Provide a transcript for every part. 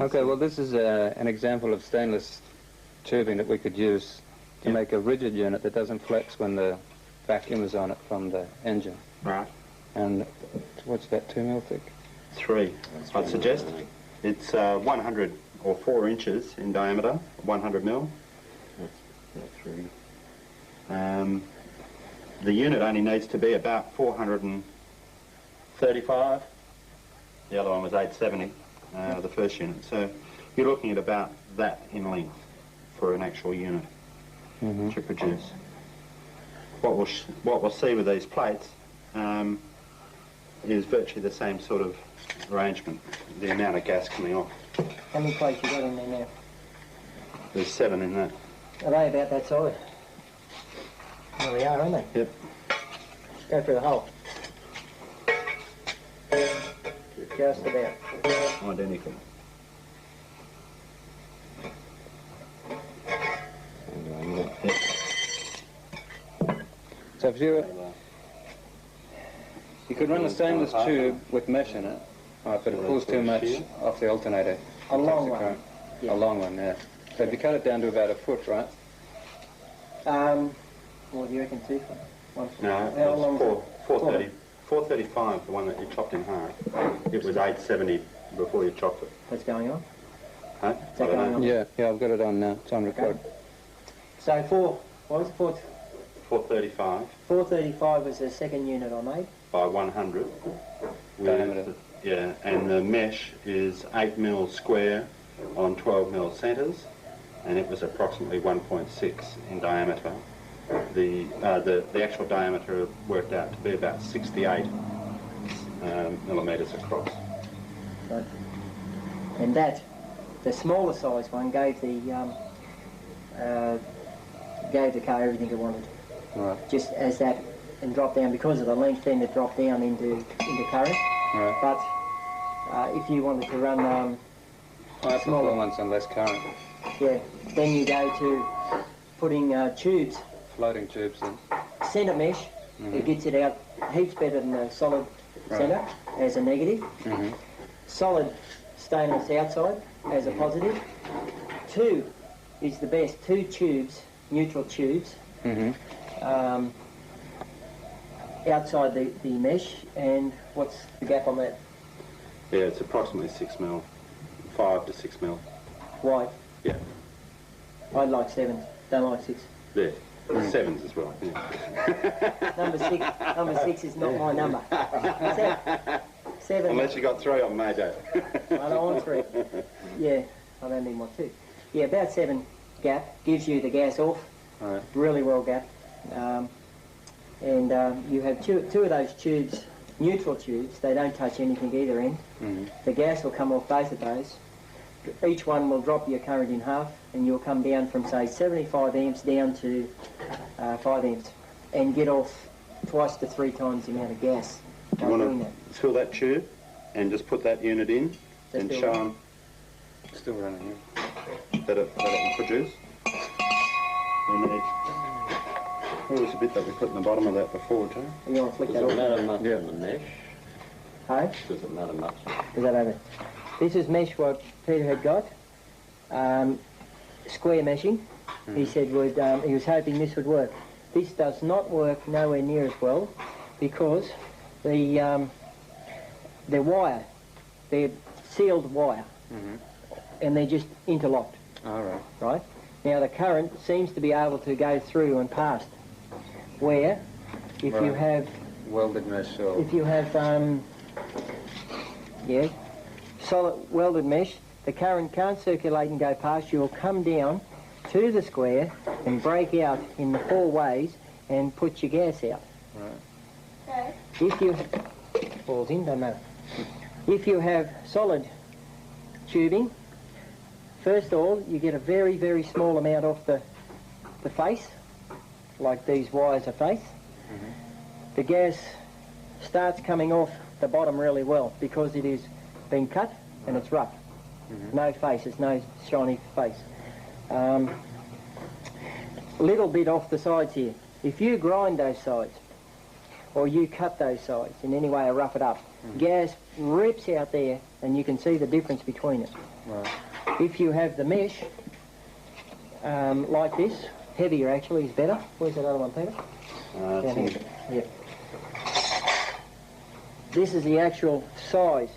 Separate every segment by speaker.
Speaker 1: Okay, well this is an example of stainless tubing that we could use to make a rigid unit that doesn't flex when the vacuum is on it from the engine.
Speaker 2: Right.
Speaker 1: And what's that, 2 mil thick?
Speaker 2: 3, I'd suggest. It's 100 or 4 inches in diameter, 100 mil.
Speaker 3: That's 3.
Speaker 2: The unit only needs to be about 435. The other one was 870, the first unit. So you're looking at about that in length for an actual unit to produce. What we'll see with these plates is virtually the same sort of arrangement, the amount of gas coming off.
Speaker 4: How many plates you got in there now?
Speaker 2: There's 7 in that.
Speaker 4: Are they about that size? There they are, aren't they?
Speaker 2: Yep.
Speaker 4: Go through the hole. Just about.
Speaker 2: Identical.
Speaker 1: So if you could run a stainless tube with mesh in it, but it pulls too much off the alternator.
Speaker 4: A long one.
Speaker 1: Yeah. A long one, yeah. So if you cut it down to about a foot, right?
Speaker 4: What do you reckon, 2 foot? 1 foot?
Speaker 2: No,
Speaker 4: How long?
Speaker 2: 435, the one that you chopped in half. It was 870 before you chopped it.
Speaker 4: What's going on?
Speaker 2: Huh?
Speaker 4: Is that going on?
Speaker 1: Yeah, I've got it on now. It's on record.
Speaker 4: So what was it?
Speaker 2: 435
Speaker 4: 435 was the second unit I made.
Speaker 2: by 100.
Speaker 1: Diameter.
Speaker 2: Yeah, and the mesh is 8 mil square on 12 mil centres, and it was approximately 1.6 in diameter. The actual diameter worked out to be about 68 millimetres across.
Speaker 4: Right. And that, the smaller size one, gave the car everything it wanted.
Speaker 1: Right.
Speaker 4: Just as that, and dropped down because of the length. Then it dropped down into current.
Speaker 1: Right.
Speaker 4: But if you wanted to run
Speaker 1: smaller ones and less current.
Speaker 4: yeah, then you go to putting tubes.
Speaker 1: Floating tubes in.
Speaker 4: Centre mesh, it gets it out heaps better than the solid centre as a negative. Solid stainless outside as a positive. 2 is the best. 2 tubes, neutral tubes, outside the mesh. And what's the gap on that?
Speaker 2: Yeah, it's approximately 6 mil, 5 to 6 mil.
Speaker 4: Wide.
Speaker 2: Yeah.
Speaker 4: I'd like 7, don't like 6.
Speaker 2: There. 7s as well. Yeah.
Speaker 4: Number 6 is not my number. 7.
Speaker 2: Unless you got 3 on Mojo.
Speaker 4: I don't want 3. Yeah, I don't need my 2. Yeah, about 7 gap gives you the gas off.
Speaker 1: Right.
Speaker 4: Really well gap. And you have two of those tubes, neutral tubes. They don't touch anything either end. The gas will come off both of those. Each one will drop your current in half, and you'll come down from, say, 75 amps down to 5 amps, and get off twice to 3 times the amount of gas.
Speaker 2: Do you want to fill that tube and just put that unit in and show them
Speaker 1: Still running here.
Speaker 2: that it will produce? And what was the bit that we put in the bottom of that before, too?
Speaker 4: You want to flick that
Speaker 3: Does it
Speaker 4: off?
Speaker 3: matter much on the mesh?
Speaker 4: Hey?
Speaker 3: Does it matter much?
Speaker 4: Is that over? This is mesh what Peter had got. Square meshing. He said he was hoping this would work. This does not work nowhere near as well because the wire, they're sealed wire, and they're just interlocked.
Speaker 1: All right.
Speaker 4: Right? Now the current seems to be able to go through and past. Where, if you have
Speaker 1: Welded mesh or...
Speaker 4: if you have solid welded mesh, the current can't circulate and go past. You'll come down to the square and break out in the 4 ways and put your gas out.
Speaker 1: Right.
Speaker 4: Okay. If you falls in, don't matter. If you have solid tubing, first of all, you get a very, very small amount off the face, like these wires are face. The gas starts coming off the bottom really well because it is been cut and it's rough. No face, it's no shiny face. Little bit off the sides here. If you grind those sides or you cut those sides in any way or rough it up, gas rips out there, and you can see the difference between it.
Speaker 1: Right.
Speaker 4: If you have the mesh, like this, heavier actually is better. Where's that other one, Peter?
Speaker 2: It's
Speaker 4: Down
Speaker 2: in-
Speaker 4: here. Yeah. This is the actual size.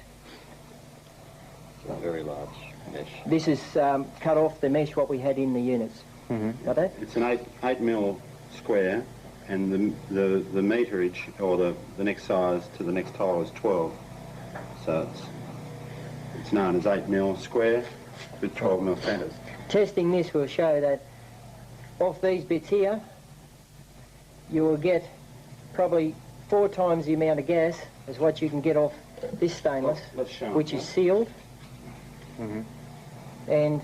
Speaker 3: A very large mesh.
Speaker 4: This is cut off the mesh what we had in the units.
Speaker 1: Mm-hmm.
Speaker 4: Got that?
Speaker 2: It's an 8 mil square, and the meterage, or the next size to the next tile, is 12. So it's known as 8 mil square with 12 mil centres.
Speaker 4: Testing this will show that off these bits here, you will get probably 4 times the amount of gas as what you can get off this stainless,
Speaker 2: Let's show 'em,
Speaker 4: which is
Speaker 2: yeah.
Speaker 4: sealed.
Speaker 1: Mm-hmm.
Speaker 4: And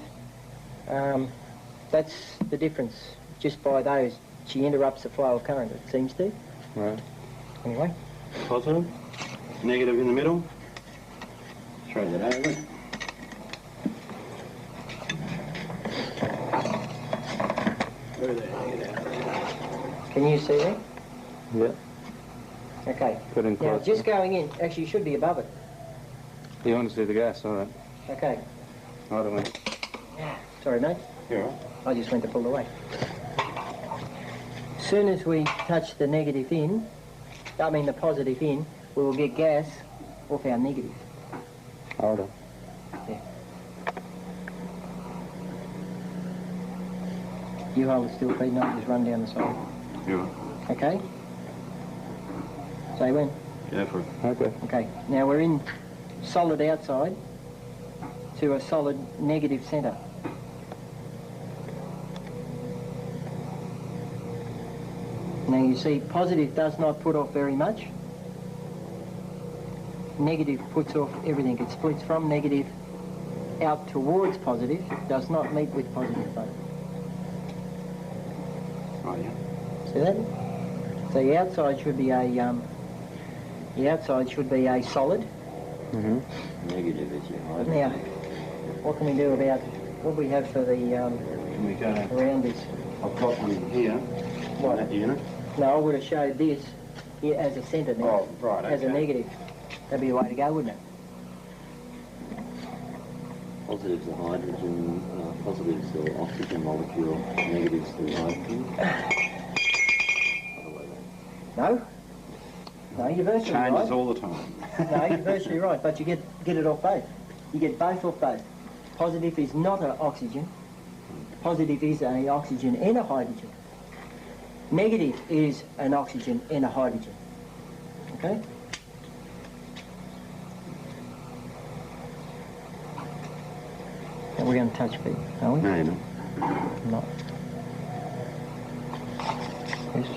Speaker 4: that's the difference. Just by those, she interrupts the flow of current, it seems to.
Speaker 1: Right.
Speaker 4: Anyway,
Speaker 2: Positive, negative in the middle. Throw that over.
Speaker 4: can you see that?
Speaker 1: Yeah.
Speaker 4: Okay.
Speaker 1: Put in
Speaker 4: Now,
Speaker 1: close.
Speaker 4: just going in, actually you should be above it.
Speaker 1: You want to see the gas, all right.
Speaker 4: Okay.
Speaker 1: Hold on.
Speaker 4: Sorry, mate.
Speaker 2: Yeah.
Speaker 4: I just went to pull away. As soon as we touch the negative in, the positive in, we will get gas off our negative.
Speaker 1: Hold on.
Speaker 4: You hold it still, Pete, not just run down the side.
Speaker 2: Yeah.
Speaker 4: Okay? Say when.
Speaker 2: Go for it.
Speaker 1: Okay.
Speaker 4: Okay, now we're in solid outside to a solid negative centre. Now you see positive does not put off very much. Negative puts off everything. It splits from negative out towards positive. It does not meet with positive though.
Speaker 2: Oh, yeah.
Speaker 4: See that? So the outside should be a solid.
Speaker 1: Mm-hmm.
Speaker 3: Negative is your height.
Speaker 4: Now, what can we do about what we have for the
Speaker 2: Can we go?
Speaker 4: around this?
Speaker 2: I've got one here.
Speaker 4: What?
Speaker 2: That unit.
Speaker 4: No, I would have showed this here as a centre now,
Speaker 2: Oh, right.
Speaker 4: as a
Speaker 2: okay.
Speaker 4: negative. That'd be the way to go, wouldn't it?
Speaker 3: Positive's the hydrogen, positive's the oxygen molecule, negative's the hydrogen. Other way around.
Speaker 4: No? No, you're virtually
Speaker 2: Changes
Speaker 4: right.
Speaker 2: all the time.
Speaker 4: No, you're virtually right, but you get it off both. You get both off both. Positive is not an oxygen. Positive is an oxygen and a hydrogen. Negative is an oxygen and a hydrogen. Okay? And we're going to touch Pete, are we?
Speaker 2: No, you're not.
Speaker 4: Not. Yes.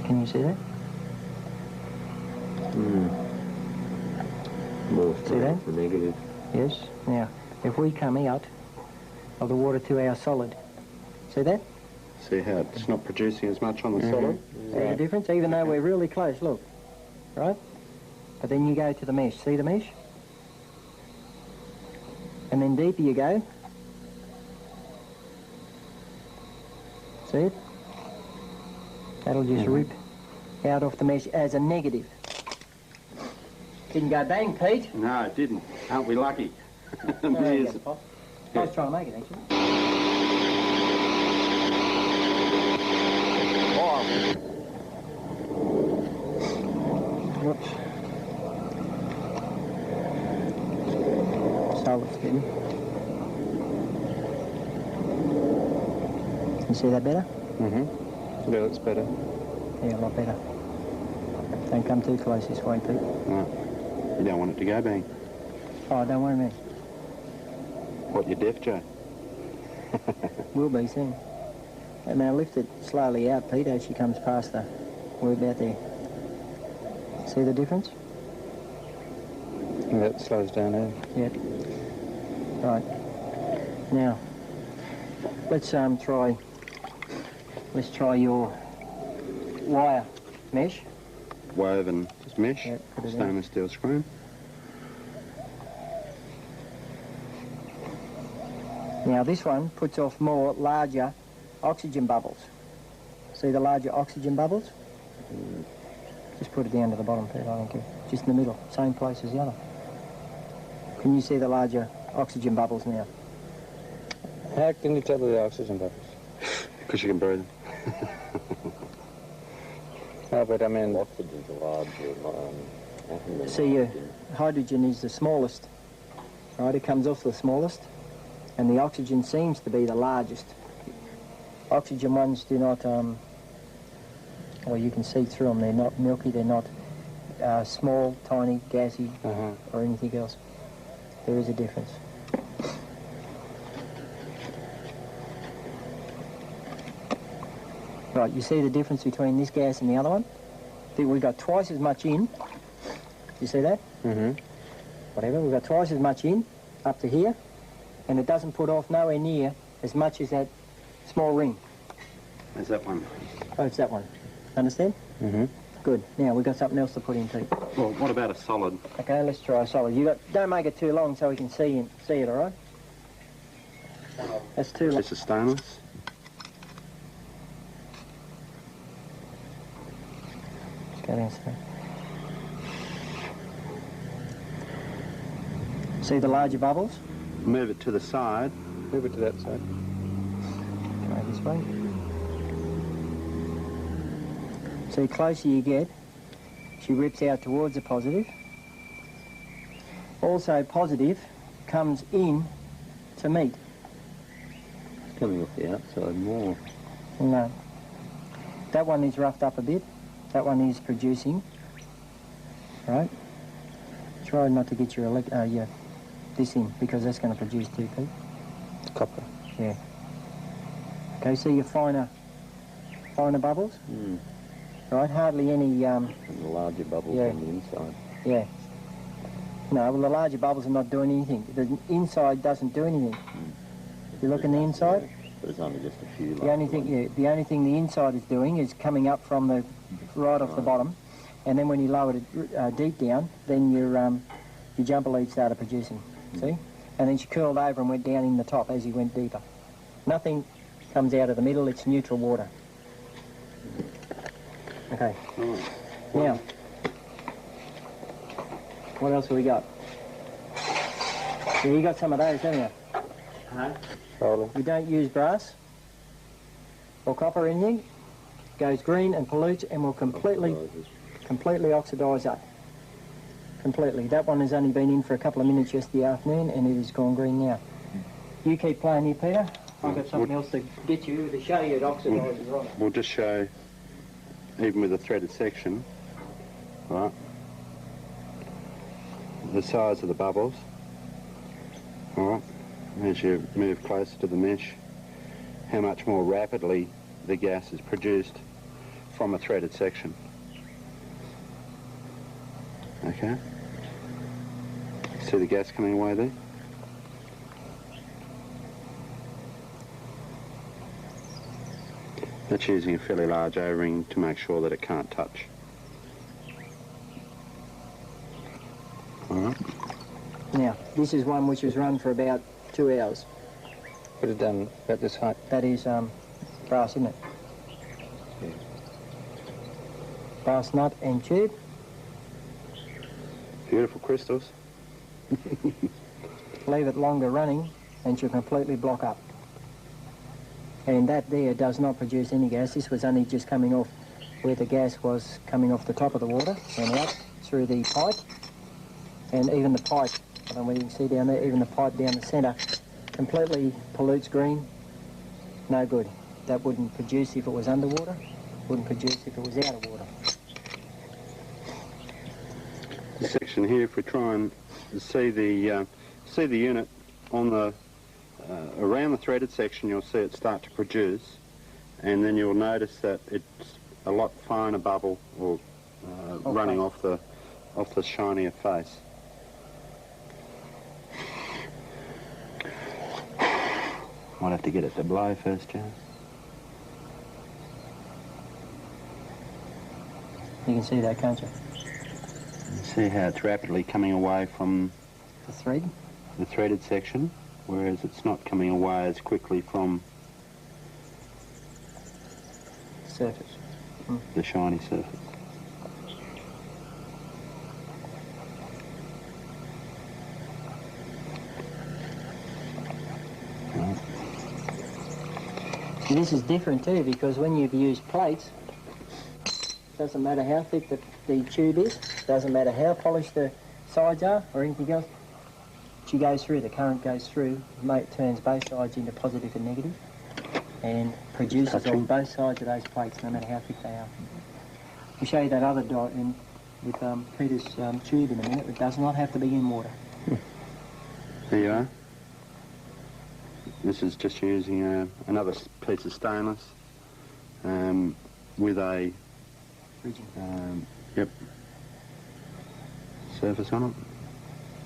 Speaker 4: Can you see that?
Speaker 3: More
Speaker 4: See that?
Speaker 3: the negative.
Speaker 4: Yes. Now, if we come out of the water to our solid, see that?
Speaker 2: See how it's not producing as much on the solid?
Speaker 4: See the difference? Even though we're really close, look. Right? But then you go to the mesh. See the mesh? And then deeper you go. See it? That'll just rip out off the mesh as a negative. Didn't go bang, Pete.
Speaker 2: No, it didn't. Aren't we lucky?
Speaker 4: No, there you
Speaker 2: There's-
Speaker 4: go, Pop. I was trying to make it, actually. Whoops. So it's getting. You see that better?
Speaker 1: Mm-hmm. Yeah, looks better.
Speaker 4: Yeah, a lot better. Don't come too close this way, Pete.
Speaker 2: No, you don't want it to go bang.
Speaker 4: Oh, don't worry, man.
Speaker 2: What, you deaf, Joe?
Speaker 4: Will be soon. And now lift it slowly out, Pete, as she comes past the... We're about there. See the difference?
Speaker 1: Yeah, it slows down there.
Speaker 4: Yeah. Right. Now, let's try your wire mesh.
Speaker 2: Woven mesh,
Speaker 4: Yeah, put it in.
Speaker 2: stainless steel screen.
Speaker 4: Now this one puts off more larger oxygen bubbles. See the larger oxygen bubbles? Just put it down to the bottom, Pete, I don't care. just in the middle, same place as the other. Can you see the larger oxygen bubbles now?
Speaker 1: How can you tell the oxygen bubbles?
Speaker 2: Because you can breathe them.
Speaker 1: No, but I mean,
Speaker 3: Oxygen's a larger atom than
Speaker 4: See,
Speaker 3: hydrogen.
Speaker 4: hydrogen is the smallest, right? It comes off the smallest, and the oxygen seems to be the largest. Oxygen ones do not, well, you can see through them. They're not milky, they're not small, tiny, gassy, or anything else. There is a difference. Right, you see the difference between this gas and the other one? We've got twice as much in. You see that?
Speaker 1: mm-hmm.
Speaker 4: Whatever, we've got twice as much in, up to here, and it doesn't put off nowhere near as much as that small ring.
Speaker 2: There's that one.
Speaker 4: Oh, it's that one. Understand?
Speaker 1: Mm-hmm.
Speaker 4: Good. Now, we've got something else to put in too.
Speaker 2: Well, what about a solid?
Speaker 4: Okay, let's try a solid. Don't make it too long so we can see it, all right? That's too long.
Speaker 2: This is stainless.
Speaker 4: Go down through. See the larger bubbles?
Speaker 2: Move it to the side.
Speaker 1: Move it to that side.
Speaker 4: Try this way. See, the closer you get, she rips out towards the positive. Also, positive comes in to meet.
Speaker 3: It's coming off the outside more.
Speaker 4: No. That one is roughed up a bit. That one is producing. Right? Try not to get your this in, because that's going to produce too, Pete.
Speaker 1: Copper.
Speaker 4: Yeah. Okay, see your finer bubbles?
Speaker 3: Mm.
Speaker 4: Right, hardly any,
Speaker 3: And the larger bubbles
Speaker 4: Yeah.
Speaker 3: on the inside.
Speaker 4: yeah. No, well, the larger bubbles are not doing anything. The inside doesn't do anything. You look in the inside,
Speaker 3: But it's only just a few.
Speaker 4: the only thing the inside is doing is coming up from the right off the bottom, and then when you lower it deep down, then your jumper lead started producing. See? And then she curled over and went down in the top as he went deeper. Nothing comes out of the middle, it's neutral water. Okay. Now, what else have we got? Yeah, you got some of those, haven't you?
Speaker 1: Roller.
Speaker 4: We don't use brass or copper or anything. Goes green and pollutes and will completely oxidise up. Completely. That one has only been in for a couple of minutes yesterday afternoon and it has gone green now. You keep playing here, Peter. I've got something else to get you, to show you it oxidises right.
Speaker 2: We'll just show, even with a threaded section, right, the size of the bubbles, all right, as you move closer to the mesh, how much more rapidly the gas is produced from a threaded section. Okay? See the gas coming away there? That's using a fairly large O-ring to make sure that it can't touch. Alright.
Speaker 4: Now, this is one which was run for about 2 hours.
Speaker 1: Put it down about this height.
Speaker 4: That is brass, isn't it?
Speaker 1: Yeah.
Speaker 4: Brass nut and tube.
Speaker 2: Beautiful crystals.
Speaker 4: Leave it longer running and she'll completely block up. And that there does not produce any gas. This was only just coming off where the gas was coming off the top of the water and out through the pipe. And even the pipe, I don't know whether you can see down there, even the pipe down the centre completely pollutes green. No good. That wouldn't produce if it was underwater. Wouldn't produce if it was out of water.
Speaker 2: This section here, if we try and see the unit on the around the threaded section, you'll see it start to produce, and then you'll notice that it's a lot finer bubble or running off the shinier face. Might have to get it to blow first, Joe.
Speaker 4: You can see that, can't you?
Speaker 2: See how it's rapidly coming away from
Speaker 4: The thread.
Speaker 2: the threaded section, whereas it's not coming away as quickly from
Speaker 4: Surface.
Speaker 2: the shiny surface.
Speaker 4: This is different too, because when you've used plates, doesn't matter how thick the tube is, doesn't matter how polished the sides are or anything else, she goes through, the current goes through, turns both sides into positive and negative, and produces on both sides of those plates, no matter how thick they are. We'll show you that other dot with Peter's tube in a minute. It does not have to be in water.
Speaker 2: There you are. This is just using another piece of stainless with a yep, surface on it.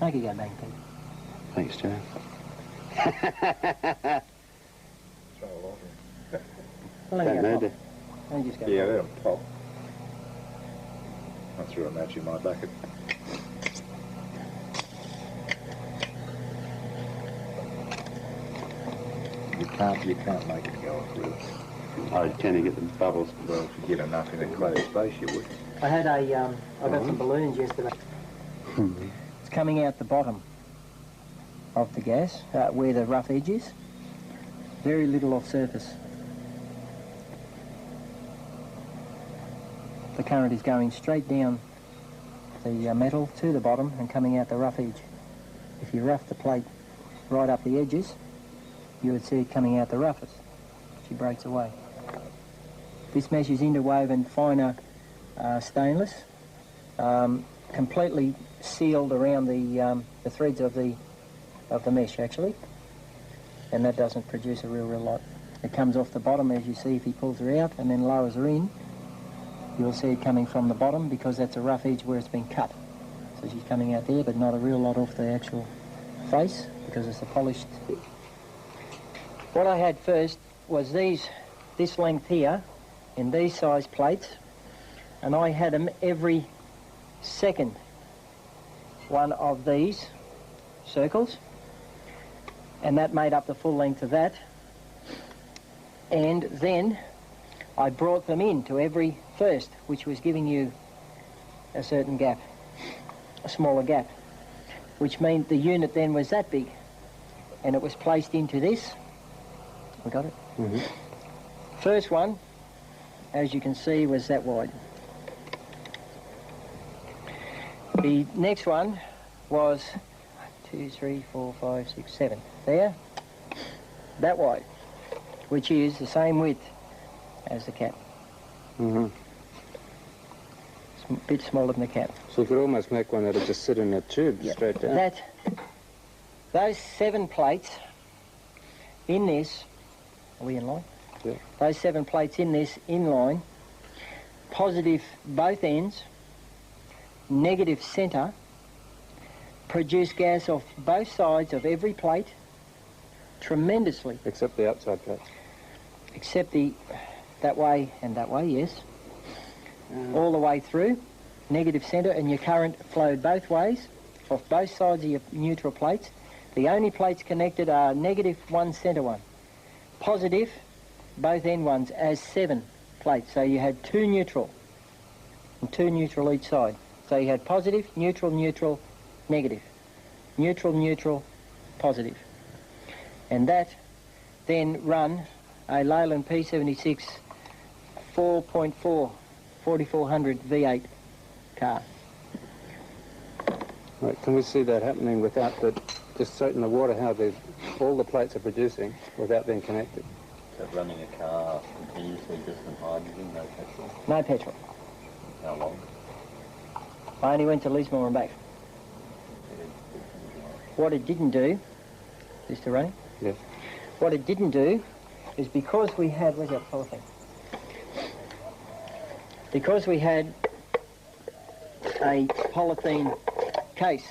Speaker 4: I could go bang, Pete.
Speaker 2: Thanks, Joe.
Speaker 4: Well, let me go pop. Let me just go
Speaker 5: Yeah,
Speaker 4: pop.
Speaker 5: let them pop. I threw a match in my bucket. You can't make it go off, really.
Speaker 2: I tend to get the bubbles.
Speaker 5: Well, if you get enough in a closed space, you would.
Speaker 4: I had I got some balloons yesterday. It's coming out the bottom of the gas, where the rough edge is. Very little off surface. The current is going straight down the metal to the bottom and coming out the rough edge. If you rough the plate right up the edges, you would see it coming out the roughest. She breaks away. This mesh is interwoven finer stainless, completely sealed around the threads of the mesh actually, and that doesn't produce a real lot. It comes off the bottom, as you see if he pulls her out and then lowers her in. You'll see it coming from the bottom because that's a rough edge where it's been cut. So she's coming out there, but not a real lot off the actual face because it's a polished. What I had first was this length here in these size plates, and I had them every second one of these circles, and that made up the full length of that. And then I brought them in to every first, which was giving you a certain gap, a smaller gap, which meant the unit then was that big, and it was placed into this. We got it?
Speaker 1: Mm-hmm.
Speaker 4: First one, as you can see, was that wide. The next one was 2, 3, 4, 5, 6, 7. There, that wide, which is the same width as the cap.
Speaker 1: Mm-hmm.
Speaker 4: It's a bit smaller than the cap.
Speaker 1: So you could almost make one that'll just sit in a tube straight down.
Speaker 4: Those 7 plates in this, are we in line?
Speaker 1: Yeah.
Speaker 4: Those 7 plates in this inline, positive both ends, negative centre, produce gas off both sides of every plate tremendously.
Speaker 1: Except the outside plate.
Speaker 4: Except that way and that way, yes. All the way through, negative centre, and your current flowed both ways, off both sides of your neutral plates. The only plates connected are negative one, centre one. Positive, both end ones, as 7 plates. So you had 2 neutral, and 2 neutral each side. So you had positive, neutral, neutral, negative. Neutral, neutral, positive. And that then run a Leyland P76 4.4 4400 V8 car.
Speaker 1: Right, can we see that happening without just straight in the water, how all the plates are producing without being connected?
Speaker 3: So running a car continuously just on hydrogen, no petrol?
Speaker 4: No petrol.
Speaker 3: How long?
Speaker 4: I only went to Lismore and back. What it didn't do, is to running?
Speaker 1: Yes.
Speaker 4: What it didn't do is because we had, where's our polythene? Because we had a polythene case,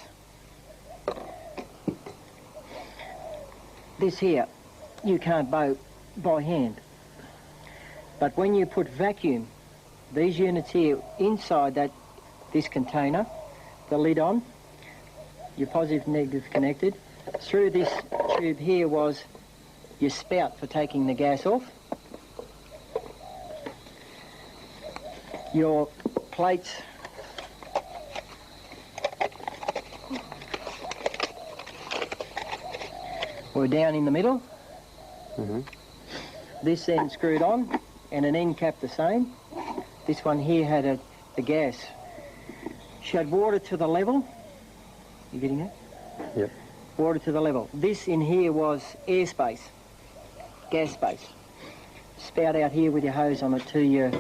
Speaker 4: this here, you can't bow by hand. But when you put vacuum, these units here inside this container, the lid on, your positive negative connected, through this tube here was your spout for taking the gas off. Your plates were down in the middle.
Speaker 1: Mm-hmm.
Speaker 4: This end screwed on, and an end cap the same. This one here had the gas. Showed water to the level. You getting that?
Speaker 1: Yep.
Speaker 4: Water to the level. This in here was airspace, gas space. Spout out here with your hose on it to your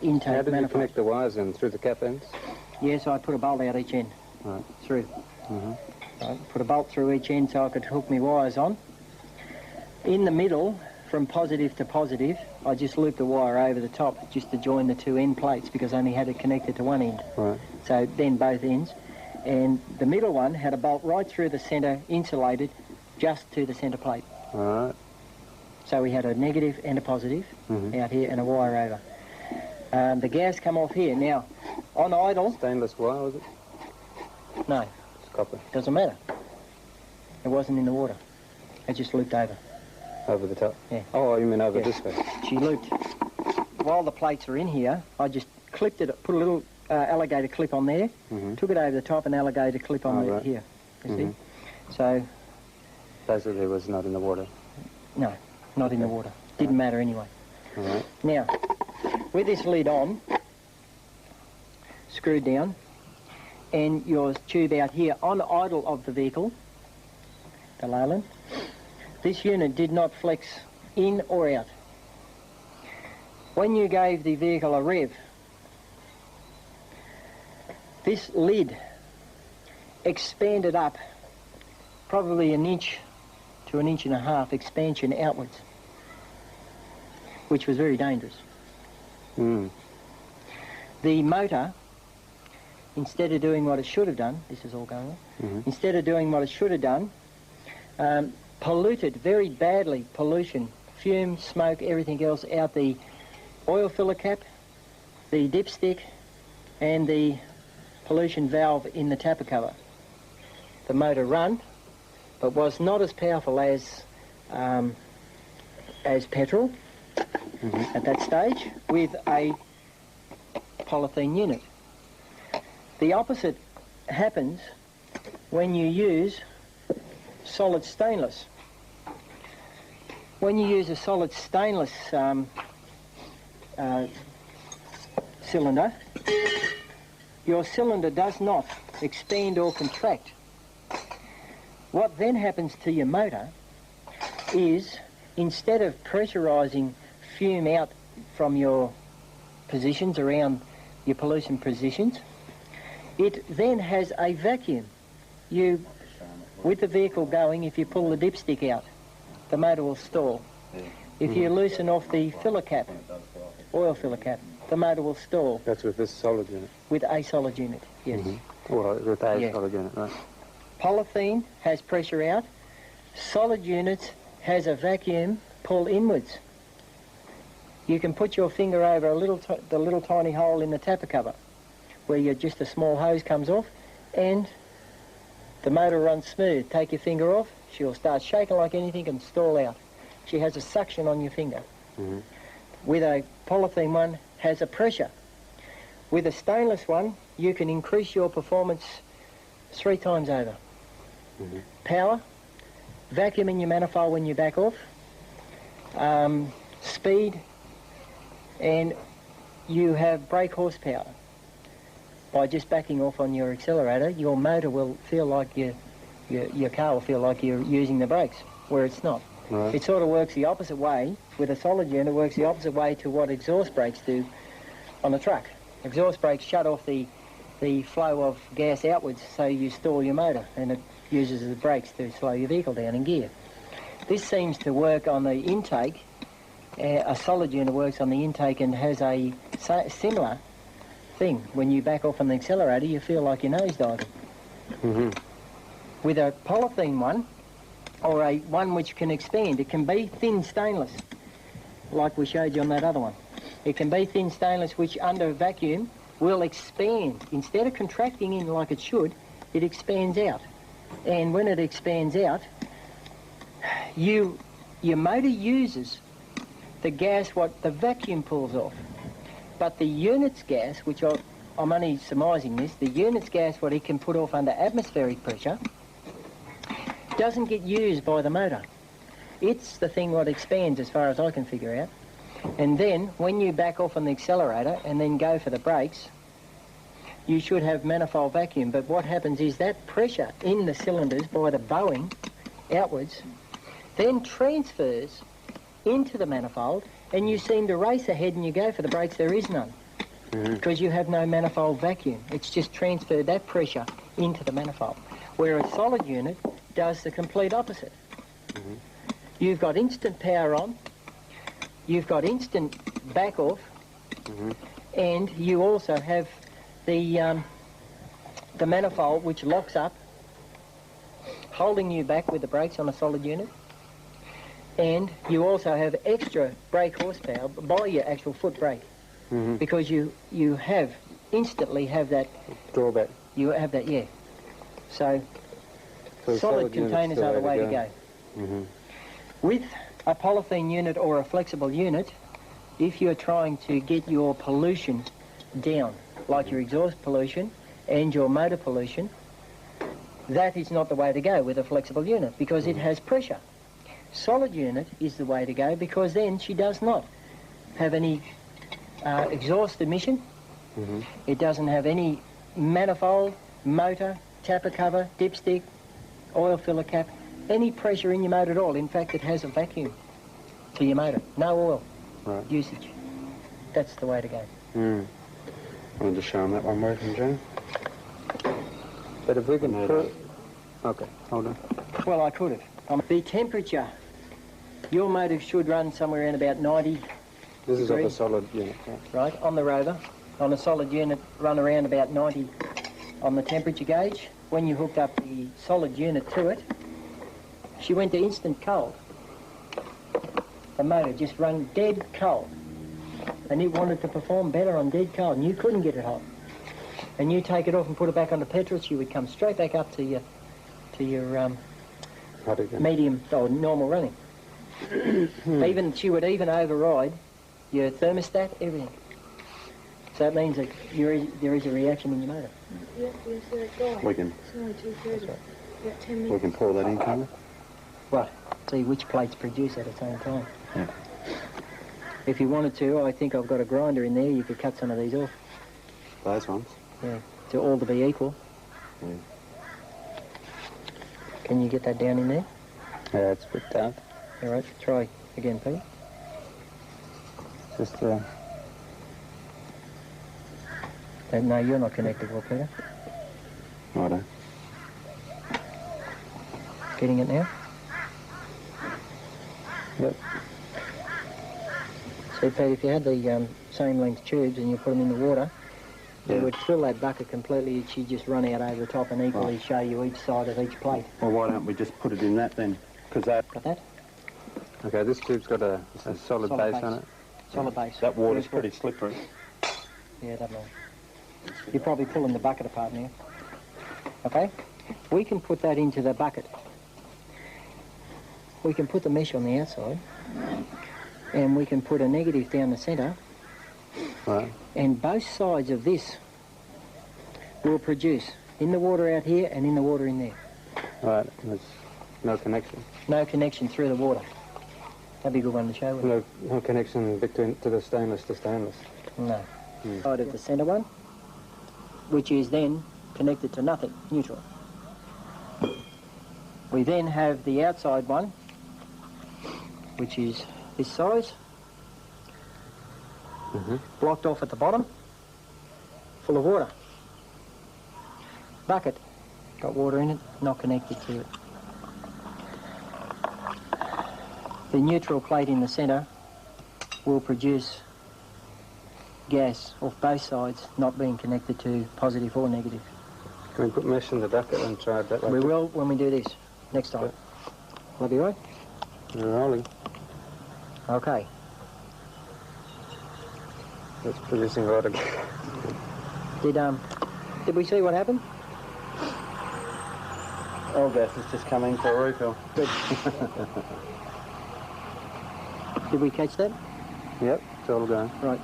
Speaker 4: intake
Speaker 1: How did you
Speaker 4: manifold.
Speaker 1: connect the wires in? Through the cap ends?
Speaker 4: Yes, I put a bolt out each end.
Speaker 1: Right.
Speaker 4: Through.
Speaker 1: Mm-hmm.
Speaker 4: I put a bolt through each end so I could hook my wires on. In the middle, from positive to positive, I just looped the wire over the top just to join the two end plates because I only had it connected to one end.
Speaker 1: Right.
Speaker 4: So then both ends. And the middle one had a bolt right through the centre, insulated, just to the centre plate.
Speaker 1: All right.
Speaker 4: So we had a negative and a positive out here and a wire over. The gas come off here. Now, on idle,
Speaker 1: Stainless wire, was it?
Speaker 4: no,
Speaker 1: It's copper.
Speaker 4: doesn't matter. It wasn't in the water. It just looped over.
Speaker 1: Over the top?
Speaker 4: Yeah.
Speaker 1: Oh, you mean over
Speaker 4: Yeah.
Speaker 1: this way?
Speaker 4: She looped. While the plates are in here, I just clipped it, put a little alligator clip on there, took it over the top and alligator clip on
Speaker 1: right.
Speaker 4: here. You see? So,
Speaker 1: Basically, it was not in the water.
Speaker 4: no, not in the water. Didn't matter anyway.
Speaker 1: All right.
Speaker 4: Now, with this lid on, screwed down, and your tube out here on idle of the vehicle, the Leyland, this unit did not flex in or out. When you gave the vehicle a rev, this lid expanded up probably an inch to an inch and a half expansion outwards, which was very dangerous.
Speaker 1: Mm.
Speaker 4: The motor, instead of doing what it should have done, this is all going on, instead of doing what it should have done, polluted very badly, pollution, fume, smoke, everything else out the oil filler cap, the dipstick, and the pollution valve in the tapper cover. The motor run, but was not as powerful as petrol at that stage with a polythene unit. The opposite happens when you use solid stainless. When you use a solid stainless cylinder, your cylinder does not expand or contract. What then happens to your motor is, instead of pressurising fume out from your positions around your pollution positions, it then has a vacuum. With the vehicle going, if you pull the dipstick out, the motor will stall. If you loosen off the filler cap, oil filler cap, the motor will stall.
Speaker 1: That's with this solid unit?
Speaker 4: With a solid unit, yes.
Speaker 1: Well, with a
Speaker 4: Yeah.
Speaker 1: solid unit, right.
Speaker 4: Polythene has pressure out. Solid units has a vacuum pull inwards. You can put your finger over the little tiny hole in the tapper cover where just a small hose comes off and the motor runs smooth. Take your finger off, she'll start shaking like anything and stall out. She has a suction on your finger. With a polythene one, has a pressure. With a stainless one, you can increase your performance 3 times over. Power, vacuum in your manifold when you back off, speed, and you have brake horsepower. By just backing off on your accelerator, your motor will feel like your car will feel like you're using the brakes, where it's not.
Speaker 1: Right.
Speaker 4: It sort of works the opposite way. With a solid unit, it works the opposite way to what exhaust brakes do on a truck. Exhaust brakes shut off the flow of gas outwards, so you stall your motor, and it uses the brakes to slow your vehicle down in gear. This seems to work on the intake. A solid unit works on the intake and has a similar thing. When you back off on the accelerator, you feel like you're nosediving. With a polythene one, or a one which can expand, it can be thin stainless, like we showed you on that other one. It can be thin stainless, which under vacuum will expand. Instead of contracting in like it should, it expands out. And when it expands out, your motor uses the gas what the vacuum pulls off. But the unit's gas, which I'm only surmising this, the unit's gas what it can put off under atmospheric pressure, doesn't get used by the motor. It's the thing what expands as far as I can figure out. And then when you back off on the accelerator and then go for the brakes, you should have manifold vacuum. But what happens is that pressure in the cylinders by the bowing outwards then transfers into the manifold, and you seem to race ahead and you go for the brakes, there is none. Because you have no manifold vacuum. It's just transferred that pressure into the manifold. Where a solid unit does the complete opposite. You've got instant power on, you've got instant back off, and you also have the manifold which locks up, holding you back with the brakes on a solid unit. And you also have extra brake horsepower by your actual foot brake, because you instantly have that
Speaker 1: Drawback.
Speaker 4: You have that, yeah. So
Speaker 1: So
Speaker 4: solid containers are the way to go. With a polythene unit or a flexible unit, if you're trying to get your pollution down, like your exhaust pollution and your motor pollution, that is not the way to go with a flexible unit because it has pressure. Solid unit is the way to go because then she does not have any exhaust emission. It doesn't have any manifold, motor, tapper cover, dipstick, oil filler cap, any pressure in your motor at all. In fact, it has a vacuum to your motor. No oil usage. That's the way to go.
Speaker 1: I'll just show them that one working, Joe. But if we can put... Okay, hold on.
Speaker 4: Well, I could have. The temperature, your motor should run somewhere around about 90
Speaker 1: This is off a
Speaker 4: degrees,
Speaker 1: solid unit, right?
Speaker 4: right, on the rover. On a solid unit, run around about 90 on the temperature gauge. When you hooked up the solid unit to it, she went to instant cold. The motor just ran dead cold. And it wanted to perform better on dead cold, and you couldn't get it hot. And you take it off and put it back on the petrol, she would come straight back up to your
Speaker 1: Hot again.
Speaker 4: medium or normal running. She would even override your thermostat, everything. So that means that there is a reaction in your motor.
Speaker 3: We can,
Speaker 6: Sorry, 2:30. About 10 minutes.
Speaker 3: we can pour that in, can't we?
Speaker 4: Right. See which plates produce at the same time.
Speaker 3: Yeah.
Speaker 4: If you wanted to, I think I've got a grinder in there. You could cut some of these off.
Speaker 3: Those ones.
Speaker 4: Yeah. To all to be equal.
Speaker 3: Yeah.
Speaker 4: Can you get that down in there?
Speaker 1: Yeah, it's a bit dark.
Speaker 4: All right. Try again, Pete.
Speaker 1: Just,
Speaker 4: No, you're not connected, well, Peter.
Speaker 3: Righto.
Speaker 4: Getting it now?
Speaker 1: Yep.
Speaker 4: See, Pete, if you had the same length tubes and you put them in the water,
Speaker 3: Yeah.
Speaker 4: it would fill that bucket completely. She'd just run out over the top and equally show you each side of each plate.
Speaker 3: Well, why don't we just put it in that then? Because
Speaker 4: Got that?
Speaker 1: Okay, this tube's got a solid base on it.
Speaker 4: Solid base.
Speaker 3: that water's
Speaker 4: Very
Speaker 3: pretty slippery.
Speaker 4: Yeah, that one. You're probably pulling the bucket apart now. Okay? We can put that into the bucket. We can put the mesh on the outside, and we can put a negative down the centre,
Speaker 1: Right.
Speaker 4: and both sides of this will produce in the water out here and in the water in there.
Speaker 1: Right, there's no connection.
Speaker 4: No connection through the water. That'd be a good one to show. Wouldn't
Speaker 1: No connection between to the stainless to stainless.
Speaker 4: it? No. Side of the centre one, which is then connected to nothing, neutral. We then have the outside one, which is this size, blocked off at the bottom, full of water. Bucket, got water in it, not connected to it. The neutral plate in the centre will produce gas off both sides, not being connected to positive or negative.
Speaker 1: Can we put mesh in the bucket and try it that way?
Speaker 4: We will when we do this, next time. Will that be right?
Speaker 1: We're rolling.
Speaker 4: Okay.
Speaker 1: It's producing water.
Speaker 4: Did we see what happened?
Speaker 3: All gas is just coming for a refill.
Speaker 4: Good. Did we catch that?
Speaker 1: Yep, it's all going.
Speaker 4: Right.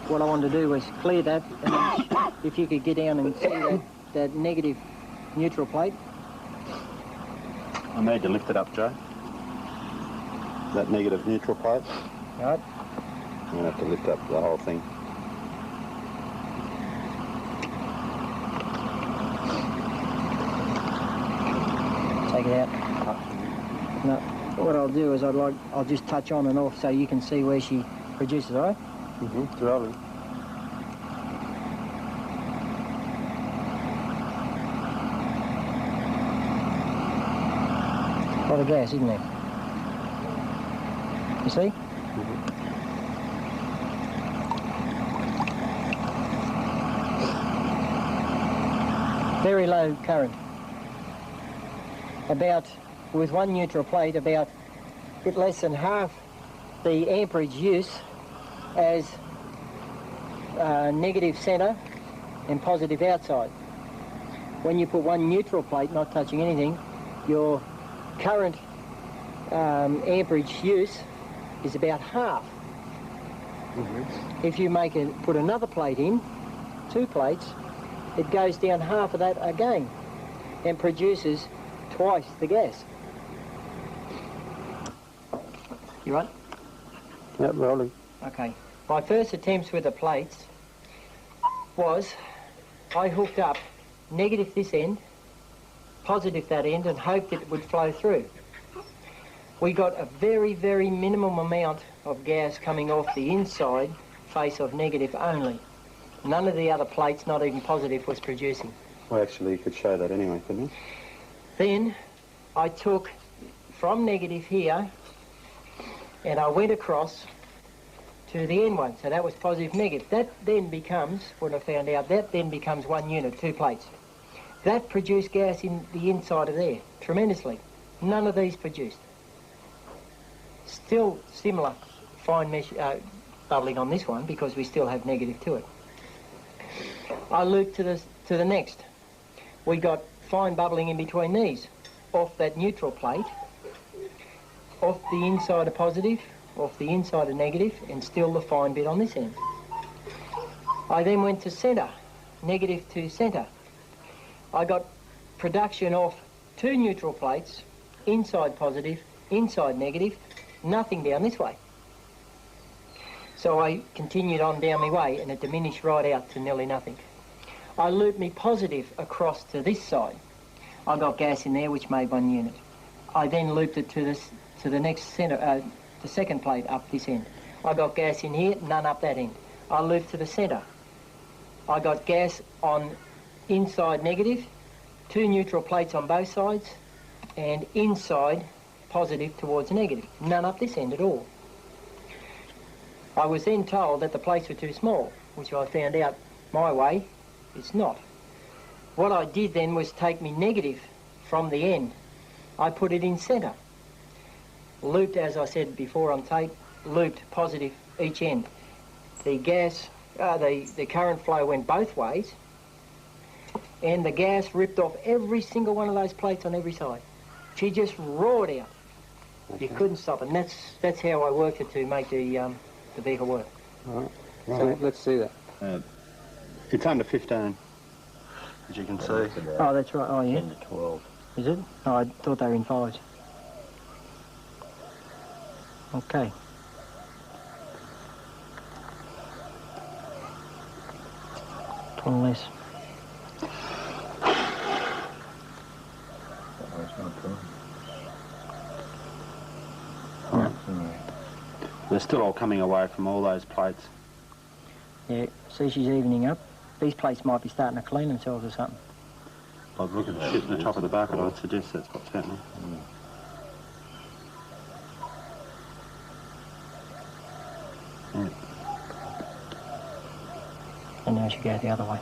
Speaker 4: What I wanted to do was clear that, and then if you could get down and see that negative neutral plate.
Speaker 3: I need to lift it up, Joe.
Speaker 2: that negative neutral plate.
Speaker 4: Right.
Speaker 5: I'm going to have to lift up the whole thing.
Speaker 4: Take it out. No. What I'll do is I'll just touch on and off so you can see where she produces, all right?
Speaker 2: It's rolling.
Speaker 4: A lot of gas, isn't there? You see? Very low current. About, with one neutral plate, about a bit less than half the amperage use as negative centre and positive outside. When you put one neutral plate, not touching anything, your current amperage use is about half. If you put another plate in, 2 plates, it goes down half of that again and produces twice the gas. You right?
Speaker 1: Yep, rolling.
Speaker 4: Okay. My first attempts with the plates was I hooked up negative this end, positive that end, and hoped it would flow through. We got a very, very minimum amount of gas coming off the inside face of negative only. None of the other plates, not even positive, was producing.
Speaker 2: Well, actually, you could show that anyway, couldn't you?
Speaker 4: Then I took from negative here and I went across to the end one. So that was positive, negative. That then becomes, what I found out, that then becomes 1 unit, 2 plates. That produced gas in the inside of there, tremendously. None of these produced. Still similar fine mesh bubbling on this one because we still have negative to it. I looped to the next. We got fine bubbling in between these, off that neutral plate, off the inside of positive, off the inside of negative, and still the fine bit on this end. I then went to centre, negative to centre. I got production off 2 neutral plates, inside positive, inside negative, nothing down this way. So I continued on down my way and it diminished right out to nearly nothing. I looped me positive across to this side. I got gas in there which made 1 unit. I then looped it to the next centre, the second plate up this end. I got gas in here, none up that end. I looped to the centre. I got gas on inside negative, 2 neutral plates on both sides, and inside positive towards negative. None up this end at all. I was then told that the plates were too small, which I found out my way, it's not. What I did then was take me negative from the end. I put it in centre. Looped, as I said before on tape, looped positive each end. The gas, the current flow went both ways, and the gas ripped off every single one of those plates on every side. She just roared out. Okay. You couldn't stop it, and that's how I worked it to make the vehicle work.
Speaker 1: All right. So let's see that.
Speaker 2: It's under 15, as you can see.
Speaker 4: Oh, that's right. Oh, yeah.
Speaker 5: 10 to 12.
Speaker 4: Is it? Oh, I thought they were in 5s. Okay. One less.
Speaker 2: They're still all coming away from all those plates.
Speaker 4: Yeah, see she's evening up. These plates might be starting to clean themselves or something.
Speaker 2: I'd look at the shit in the top of the bucket, I'd suggest that's what's happening. Yeah.
Speaker 4: And now she goes the other way.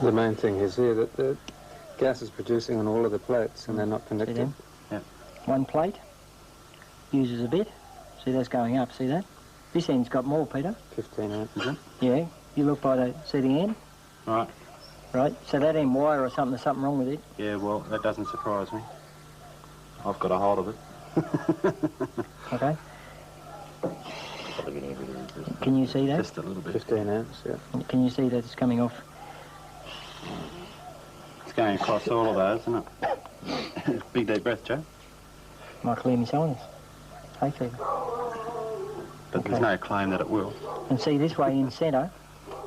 Speaker 1: The main thing is here that the gas is producing on all of the plates and they're not connected.
Speaker 4: See them?
Speaker 2: Yeah.
Speaker 4: One plate uses a bit. See, that's going up. See that? This end's got more, Peter.
Speaker 1: 15 amps, is it?
Speaker 4: Yeah. You look by the, see the end?
Speaker 2: Right.
Speaker 4: Right. So that end wire or something, there's something wrong with it.
Speaker 2: Yeah, well, that doesn't surprise me. I've got a hold of it.
Speaker 4: Okay. Can you see that?
Speaker 2: Just a little bit.
Speaker 1: 15 amps, yeah.
Speaker 4: Can you see that it's coming off?
Speaker 2: It's going across all of those, isn't it? Big deep breath, Joe.
Speaker 4: Might clear me cylinders. Hay fever.
Speaker 2: But there's no claim that it will.
Speaker 4: And see, this way in centre,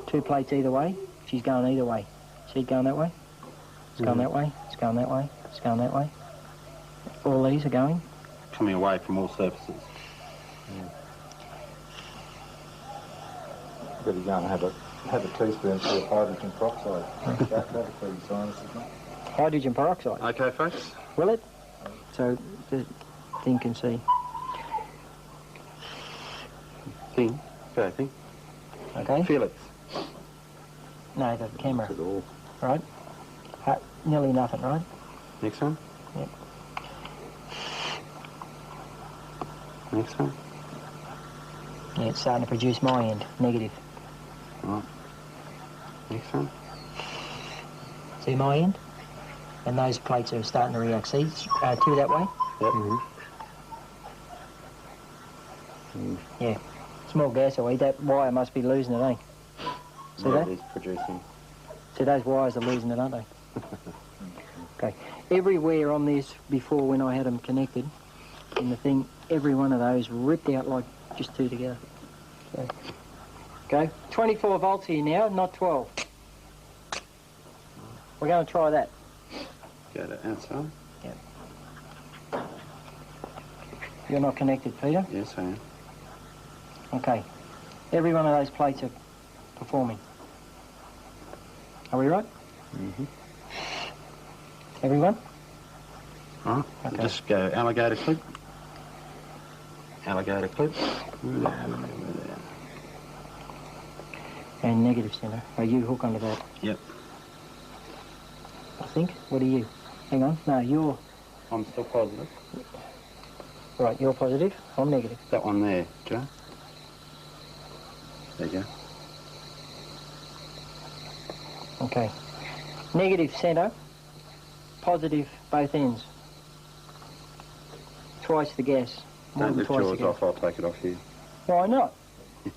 Speaker 4: 2 plates either way, she's going either way. See it going that way? It's going that way, it's going that way, it's going that way. All these are going.
Speaker 2: Coming away from all surfaces.
Speaker 7: Better go and have a teaspoon full of hydrogen peroxide. That'll clear your sinuses, mate.
Speaker 4: Hydrogen peroxide.
Speaker 2: Okay, folks.
Speaker 4: Will it? So the thing can see.
Speaker 2: Thing. Okay, thing.
Speaker 4: Okay?
Speaker 2: Felix.
Speaker 4: No, the camera.
Speaker 5: At all.
Speaker 4: Right? Nearly nothing, right?
Speaker 2: Next one.
Speaker 4: Yep.
Speaker 2: Next one.
Speaker 4: Yeah, it's starting to produce my end, negative.
Speaker 2: Right. Next one.
Speaker 4: See my end? And those plates are starting to react. See, 2 that way?
Speaker 2: Yep.
Speaker 4: Yeah. Small gas away. That wire must be losing it, eh? See that?
Speaker 2: It is producing.
Speaker 4: See, those wires are losing it, aren't they? Okay. Everywhere on this, before when I had them connected, in the thing, every one of those ripped out like just 2 together. So, okay. 24 volts here now, not 12. We're going to try that.
Speaker 2: Go to outside.
Speaker 4: You're not connected, Peter?
Speaker 2: Yes, I am.
Speaker 4: Okay. Every one of those plates are performing. Are we right?
Speaker 5: Mm-hmm.
Speaker 4: Everyone?
Speaker 2: Right.
Speaker 4: Okay.
Speaker 2: Just go alligator clip. Alligator clip.
Speaker 4: And negative centre. Are you hook onto that?
Speaker 2: Yep.
Speaker 4: I think. What are you? Hang on. No, you're...
Speaker 2: I'm still positive.
Speaker 4: Right, you're positive. I'm negative.
Speaker 2: That one there, Joe. There you go.
Speaker 4: Okay. Negative centre. Positive both ends. Twice the gas. More
Speaker 2: Don't
Speaker 4: than
Speaker 2: lift
Speaker 4: twice the
Speaker 2: yours
Speaker 4: gas.
Speaker 2: off, I'll take it off here.
Speaker 4: Why not?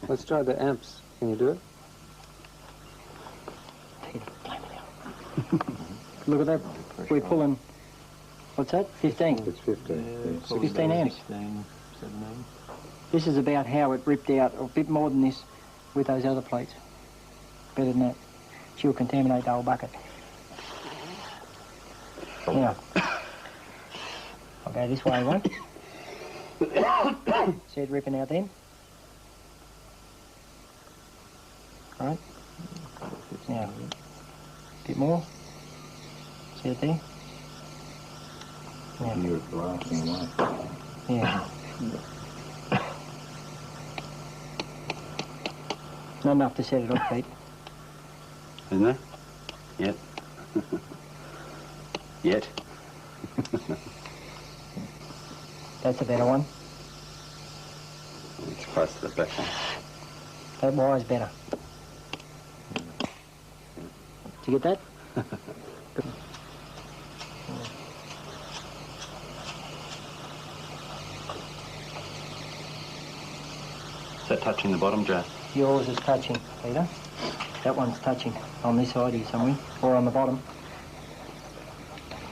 Speaker 1: Let's try the amps. Can you do it?
Speaker 4: Look at that. We're pulling... What's that? 15.
Speaker 1: It's 15.
Speaker 4: 15 amps.
Speaker 3: 16, 17.
Speaker 4: This is about how it ripped out, a bit more than this with those other plates. Better than that. She'll contaminate the whole bucket. Now, I'll go this way, won't See it ripping out then? Right. Now, a bit more. See it there?
Speaker 5: And you're blasting away.
Speaker 4: Yeah. Not enough to set it off, Pete.
Speaker 2: Isn't there? Yet. Yet.
Speaker 4: That's a better one.
Speaker 2: It's close to the back one.
Speaker 4: That wire's better. Did you get that?
Speaker 2: Is that touching the bottom, Joe?
Speaker 4: Yours is touching, Peter. That one's touching on this side here somewhere, or on the bottom.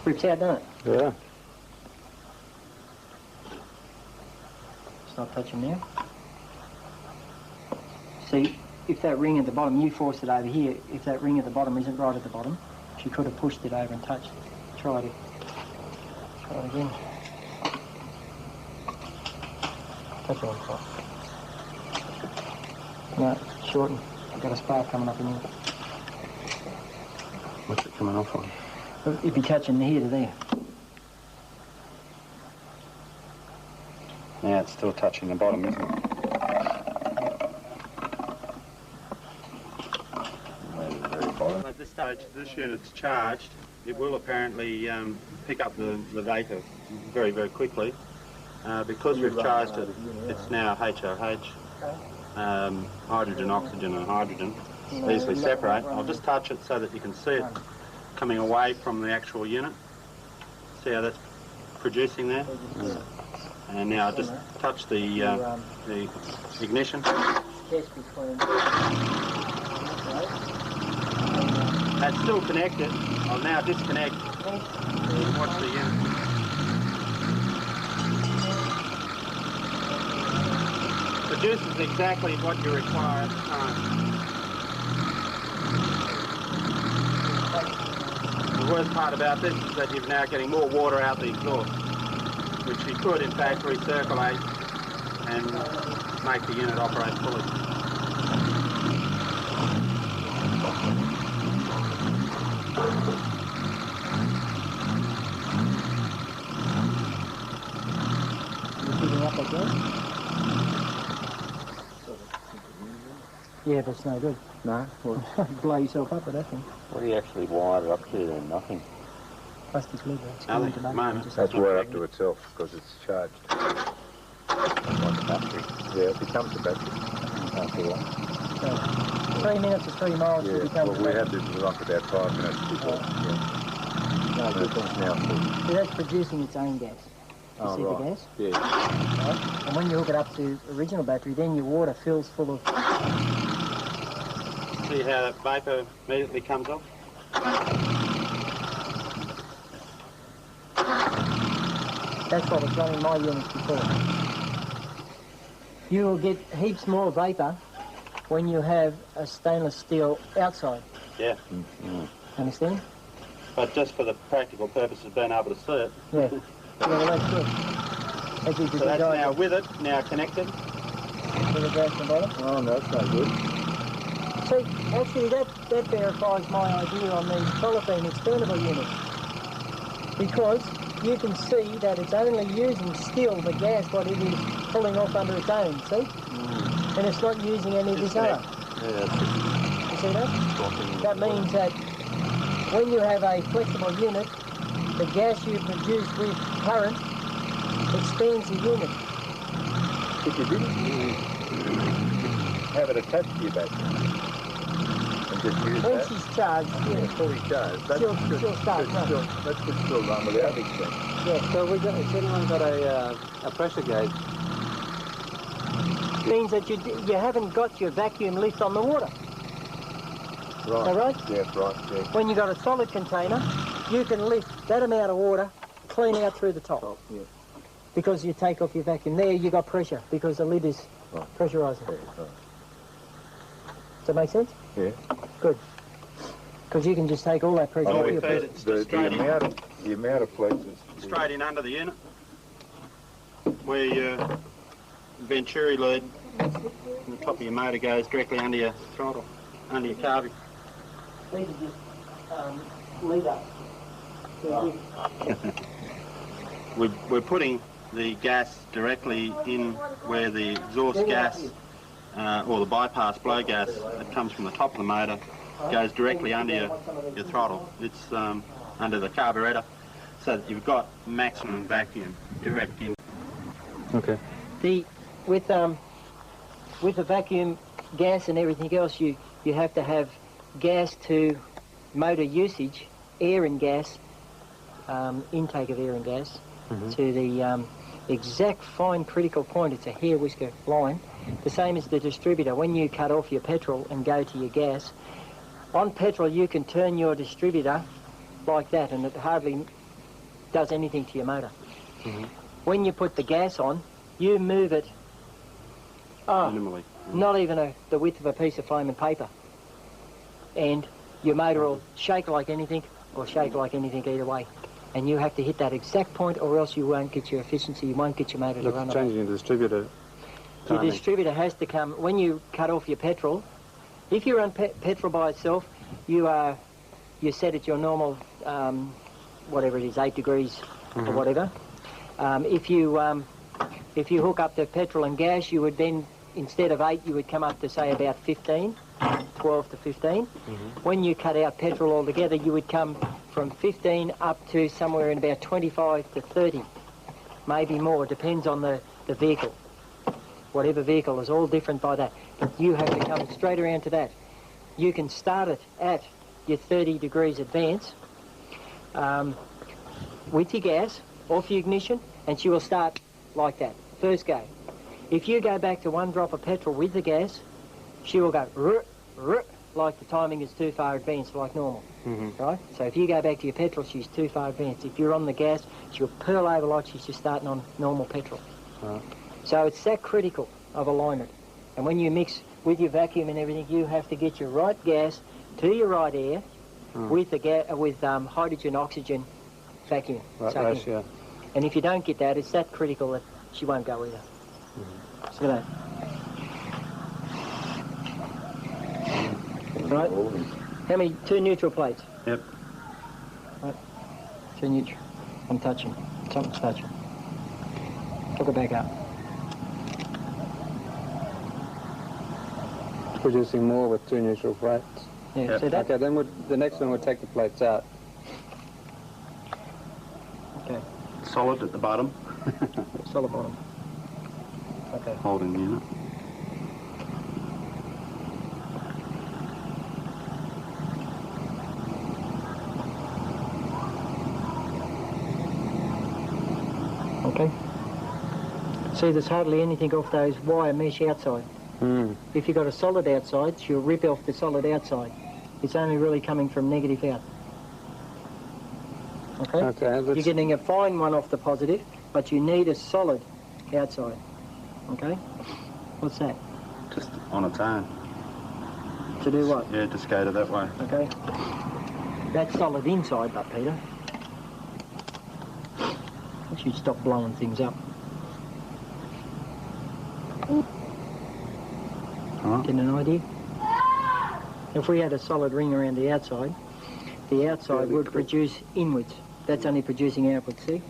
Speaker 4: Rips out, doesn't it?
Speaker 1: Yeah.
Speaker 4: It's not touching now. See, if that ring at the bottom, you forced it over here, if that ring at the bottom isn't right at the bottom, she could have pushed it over and touched it. Try it. Try it again. Touch it on top. No, shorten. I've got a spark coming up in here.
Speaker 2: What's it coming off on?
Speaker 4: It'd be touching here to there.
Speaker 2: Now it's still touching the bottom, isn't it? At this stage, this unit's charged. It will apparently pick up the data very, very quickly. Because we've charged it, it's now HOH. Hydrogen, oxygen and hydrogen easily separate. I'll just touch it so that you can see it coming away from the actual unit. See how that's producing there? And now just touch the ignition. That's still connected. I'll now disconnect. Watch the unit. produces exactly what you require at the time. The worst part about this is that you're now getting more water out the exhaust, which you could in fact recirculate and make the unit operate fully.
Speaker 4: Up again? Yeah, but it's no good.
Speaker 3: No?
Speaker 4: Blow yourself up with that thing.
Speaker 3: What do you actually wire it up to then? Nothing.
Speaker 4: Plastic lid. It's
Speaker 2: Nothing
Speaker 4: going
Speaker 2: at
Speaker 4: to
Speaker 2: the
Speaker 4: make
Speaker 2: moment.
Speaker 4: just
Speaker 7: That's wired up to itself because it's charged.
Speaker 3: Like a battery.
Speaker 7: Yeah, it becomes a battery after a while.
Speaker 4: So 3 minutes or 3 miles to
Speaker 7: Yeah,
Speaker 4: become
Speaker 7: well, we had this like about 5 minutes before. Yeah. No, it's now full.
Speaker 4: So that's producing its own gas. You see the gas?
Speaker 7: Yeah.
Speaker 4: Right? And when you hook it up to original battery, then your water fills full of...
Speaker 2: See how that vapour immediately comes off?
Speaker 4: That's what was running my units before. You will get heaps more vapour when you have a stainless steel outside.
Speaker 2: Yeah.
Speaker 4: Understand?
Speaker 2: But just for the practical purpose of being able to see it.
Speaker 4: Yeah. Yeah, well, that's good. As you
Speaker 2: So that's now with it, now connected.
Speaker 4: with the gas and bottom.
Speaker 7: Oh, no, that's no good.
Speaker 4: See, actually that verifies my idea on these polythene expandable units. Because you can see that it's only using still the gas what it is pulling off under its own, see? And it's not using any of this other.
Speaker 3: Yeah,
Speaker 4: You see that?
Speaker 3: that's
Speaker 4: That means that when you have a flexible unit, the gas you produce with current expands the unit.
Speaker 7: If you didn't have it attached to your battery and just use
Speaker 4: When
Speaker 7: that,
Speaker 4: she's charged,
Speaker 7: it's
Speaker 4: yeah.
Speaker 7: fully charged. That
Speaker 4: She'll
Speaker 7: should
Speaker 4: start running.
Speaker 7: that should still run without extension.
Speaker 4: Yeah.
Speaker 1: So we got, has anyone got a pressure gauge?
Speaker 4: Means that you haven't got your vacuum lift on the water.
Speaker 7: Right.
Speaker 4: All right?
Speaker 7: Yeah, right, yeah.
Speaker 4: When you've got a solid container, you can lift that amount of water clean out through the top.
Speaker 7: Yeah.
Speaker 4: Because you take off your vacuum. There you got pressure because the lid is pressurising.
Speaker 7: Yeah, right.
Speaker 4: Does that make sense?
Speaker 7: Yeah.
Speaker 4: Good. Because you can just take all that pressure
Speaker 2: Oh,
Speaker 4: off
Speaker 2: we
Speaker 4: your
Speaker 2: feed
Speaker 4: pressure.
Speaker 2: it
Speaker 7: The
Speaker 2: straight in.
Speaker 7: amount of places.
Speaker 2: Straight in under the unit, where your venturi lead on the top of your motor goes directly under your throttle, under your carby.
Speaker 4: These are just lead up.
Speaker 2: We're putting the gas directly in where the exhaust gas or the bypass blow gas that comes from the top of the motor goes directly under your throttle. It's under the carburetor, so that you've got maximum vacuum direct in.
Speaker 1: Okay.
Speaker 4: With the vacuum gas and everything else, you have to have gas to motor usage, air and gas, intake of air and gas, to the exact fine critical point. It's a hair whisker line. The same as the distributor. When you cut off your petrol and go to your gas, on petrol you can turn your distributor like that and it hardly does anything to your motor. When you put the gas on, you move it
Speaker 2: Minimally.
Speaker 4: not even the width of a piece of foam and paper. And your motor will shake like anything or shake like anything either way. And you have to hit that exact point or else you won't get your efficiency, you won't get your motor to run.
Speaker 1: Look, changing the distributor.
Speaker 4: Your
Speaker 1: timing.
Speaker 4: distributor has to come, when you cut off your petrol, if you run petrol by itself, you set at your normal, whatever it is, 8 degrees or whatever. If you hook up the petrol and gas, you would then, instead of 8, you would come up to say about 15, 12 to 15. When you cut out petrol altogether, you would come from 15 up to somewhere in about 25 to 30, maybe more, depends on the vehicle. Whatever vehicle is all different by that. But you have to come straight around to that. You can start it at your 30 degrees advance with your gas, off your ignition, and she will start like that, first go. If you go back to 1 drop of petrol with the gas, she will go rrr, rrr, like the timing is too far advanced, like normal, right? So if you go back to your petrol, she's too far advanced. If you're on the gas, she'll pearl over like she's just starting on normal petrol. So it's that critical. of alignment. And when you mix with your vacuum and everything, you have to get your right gas to your right air with the hydrogen oxygen vacuum.
Speaker 1: Right
Speaker 4: sucking.
Speaker 1: ratio.
Speaker 4: And if you don't get that, it's that critical that she won't go either. So that. Right. How many? 2 neutral plates.
Speaker 2: Yep.
Speaker 4: Right. 2 neutral. I'm touching. Something's touching. Hook it back up.
Speaker 1: Producing more with 2 neutral plates.
Speaker 4: Yeah.
Speaker 2: Yep.
Speaker 4: So that.
Speaker 1: Okay, then the next one would take the plates out.
Speaker 4: Okay.
Speaker 2: Solid at the bottom,
Speaker 4: Solid bottom. Okay.
Speaker 2: holding the unit.
Speaker 4: Okay. See, there's hardly anything off those wire mesh outside. If you've got a solid outside, she'll rip off the solid outside. It's only really coming from negative out. Okay?
Speaker 1: Okay,
Speaker 4: You're getting a fine one off the positive, but you need a solid outside. Okay? What's that?
Speaker 2: Just on its own.
Speaker 4: To do what?
Speaker 2: Yeah, just go to that way.
Speaker 4: Okay? That's solid inside, but Peter. I should stop blowing things up. Getting an idea? If we had a solid ring around the outside would produce inwards. That's only producing outwards, see?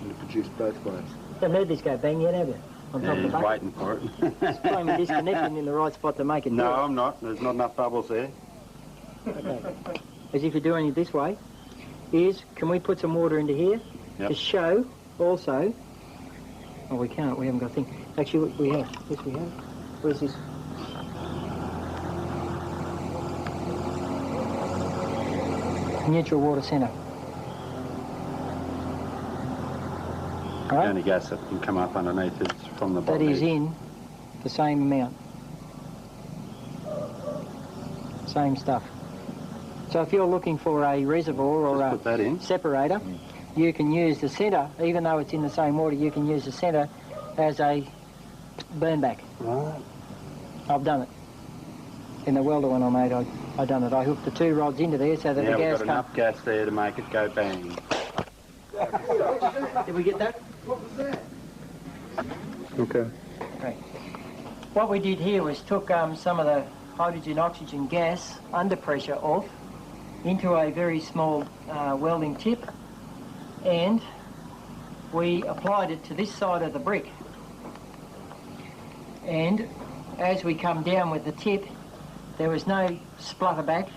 Speaker 7: And it produced both ways.
Speaker 4: Haven't heard this go bang yet, have you? On top
Speaker 2: Yeah,
Speaker 4: of the
Speaker 2: he's
Speaker 4: bucket.
Speaker 2: waiting for it.
Speaker 4: It's playing disconnecting in the right spot to make it
Speaker 2: No,
Speaker 4: do
Speaker 2: I'm not. There's not enough bubbles there.
Speaker 4: it. Okay. As if you're doing it this way, can we put some water into here
Speaker 2: Yep.
Speaker 4: to show also... Oh, we can't. We haven't got a thing. Actually, we have. Yes, we have. Where's this? Neutral water centre. All
Speaker 2: The
Speaker 4: right?
Speaker 2: only gas that can come up underneath is from the
Speaker 4: That
Speaker 2: bottom
Speaker 4: is
Speaker 2: edge.
Speaker 4: in the same amount. Same stuff. So if you're looking for a reservoir or
Speaker 2: Just
Speaker 4: a
Speaker 2: put that in.
Speaker 4: separator, you can use the centre, even though it's in the same water, you can use the centre as a burn back.
Speaker 2: Right.
Speaker 4: I've done it. In the welder one I made, I done it. I hooked the 2 rods into there so that
Speaker 2: Yeah,
Speaker 4: the
Speaker 2: we've
Speaker 4: gas
Speaker 2: got enough gas there to make it go bang.
Speaker 4: Did we get that?
Speaker 1: Okay.
Speaker 4: Okay. What we did here was took some of the hydrogen-oxygen gas under pressure off into a very small welding tip, and we applied it to this side of the brick. And as we come down with the tip, there was no splutter back.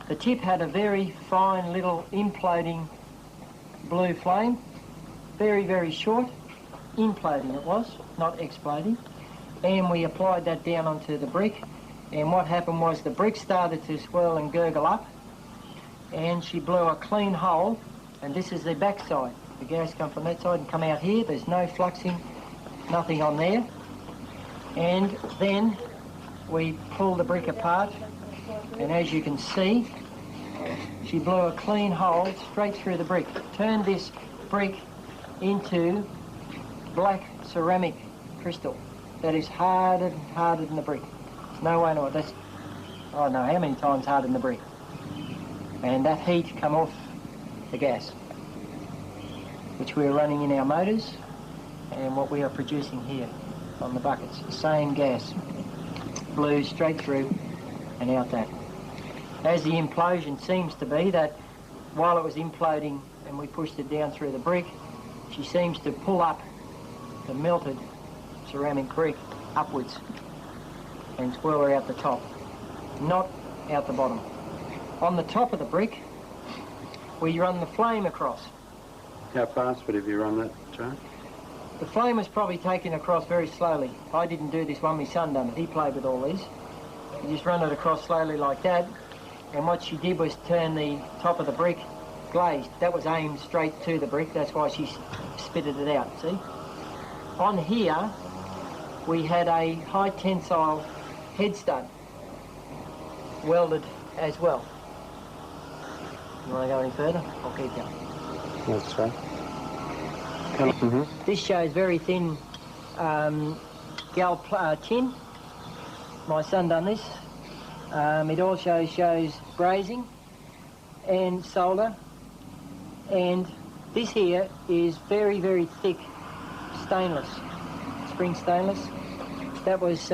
Speaker 4: The tip had a very fine little imploding blue flame, very, very short, imploding it was, not exploding. And we applied that down onto the brick, and what happened was the brick started to swell and gurgle up, and she blew a clean hole, and this is the back side. The gas come from that side and come out here. There's no fluxing, nothing on there. And then we pull the brick apart, and as you can see, she blew a clean hole straight through the brick. Turned this brick into black ceramic crystal that is harder than the brick. There's no way no. That's, I don't know how many times harder than the brick. And that heat come off the gas, which we are running in our motors, and what we are producing here on the buckets. The same gas blew straight through and out that. As the implosion seems to be that while it was imploding and we pushed it down through the brick, she seems to pull up the melted ceramic brick upwards and swirl her out the top, not out the bottom. On the top of the brick, we run the flame across.
Speaker 2: How fast would you run that, Joe?
Speaker 4: The flame was probably taken across very slowly. I didn't do this one, my son done it. He played with all these. You just run it across slowly like that, and what she did was turn the top of the brick glazed. That was aimed straight to the brick, that's why she spitted it out, see? On here, we had a high tensile head stud welded as well. You want to go any further? I'll keep going.
Speaker 1: That's right.
Speaker 4: This shows very thin tin. My son done this. It also shows brazing and solder. And this here is very, very thick stainless, spring stainless. That was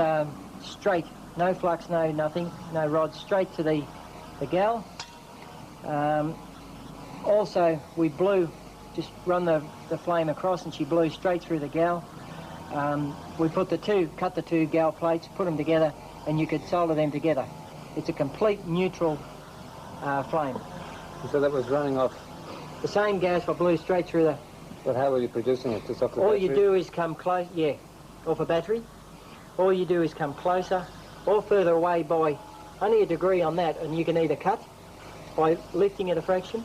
Speaker 4: straight, no flux, no nothing, no rod, straight to the gal. Also, we blew, just run the flame across and she blew straight through the gal. We cut the two gal plates, put them together, and you could solder them together. It's a complete neutral flame.
Speaker 1: So that was running off.
Speaker 4: The same gas I blew straight through the...
Speaker 1: But how were you producing it? Just off the
Speaker 4: All
Speaker 1: battery?
Speaker 4: you do is come close, yeah, off a battery. All you do is come closer or further away by only a degree on that, and you can either cut by lifting it a fraction,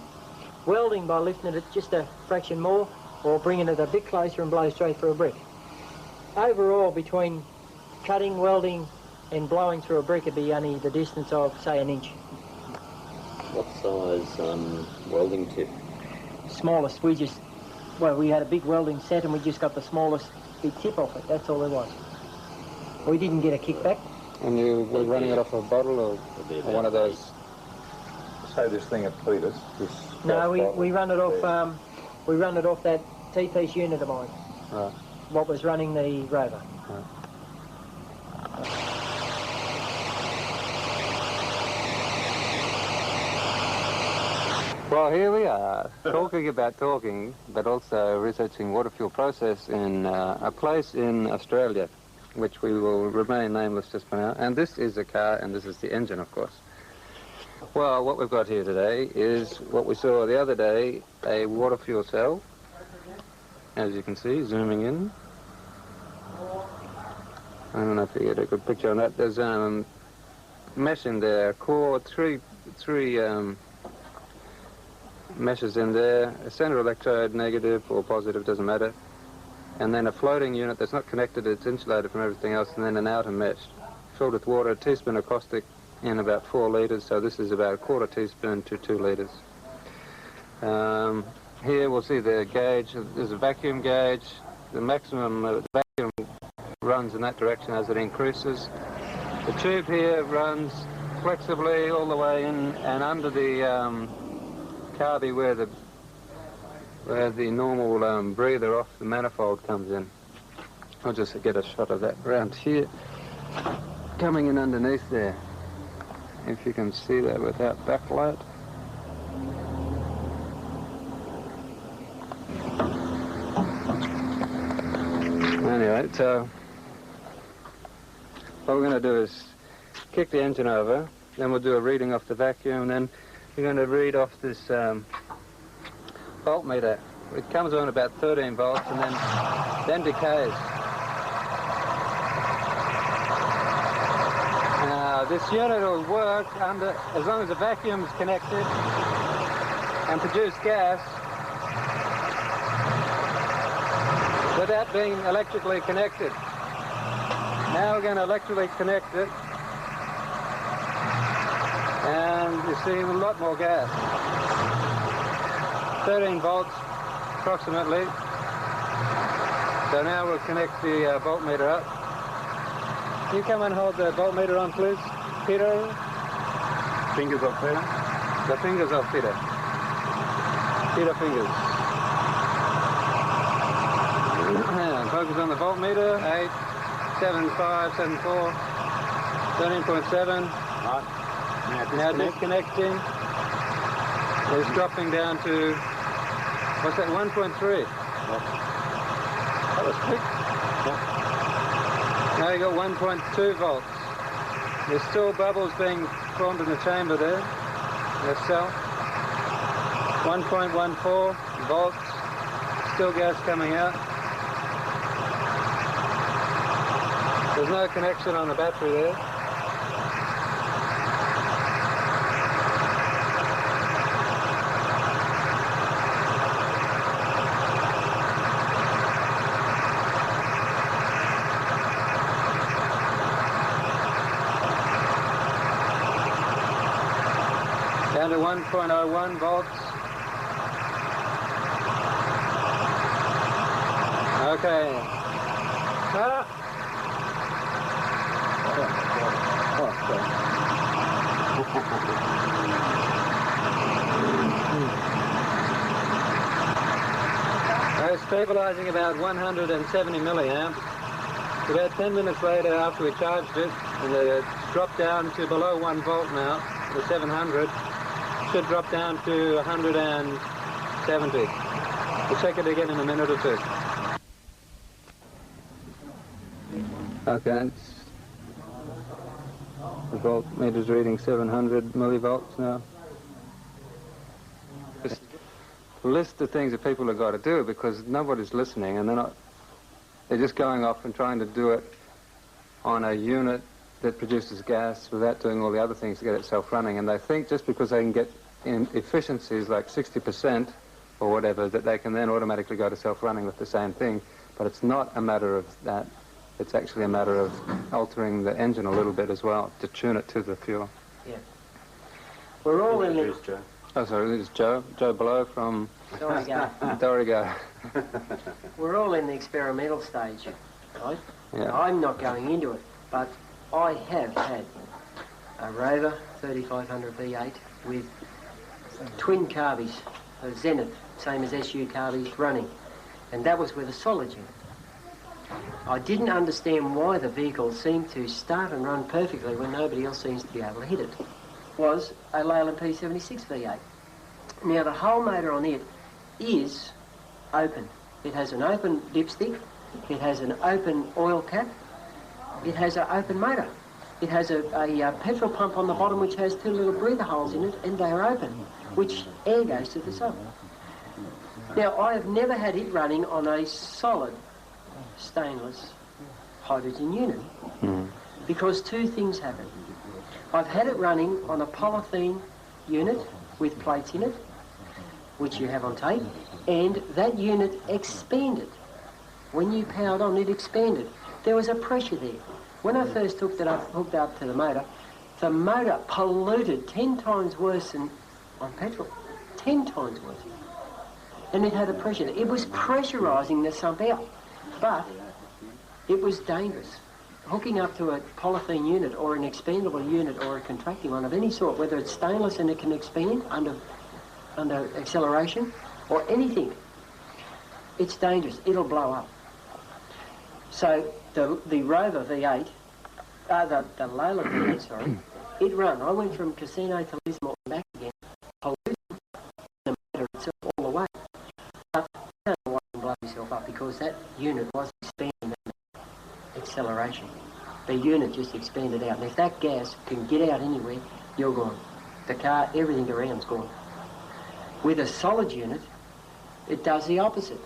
Speaker 4: welding by lifting it just a fraction more, or bringing it a bit closer and blow straight through a brick. Overall, between cutting, welding and blowing through a brick would be only the distance of, say, an inch.
Speaker 3: What size welding tip?
Speaker 4: Smallest, we had a big welding set and we just got the smallest big tip off it, that's all there was. We didn't get a kickback.
Speaker 1: And you were running it off a bottle or one of those?
Speaker 7: Say this thing at Peter's.
Speaker 4: No, we run it off that T-piece unit of mine.
Speaker 1: Right.
Speaker 4: What was running the rover.
Speaker 1: Right. Well, here we are, talking about talking, but also researching water fuel process in a place in Australia, which we will remain nameless just for now. And this is a car, and this is the engine, of course. Well, what we've got here today is what we saw the other day, a water fuel cell, as you can see, zooming in. I don't know if you get a good picture on that. There's mesh in there, core, three meshes in there, a center electrode, negative or positive, doesn't matter, and then a floating unit that's not connected, it's insulated from everything else, and then an outer mesh filled with water, a teaspoon of caustic in about 4 litres, so this is about a quarter teaspoon to 2 litres. Here we'll see the gauge. There's a vacuum gauge. The maximum vacuum runs in that direction as it increases. The tube here runs flexibly all the way in and under the carbby where the normal breather off the manifold comes in. I'll just get a shot of that around here, coming in underneath there. If you can see that without backlight. Anyway, so what we're going to do is kick the engine over, then we'll do a reading off the vacuum, then we're going to read off this voltmeter. It comes on about 13 volts and then decays. Now, this unit will work as long as the vacuum is connected and produce gas without being electrically connected. Now we're going to electrically connect it, and you see a lot more gas. 13 volts approximately. So now we'll connect the voltmeter up. Can you come and hold the voltmeter on, please, Peter?
Speaker 7: Fingers up there.
Speaker 1: The fingers of Peter. Peter fingers. And focus on the voltmeter. 8, 7, 5, 7, 4, 13.7.
Speaker 2: Right.
Speaker 1: Now disconnecting. It's dropping down to, what's that, 1.3? That was quick. Now you got 1.2 volts. There's still bubbles being formed in the chamber there, in the cell. 1.14 volts, still gas coming out. There's no connection on the battery there. Down to 1.01 volts. Okay. stabilizing about 170 milliamps. About 10 minutes later, after we charged it, and it dropped down to below 1 volt now, the 700. Should drop down to 170. We'll check it again in a minute or two. Okay, the voltmeter's reading 700 millivolts now. Just a list of things that people have got to do because nobody's listening and they're just going off and trying to do it on a unit that produces gas without doing all the other things to get itself running. And they think just because they can get in efficiencies like 60% or whatever, that they can then automatically go to self-running with the same thing. But it's not a matter of that. It's actually a matter of altering the engine a little bit as well to tune it to the fuel.
Speaker 4: Yeah. We're all in the...
Speaker 2: Joe.
Speaker 1: Oh, sorry, this is Joe. Joe Below from Dorigo.
Speaker 4: We're all in the experimental stage, right?
Speaker 1: Yeah.
Speaker 4: I'm not going into it, but I have had a Rover 3500 V8 with twin carbies, a Zenith, same as SU carbies, running. And that was with a solid unit. I didn't understand why the vehicle seemed to start and run perfectly when nobody else seems to be able to hit it. Was a Leyland P76 V8. Now the whole motor on it is open. It has an open dipstick, it has an open oil cap, it has an open motor. It has a petrol pump on the bottom which has 2 little breather holes in it and they are open, which air goes to the sub. Now I have never had it running on a solid stainless hydrogen unit because 2 things happen. I've had it running on a polythene unit with plates in it, which you have on tape, and that unit expanded. When you powered on, it expanded. There was a pressure there. When I first hooked it up to the motor polluted 10 times worse than on petrol. 10 times worse. And it had a pressure. It was pressurising the sump out, but it was dangerous. Hooking up to a polythene unit or an expandable unit or a contracting one of any sort, whether it's stainless and it can expand under acceleration or anything, it's dangerous. It'll blow up. So the Rover V8, the Leyland V8, sorry, it ran. I went from Casino to Lismore and back again, polluting the motor itself all the way. But I don't know why I can blow myself up because that unit was expanding that acceleration. The unit just expanded out. And if that gas can get out anywhere, you're gone. The car, everything around's gone. With a solid unit, it does the opposite.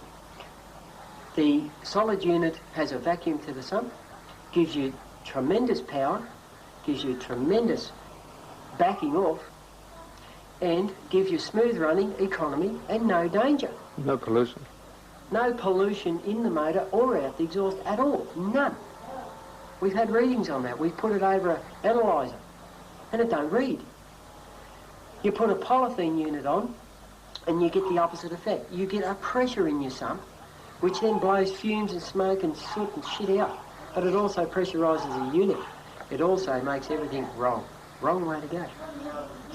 Speaker 4: The solid unit has a vacuum to the sump, gives you tremendous power, gives you tremendous backing off, and gives you smooth running, economy, and no danger.
Speaker 1: No pollution.
Speaker 4: No pollution in the motor or out the exhaust at all. None. We've had readings on that. We've put it over an analyzer, and it don't read. You put a polythene unit on, and you get the opposite effect. You get a pressure in your sump, which then blows fumes and smoke and soot and shit out. But it also pressurises the unit. It also makes everything wrong. Wrong way to go.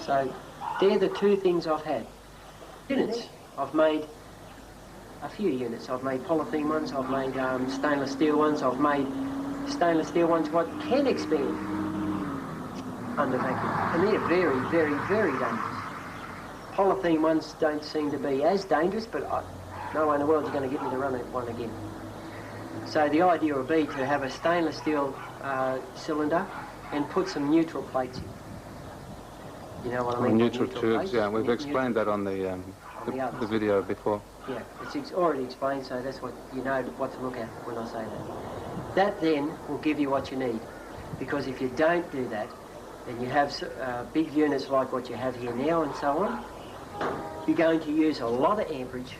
Speaker 4: So they're the 2 things I've had. Units. I've made a few units. I've made polythene ones. I've made stainless steel ones. I've made stainless steel ones what can expand under vacuum. And they're very, very, very dangerous. Polythene ones don't seem to be as dangerous, but no way in the world is going to get me to run one again. So the idea would be to have a stainless steel cylinder and put some neutral plates in. You know what I mean?
Speaker 1: Neutral tubes, plates. Yeah. We've explained that on the video before.
Speaker 4: Yeah, it's already explained, so that's what you know what to look at when I say that. That then will give you what you need, because if you don't do that, and you have big units like what you have here now and so on, you're going to use a lot of amperage.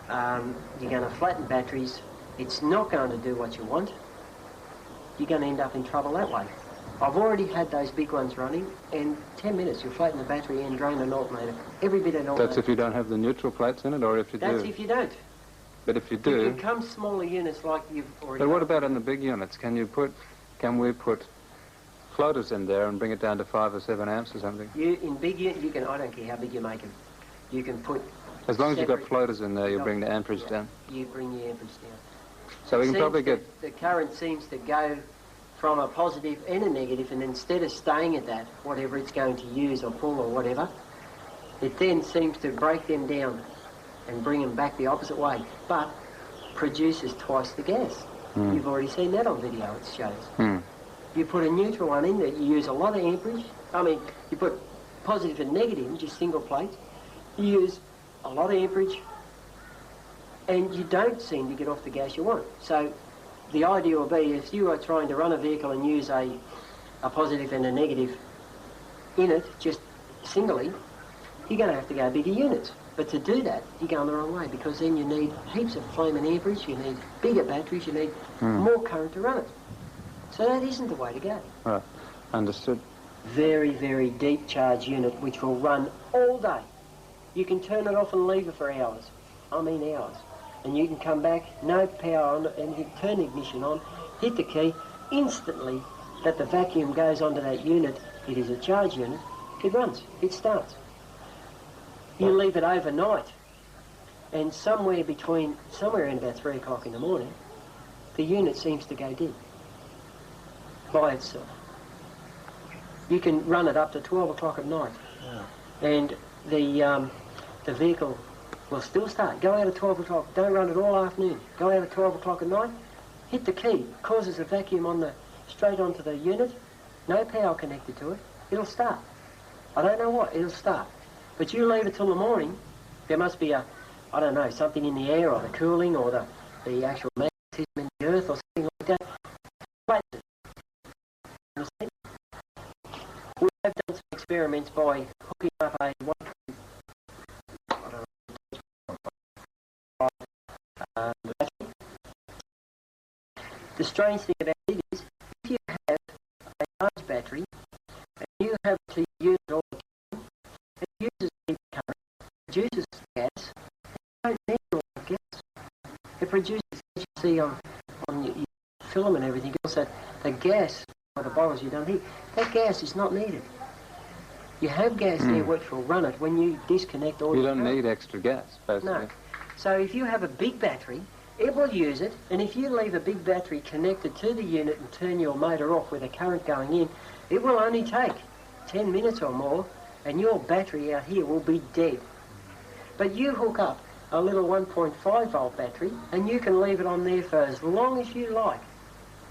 Speaker 4: You're going to flatten batteries. It's not going to do what you want. You're going to end up in trouble that way. I've already had those big ones running, and 10 minutes you'll flatten the battery and drain an alternator. Every bit of an alternator.
Speaker 1: That's if you don't have the neutral plates in it, or if you do?
Speaker 4: That's if you don't.
Speaker 1: But if you do...
Speaker 4: It becomes smaller units like you've already...
Speaker 1: But what about in the big units? Can we put floaters in there and bring it down to 5 or 7 amps or something?
Speaker 4: In big units, you can... I don't care how big you make them. You can put...
Speaker 1: As long as you've got
Speaker 4: separate-
Speaker 1: floaters in there, you'll bring the amperage down.
Speaker 4: You bring the amperage down.
Speaker 1: So we can probably get...
Speaker 4: The current seems to go from a positive and a negative, and instead of staying at that, whatever it's going to use or pull or whatever, it then seems to break them down and bring them back the opposite way, but produces twice the gas. You've already seen that on video, it shows. You put a neutral one in there, you use a lot of amperage. I mean, you put positive and negative in just single plates. You use a lot of amperage, and you don't seem to get off the gas you want. So the idea will be if you are trying to run a vehicle and use a positive and a negative in it, just singly, you're going to have to go bigger units. But to do that, you're going the wrong way, because then you need heaps of flame and amperage, you need bigger batteries, you need more current to run it. So that isn't the way to go.
Speaker 1: Right, understood.
Speaker 4: Very, very deep charge unit which will run all day. You can turn it off and leave it for hours. I mean hours. And you can come back, no power on it, and you turn the ignition on, hit the key, instantly that the vacuum goes onto that unit. It is a charge unit. It runs. It starts. You leave it overnight, and somewhere around about 3 o'clock in the morning, the unit seems to go dead by itself. You can run it up to 12 o'clock at night, and the vehicle will still start. Go out at 12 o'clock. Don't run it all afternoon. Go out at 12 o'clock at night. Hit the key. Causes a vacuum straight onto the unit. No power connected to it. It'll start. I don't know what. It'll start. But you leave it till the morning. There must be I don't know, something in the air, or the cooling, or the actual magnetism in the earth, or something like that. We have done some experiments by hooking up a battery. The strange thing about it is, if you have a large battery and you have to use it all the time, it uses heat current, produces gas. You don't need all the gas. It produces, as you see on your film and everything else, that the gas by the bottles you don't heat, that gas is not needed. You have gas there which will run it when you disconnect all
Speaker 1: You
Speaker 4: your
Speaker 1: don't
Speaker 4: current.
Speaker 1: need extra gas, basically.
Speaker 4: No. So if you have a big battery, it will use it, and if you leave a big battery connected to the unit and turn your motor off with a current going in, it will only take 10 minutes or more, and your battery out here will be dead. But you hook up a little 1.5 volt battery, and you can leave it on there for as long as you like,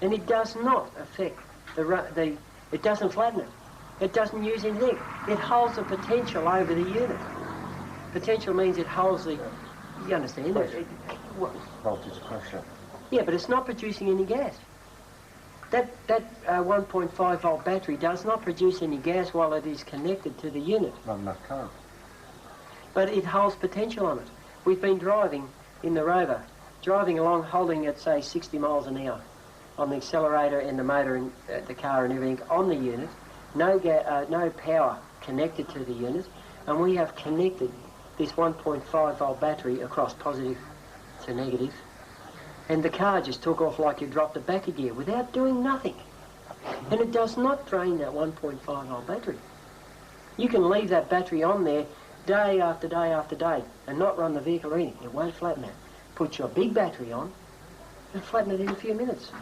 Speaker 4: and it does not affect it doesn't flatten it. It doesn't use anything. It holds the potential over the unit. Potential means it holds the, you understand?
Speaker 7: Voltage pressure.
Speaker 4: Yeah, but it's not producing any gas. That 1.5 volt battery does not produce any gas while it is connected to the unit.
Speaker 7: Not enough current.
Speaker 4: But it holds potential on it. We've been driving in the Rover, driving along holding at, say, 60 miles an hour on the accelerator and the motor and the car and everything on the unit. No power connected to the unit, and we have connected this 1.5 volt battery across positive to negative, and the car just took off like you dropped a back a gear without doing nothing. And it does not drain that 1.5 volt battery. You can leave that battery on there day after day after day and not run the vehicle or anything. It won't flatten it. Put your big battery on and flatten it in a few minutes.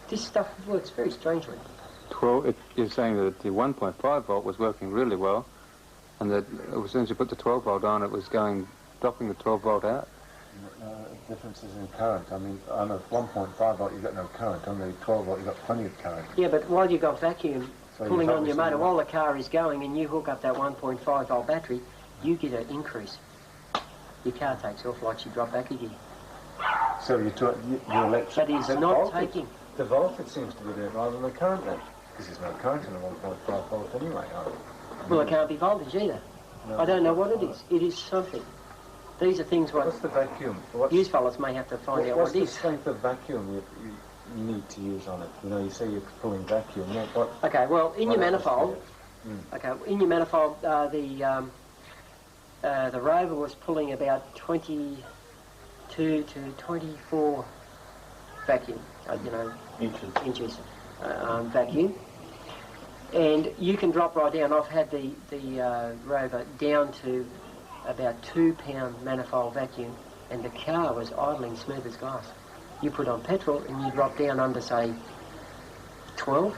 Speaker 4: This stuff works very strangely.
Speaker 1: You're saying that the 1.5 volt was working really well, and that as soon as you put the 12 volt on, it was dropping the 12 volt out?
Speaker 7: Differences in current. I mean, on a 1.5 volt you've got no current. On the 12 volt you've got plenty of current.
Speaker 4: Yeah, but while you've got vacuum
Speaker 7: So
Speaker 4: pulling
Speaker 7: you're
Speaker 4: on your motor
Speaker 7: obviously
Speaker 4: while the car is going and you hook up that 1.5 volt battery, you get an increase. Your car takes off like she dropped back a gear.
Speaker 7: So your electric...
Speaker 4: But it's not taking.
Speaker 7: The voltage seems to be there rather than the current then. Because there's no current in a 1.5 volt anyway.
Speaker 4: Well, it can't be voltage either.
Speaker 7: No.
Speaker 4: I don't know what it is. It is something. These are things
Speaker 7: What's the vacuum?
Speaker 4: you fellas may have to find out
Speaker 7: What's
Speaker 4: what it
Speaker 7: the
Speaker 4: is.
Speaker 7: strength of vacuum you need to use on it? You know, you say you're pulling vacuum. What
Speaker 4: Okay, well, in your
Speaker 7: what
Speaker 4: manifold,
Speaker 7: atmosphere?
Speaker 4: in your manifold, the Rover was pulling about 22 to 24 vacuum, inches vacuum. And you can drop right down. I've had the Rover down to about 2 pound manifold vacuum and the car was idling smooth as glass. You put on petrol and you drop down under, say, 12,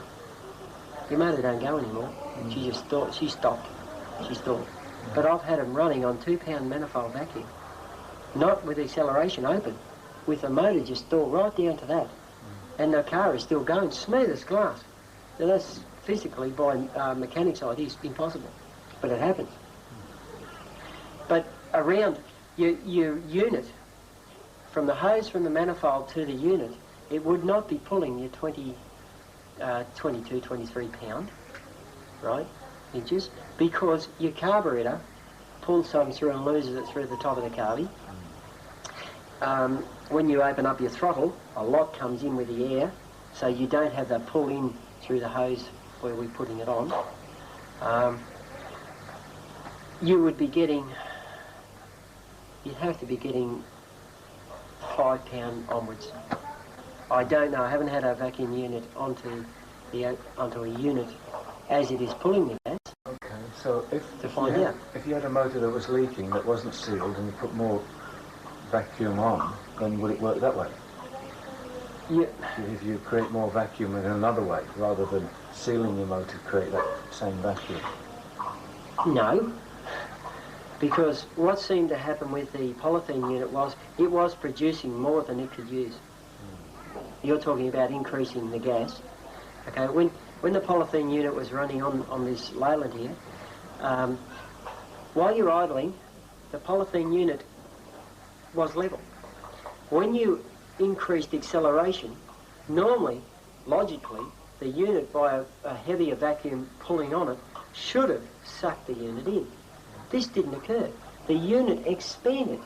Speaker 4: your motor don't go anymore. She stopped. She stalled. But I've had them running on 2 pound manifold vacuum, not with acceleration open, with the motor just stalled right down to that. And the car is still going smooth as glass. Now that's physically, by mechanics ideas, impossible, but it happens. But around your unit, from the hose from the manifold to the unit, it would not be pulling your 22, 23 pound, right, inches, because your carburetor pulls some through and loses it through the top of the carby. When you open up your throttle, a lot comes in with the air, so you don't have that pull in through the hose where we're putting it on. You would be getting, you'd have to be getting 5 pound onwards. I don't know, I haven't had a vacuum unit onto a unit as it is pulling the gas.
Speaker 7: Okay, so if you had a motor that was leaking that wasn't sealed and you put more vacuum on, then would it work that way?
Speaker 4: Yeah.
Speaker 7: If you create more vacuum in another way, rather than sealing your motor to create that same vacuum?
Speaker 4: No, because what seemed to happen with the polythene unit was it was producing more than it could use. You're talking about increasing the gas. Okay, when the polythene unit was running on this Leyland here, while you're idling, the polythene unit was level. When you increased acceleration, normally, logically, the unit, by a heavier vacuum pulling on it, should have sucked the unit in. This didn't occur. The unit expanded.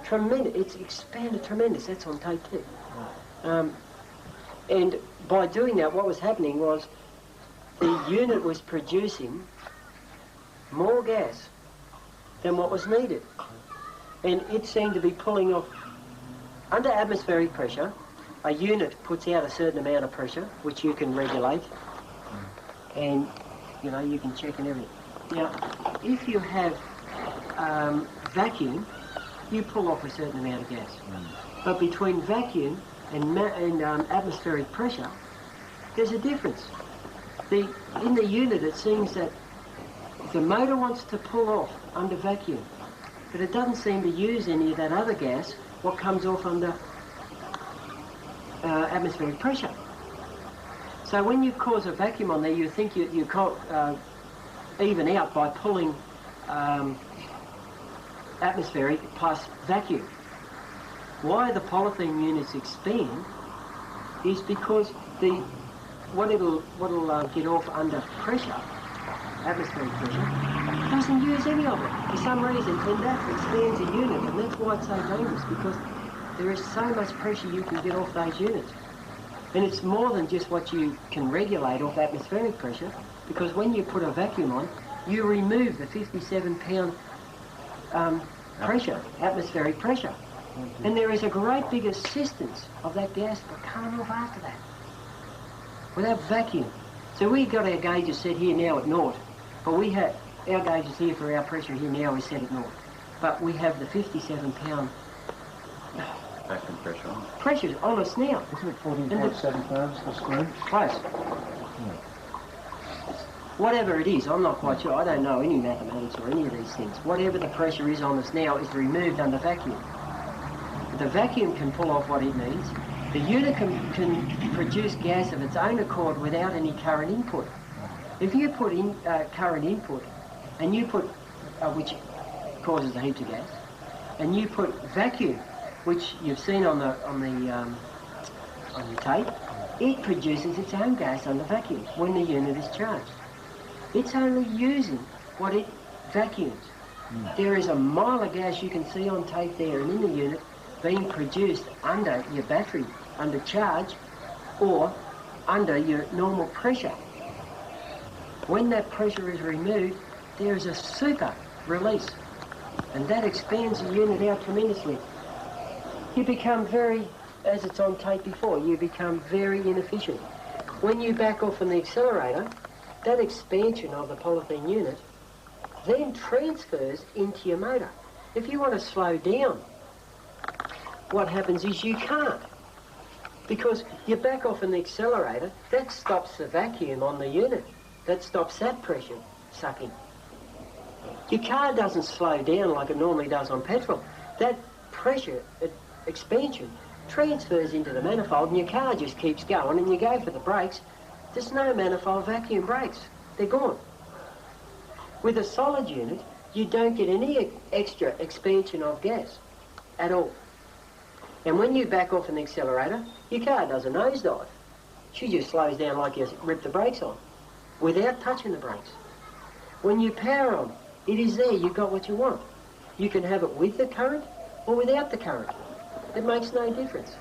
Speaker 4: Tremendous. It's expanded tremendous. That's on tape too. And by doing that, what was happening was the unit was producing more gas than what was needed. And it seemed to be pulling off. Under atmospheric pressure, a unit puts out a certain amount of pressure, which you can regulate, and you know, you can check and everything. Now, if you have vacuum, you pull off a certain amount of gas. But between vacuum and atmospheric pressure, there's a difference. In the unit, it seems that the motor wants to pull off under vacuum, but it doesn't seem to use any of that other gas, what comes off under atmospheric pressure. So when you cause a vacuum on there, you think you can't even out by pulling atmospheric plus vacuum. Why the polythene units expand is because what'll get off under pressure, atmospheric pressure, doesn't use any of it for some reason, and that expands the unit, and that's why it's so dangerous, because there is so much pressure you can get off those units. And it's more than just what you can regulate off atmospheric pressure, because when you put a vacuum on, you remove the 57 pound pressure, atmospheric pressure. And there is a great big assistance of that gas for coming off after that, without vacuum. So we've got our gauges set here now at naught, but we have our gauges here for our pressure here now is set at naught. But we have the 57 pound
Speaker 2: Vacuum pressure on.
Speaker 4: pressure on us now.
Speaker 7: Isn't it 14.7 pounds per square?
Speaker 4: Close. Whatever it is, I'm not quite sure. I don't know any mathematics or any of these things. Whatever the pressure is on us now is removed under vacuum. The vacuum can pull off what it needs. The unit can produce gas of its own accord without any current input. If you put in current input, and you put, which causes a heap of gas, and you put vacuum, which you've seen on your tape, it produces its own gas under vacuum when the unit is charged. It's only using what it vacuums. There is a mile of gas you can see on tape there and in the unit being produced under your battery, under charge, or under your normal pressure. When that pressure is removed, there is a super release, and that expands the unit out tremendously. You become very, as it's on tape before, you become very inefficient. When you back off on the accelerator, that expansion of the polythene unit then transfers into your motor. If you want to slow down, what happens is you can't. Because you back off on the accelerator, that stops the vacuum on the unit. That stops that pressure sucking. Your car doesn't slow down like it normally does on petrol. That pressure expansion transfers into the manifold and your car just keeps going, and you go for the brakes. There's no manifold vacuum brakes. They're gone. With a solid unit, you don't get any extra expansion of gas at all. And when you back off an accelerator, your car does a nosedive. She just slows down like you rip the brakes on, without touching the brakes. When you power on, it is there, you've got what you want. You can have it with the current or without the current. It makes no difference.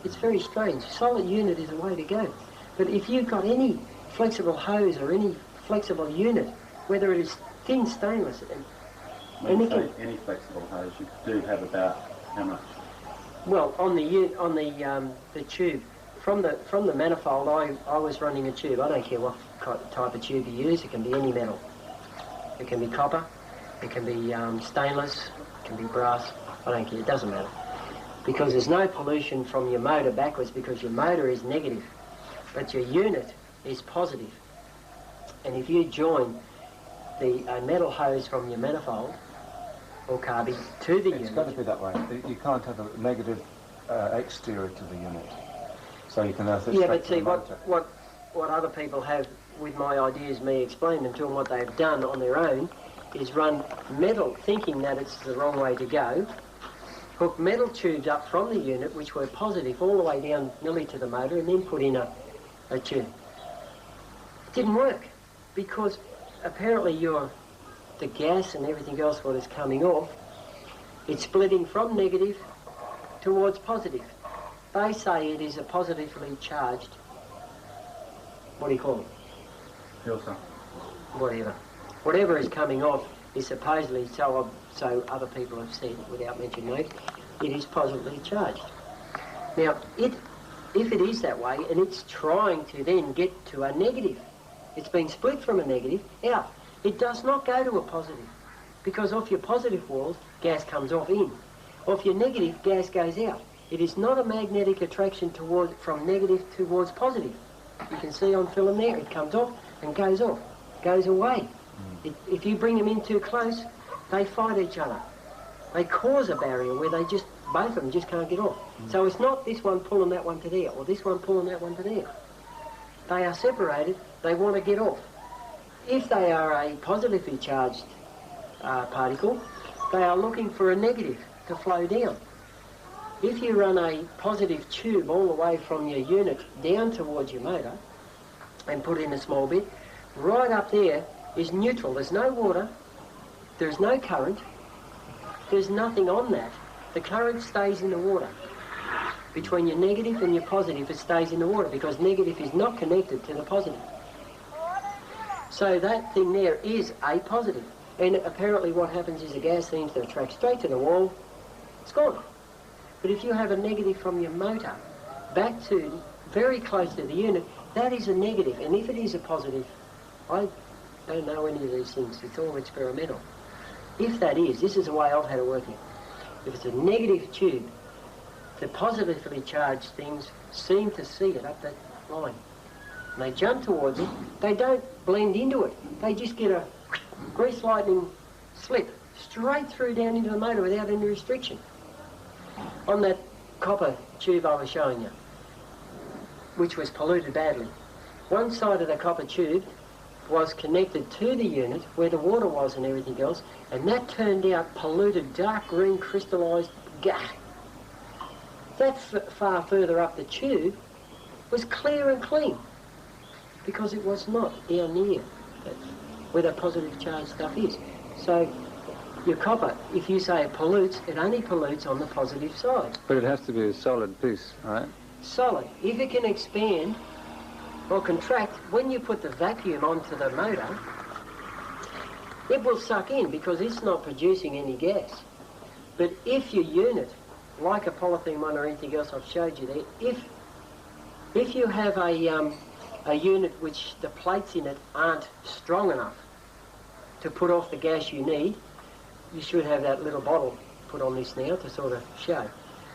Speaker 4: It's very strange. Solid unit is the way to go. But if you've got any flexible hose or any flexible unit, whether it is thin stainless,
Speaker 2: When you say any flexible hose, you do have about how much?
Speaker 4: well, on the tube, from the manifold, I was running a tube. I don't care what type of tube you use. It can be any metal. It can be copper. It can be stainless. It can be brass. I don't care. It doesn't matter. Because there's no pollution from your motor backwards, because your motor is negative, but your unit is positive. And if you join the metal hose from your manifold or carby to the unit...
Speaker 7: It's got to be that way. You can't have a negative exterior to the unit. So you can have this...
Speaker 4: Yeah, but see, what other people have, with my ideas, me explaining them to them, what they've done on their own is run metal, thinking that it's the wrong way to go, hook metal tubes up from the unit, which were positive, all the way down nearly to the motor, and then put in a tube. It didn't work, because apparently the gas and everything else what is coming off, it's splitting from negative towards positive. They say it is a positively charged, what do you call it?
Speaker 7: Filter.
Speaker 4: Whatever. Whatever is coming off is supposedly, so other people have said, without mentioning me, it is positively charged. Now, if it is that way, and it's trying to then get to a negative, it's been split from a negative out. It does not go to a positive, because off your positive walls, gas comes off in. Off your negative, gas goes out. It is not a magnetic attraction from negative towards positive. You can see on film there, it comes off and goes off, goes away. If you bring them in too close, they fight each other. They cause a barrier where both of them just can't get off. So it's not this one pulling that one to there, or this one pulling that one to there. They are separated, they want to get off. If they are a positively charged particle, they are looking for a negative to flow down. If you run a positive tube all the way from your unit down towards your motor and put in a small bit, right up there is neutral. There's no water, there's no current, there's nothing on that. The current stays in the water. Between your negative and your positive, it stays in the water, because negative is not connected to the positive. So that thing there is a positive. And apparently what happens is the gas seems to attract straight to the wall, it's gone. But if you have a negative from your motor back to very close to the unit, that is a negative. And if it is a positive, I don't know any of these things, it's all experimental. If that is, this is the way I've had it working. If it's a negative tube, the positively charged things seem to see it up that line. And they jump towards it, they don't blend into it. They just get a grease lightning slip straight through down into the motor without any restriction. On that copper tube I was showing you, which was polluted badly, one side of the copper tube was connected to the unit where the water was and everything else, and that turned out polluted, dark green, crystallised gas. That far further up the tube was clear and clean, because it was not down near where the positive charge stuff is. So your copper, if you say it pollutes, it only pollutes on the positive side.
Speaker 1: But it has to be a solid piece, right?
Speaker 4: Solid. If it can expand or contract, when you put the vacuum onto the motor, it will suck in because it's not producing any gas. But if your unit, like a polythene one or anything else I've showed you there, if you have a unit which the plates in it aren't strong enough to put off the gas you need, you should have that little bottle put on this now to sort of show.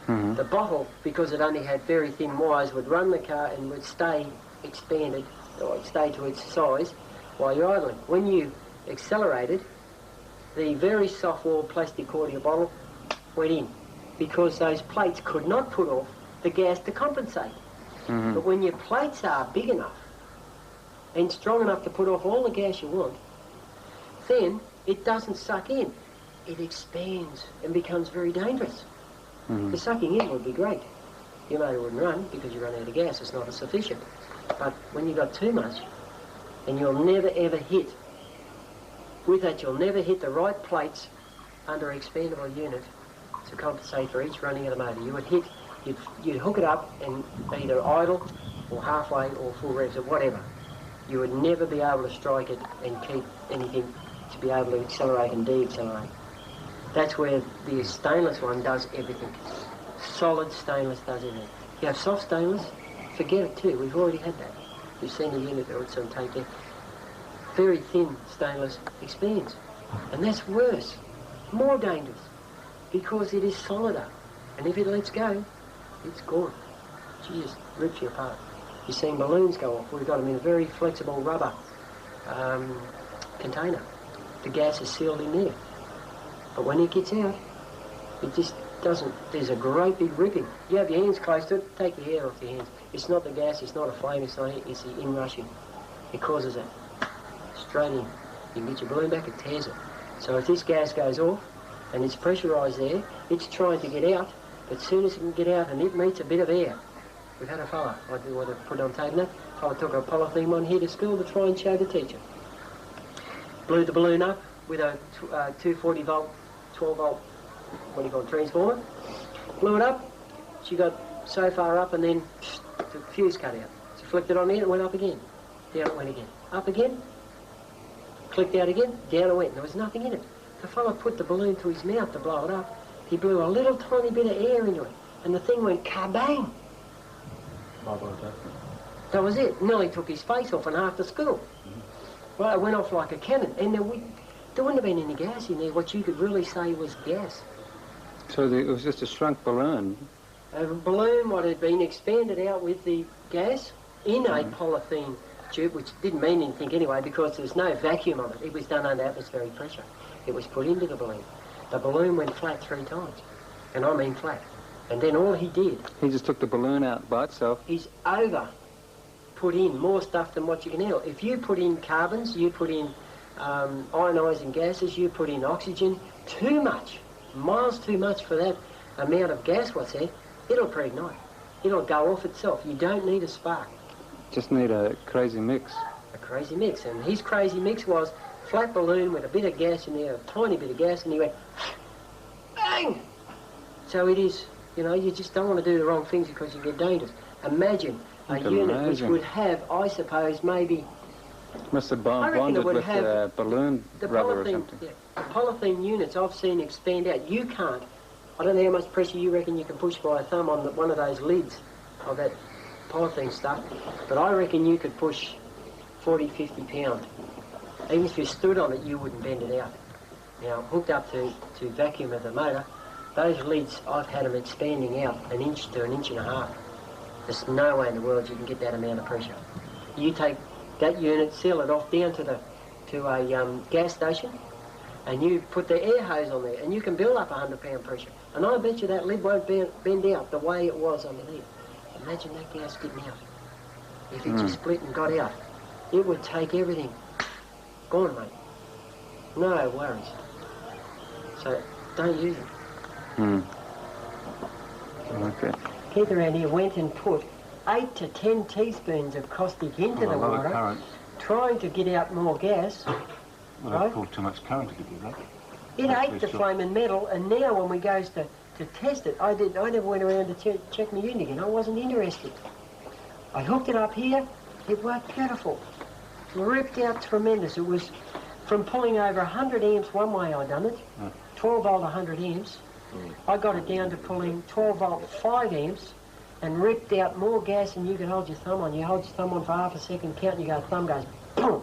Speaker 4: The bottle, because it only had very thin wires, would run the car and would stay expanded, or stay to its size while you're idling. When you accelerated, the very soft-walled plastic cordial bottle went in, because those plates could not put off the gas to compensate. But when your plates are big enough and strong enough to put off all the gas you want, then it doesn't suck in. It expands and becomes very dangerous. The sucking in would be great. Your motor wouldn't run because you run out of gas. It's not as sufficient. But when you've got too much, and you'll never ever hit, with that you'll never hit the right plates under an expandable unit to compensate for each running of the motor. You would hit, you'd hook it up and either idle or halfway or full revs or whatever. You would never be able to strike it and keep anything to be able to accelerate and de-accelerate. That's where the stainless one does everything. Solid stainless does everything. You have soft stainless, forget it too. We've already had that. You've seen the unit there, it's on tape there. Very thin stainless expands. And that's worse, more dangerous, because it is solider. And if it lets go, it's gone. She just rips you apart. You've seen balloons go off. We've got them in a very flexible rubber container. The gas is sealed in there. But when it gets out, it just doesn't. There's a great big ripping. You have your hands close to it, take the air off your hands. It's not the gas, it's not a flame, it's the inrushing. It causes it. Straight in. You can get your balloon back, it tears it. So if this gas goes off and it's pressurised there, it's trying to get out, but as soon as it can get out and it meets a bit of air. We've had a fella, I do want to put it on tape now, I took a polythene one here to school to try and show the teacher. Blew the balloon up with a 240 volt, 12 volt, what do you call it, transformer. Blew it up, she got so far up and then the fuse cut out. She flicked it on there and it went up again. Down it went again. Up again, clicked out again, down it went. There was nothing in it. The fella put the balloon to his mouth to blow it up. He blew a little tiny bit of air into it and the thing went kabang. That was it. Nearly took his face off and half the school. Well, it went off like a cannon, and there wouldn't have been any gas in there. What you could really say was gas.
Speaker 1: So it was just a shrunk balloon.
Speaker 4: A balloon what had been expanded out with the gas in a polythene tube, which didn't mean anything anyway because there was no vacuum on it. It was done under atmospheric pressure. It was put into the balloon. The balloon went flat 3 times, and I mean flat. And then all he did...
Speaker 1: He just took the balloon out by itself.
Speaker 4: ...is put in more stuff than what you can handle. If you put in carbons, you put in ionising gases, you put in oxygen, too much, miles too much for that amount of gas what's there, it'll pre-ignite. It'll go off itself. You don't need a spark.
Speaker 1: Just need a crazy mix.
Speaker 4: A crazy mix. And his crazy mix was flat balloon with a bit of gas in there, a tiny bit of gas, and he went, bang! So it is, you know, you just don't want to do the wrong things because you get dangerous. Imagine a unit which would have, I suppose, maybe...
Speaker 1: Must have bonded with balloon rubber or something.
Speaker 4: Yeah, the polythene units I've seen expand out. You can't. I don't know how much pressure you reckon you can push by a thumb on one of those lids of that polythene stuff, but I reckon you could push 40, 50 pounds. Even if you stood on it, you wouldn't bend it out. Now, hooked up to vacuum of the motor, those lids, I've had them expanding out 1 inch to 1.5 inches. There's no way in the world you can get that amount of pressure. You take that unit, seal it off down to a gas station, and you put the air hose on there, and you can build up 100 pound pressure. And I bet you that lid won't bend out the way it was under there. Imagine that gas getting out. If it just split and got out, it would take everything. Gone, mate. No worries. So, don't use it.
Speaker 1: Okay.
Speaker 4: Keith around here went and put 8 to 10 teaspoons of caustic into the water, trying to get out more gas.
Speaker 7: Well,
Speaker 4: right?
Speaker 7: I've pulled too much current to give you that.
Speaker 4: It ate the flaming metal, and now when we goes to test it, I never went around to check my unit again. I wasn't interested. I hooked it up here. It worked beautiful. Ripped out tremendous. It was from pulling over 100 amps one way I done it, 12 volt 100 amps. I got it down to pulling 12 volt 5 amps and ripped out more gas than you could hold your thumb on. You hold your thumb on for half a second, count, and you go, thumb goes, boom.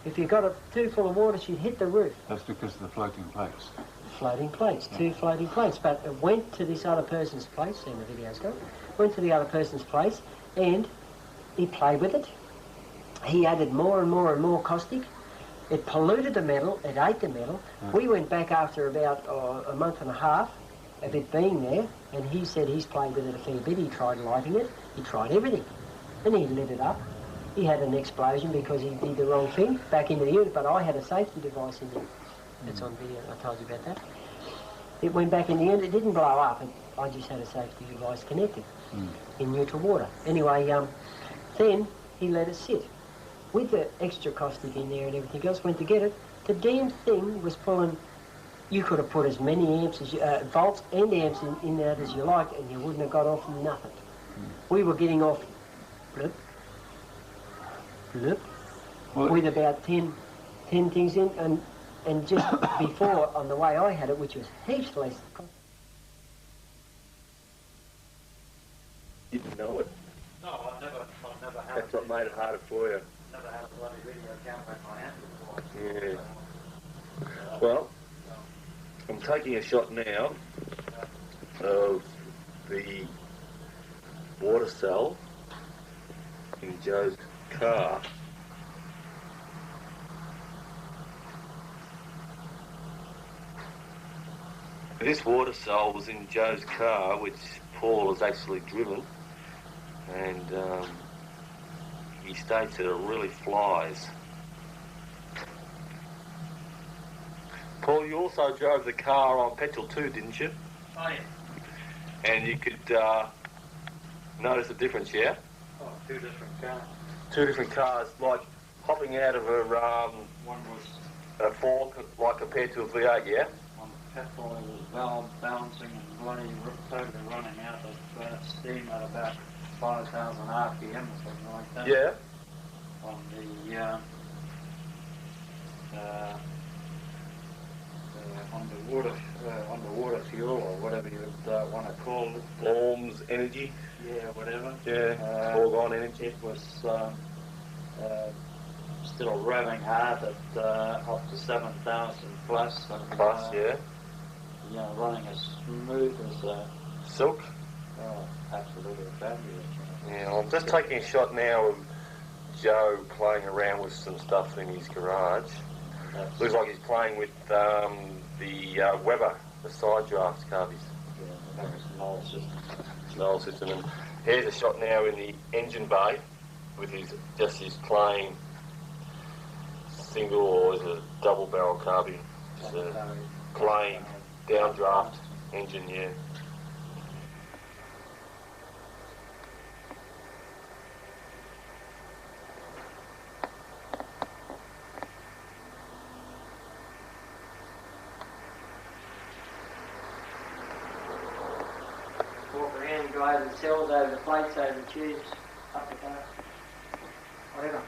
Speaker 4: If you got it too full of water, she'd hit the roof.
Speaker 7: That's because of the floating plates.
Speaker 4: Floating plates, two floating plates. But it went to this other person's place, and the video's got, went to the other person's place, and he played with it. He added more and more and more caustic. It polluted the metal, it ate the metal. We went back after about a month and a half of it being there, and he said he's played with it a fair bit. He tried lighting it, he tried everything, and he lit it up. He had an explosion because he did the wrong thing back into the unit, but I had a safety device in there. That's on video, I told you about that. It went back in the unit, it didn't blow up, I just had a safety device connected in neutral water. Anyway, then he let it sit. With the extra caustic in there and everything else, went to get it, the damn thing was pulling, you could have put as many amps as volts and amps in that as you like, and you wouldn't have got off nothing. We were getting off, blip, blip, with about 10 things in, and just before, on the way I had it, which was heaps less.
Speaker 8: You didn't know it.
Speaker 9: No, I've never had
Speaker 8: That's what made it harder for you.
Speaker 9: never had a bloody video camera in my hand before.
Speaker 8: Yeah. Well, I'm taking a shot now of the water cell in Joe's car. This water cell was in Joe's car, which Paul has actually driven, and he states that it really flies. Paul, you also drove the car on petrol too, didn't you?
Speaker 9: Oh, yeah.
Speaker 8: And you could notice the difference, yeah?
Speaker 9: Oh, two different cars.
Speaker 8: Two different cars, like hopping out of a
Speaker 9: One was
Speaker 8: fork, like compared to a V8, yeah?
Speaker 9: on petrol, it was valve balancing and bloody totally running out of steam at about 5,000 RPM or something like that.
Speaker 8: Yeah.
Speaker 9: On the water fuel or whatever you would want to call it.
Speaker 8: Orms energy.
Speaker 9: Yeah, whatever.
Speaker 8: Yeah. Foregone energy.
Speaker 9: It was still revving hard at up to 7,000 plus.
Speaker 8: Plus, yeah.
Speaker 9: You know, running as smooth as
Speaker 8: Silk.
Speaker 9: absolutely fabulous.
Speaker 8: Yeah, I'm just taking a shot now of Joe playing around with some stuff in his garage. Looks like he's playing with the Weber, the side drafts carbies.
Speaker 9: Yeah, that was an old system.
Speaker 8: Null system. And here's a shot now in the engine bay with his plain single or is it a double barrel carby. Just a plain downdraft engine, yeah.
Speaker 4: Walk around, go over the cells, over the plates, over the tubes, up the car, whatever.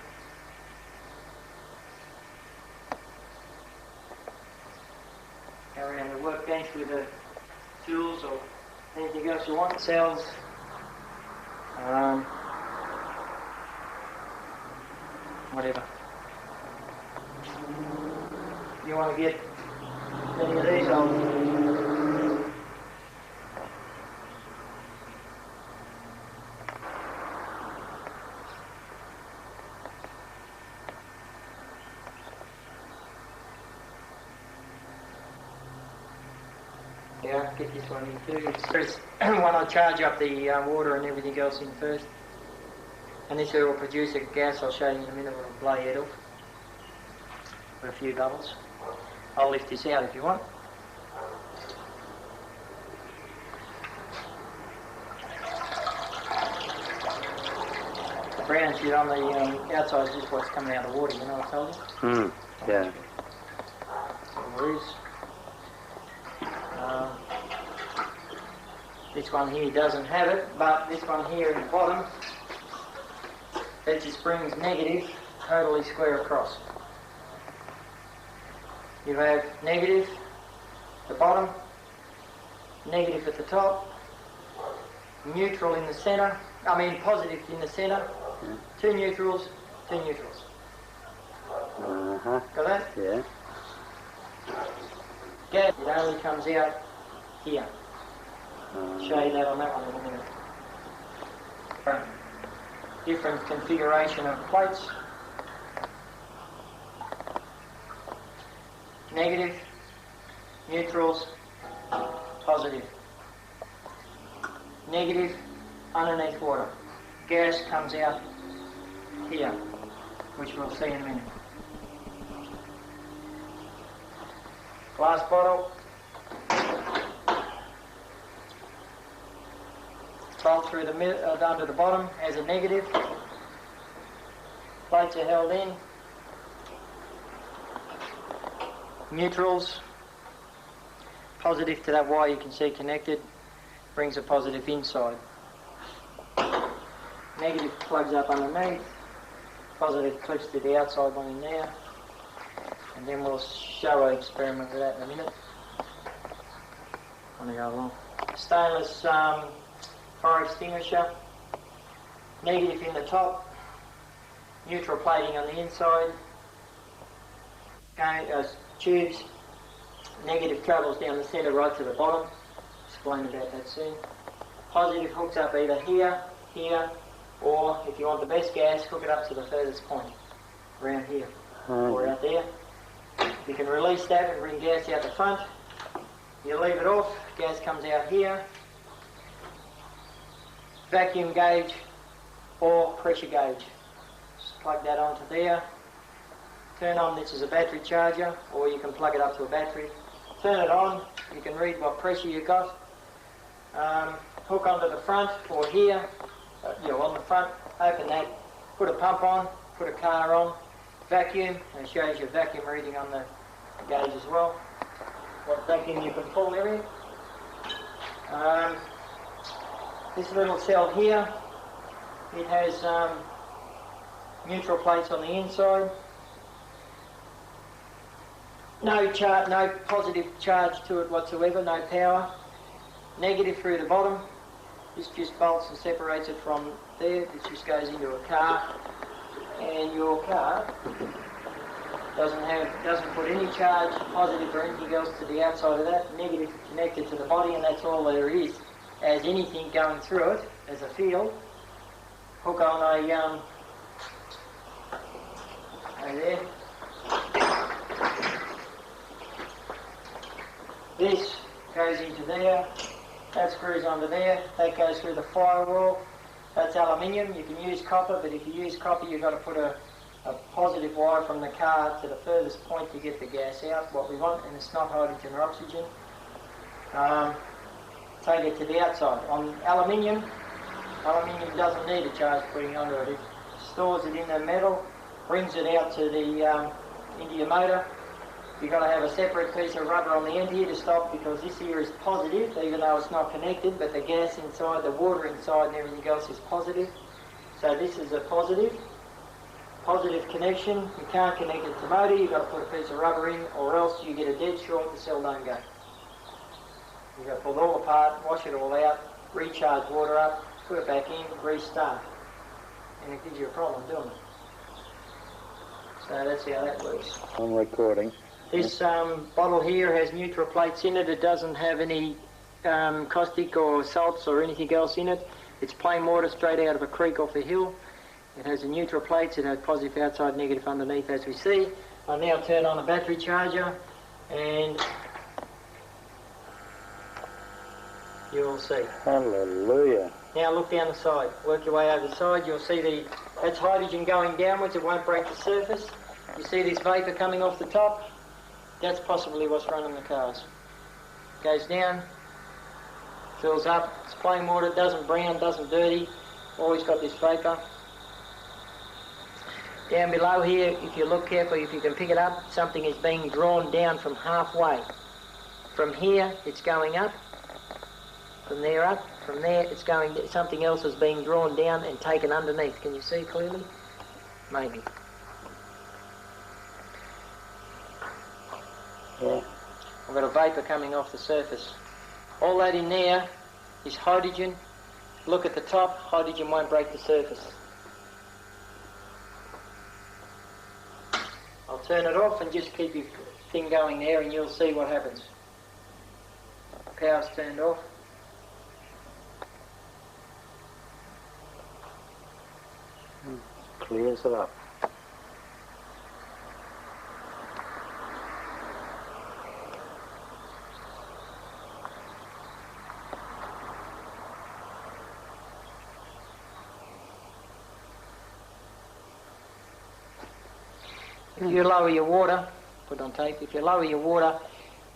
Speaker 4: Go around the workbench with the tools or anything else you want, cells. Whatever. You want to get any of these on. Yeah, get this one in too. It's when I charge up the water and everything else in first. And this here will produce a gas, I'll show you in a minute when I blow it off. With a few doubles. I'll lift this out if you want. The brown shit on the outside is just what's coming out of the water, you know what I told you?
Speaker 3: Yeah.
Speaker 4: There is. This one here doesn't have it, but this one here in the bottom, that just brings negative totally square across. You have negative at the bottom, negative at the top, neutral in the centre, positive in the centre, two neutrals, two neutrals.
Speaker 5: Uh-huh.
Speaker 4: Got that?
Speaker 5: Yeah.
Speaker 4: Gas, it only comes out here. Show you that on that one in a minute. Different configuration of plates. Negative, neutrals, positive. Negative, underneath water. Gas comes out here, which we'll see in a minute. Glass bottle. Bolt through the down to the bottom as a negative. Plates are held in. Neutrals. Positive to that wire you can see connected. Brings a positive inside. Negative plugs up underneath. Positive clips to the outside one in there. And then we'll show an experiment with that in a minute. Want to go along. Stainless fire extinguisher. Negative in the top. Neutral plating on the inside. Tubes. Negative travels down the centre right to the bottom. Explain about that soon. Positive hooks up either here, here, or if you want the best gas, hook it up to the furthest point. Around here. Or out there. You can release that and bring gas out the front. You leave it off, gas comes out here. Vacuum gauge or pressure gauge. Just plug that onto there. Turn on, this is a battery charger, or you can plug it up to a battery. Turn it on, you can read what pressure you got. Hook onto the front or here, on the front, open that, put a pump on, put a car on, vacuum, and it shows your vacuum reading on the gauge as well. What vacuum you can pull there in. This little cell here, it has neutral plates on the inside. No positive charge to it whatsoever, no power. Negative through the bottom. This just bolts and separates it from there. It just goes into a car, and your car doesn't put any charge, positive or anything else, to the outside of that. Negative connected to the body, and that's all there is. As anything going through it, as a field, hook on a there. This goes into there, that screws onto there, that goes through the firewall. That's aluminium. You can use copper, but if you use copper you've got to put a positive wire from the car to the furthest point to get the gas out, what we want, and it's not hydrogen or oxygen. Take it to the outside. On aluminium doesn't need a charge putting onto it. It stores it in the metal, brings it out to the into your motor. You've got to have a separate piece of rubber on the end here to stop, because this here is positive, even though it's not connected, but the gas inside, the water inside and everything else is positive. So this is a positive connection. You can't connect it to motor, you've got to put a piece of rubber in, or else you get a dead short, the cell don't go. You've got to pull it all apart, wash it all out, recharge water up, put it back in, restart. And it gives you a problem doing it. So that's how that works.
Speaker 5: I'm recording.
Speaker 4: This bottle here has neutral plates in it. It doesn't have any caustic or salts or anything else in it. It's plain water straight out of a creek off a hill. It has the neutral plates. It has positive outside, negative underneath, as we see. I'll now turn on a battery charger and you'll see.
Speaker 5: Hallelujah.
Speaker 4: Now look down the side. Work your way over the side. You'll see that's hydrogen going downwards. It won't break the surface. You see this vapour coming off the top? That's possibly what's running the cars. Goes down, fills up, it's plain water, doesn't brown, doesn't dirty, always got this vapour. Down below here, if you look carefully, if you can pick it up, something is being drawn down from halfway. From here, it's going up, from there up, from there it's going, something else is being drawn down and taken underneath. Can you see clearly? Maybe.
Speaker 5: Yeah.
Speaker 4: I've got a vapour coming off the surface. All that in there is hydrogen. Look at the top, hydrogen won't break the surface. turn it off and just keep your thing going there and you'll see what happens. Power's turned off.
Speaker 5: Clears it up.
Speaker 4: If you lower your water, put on tape, if you lower your water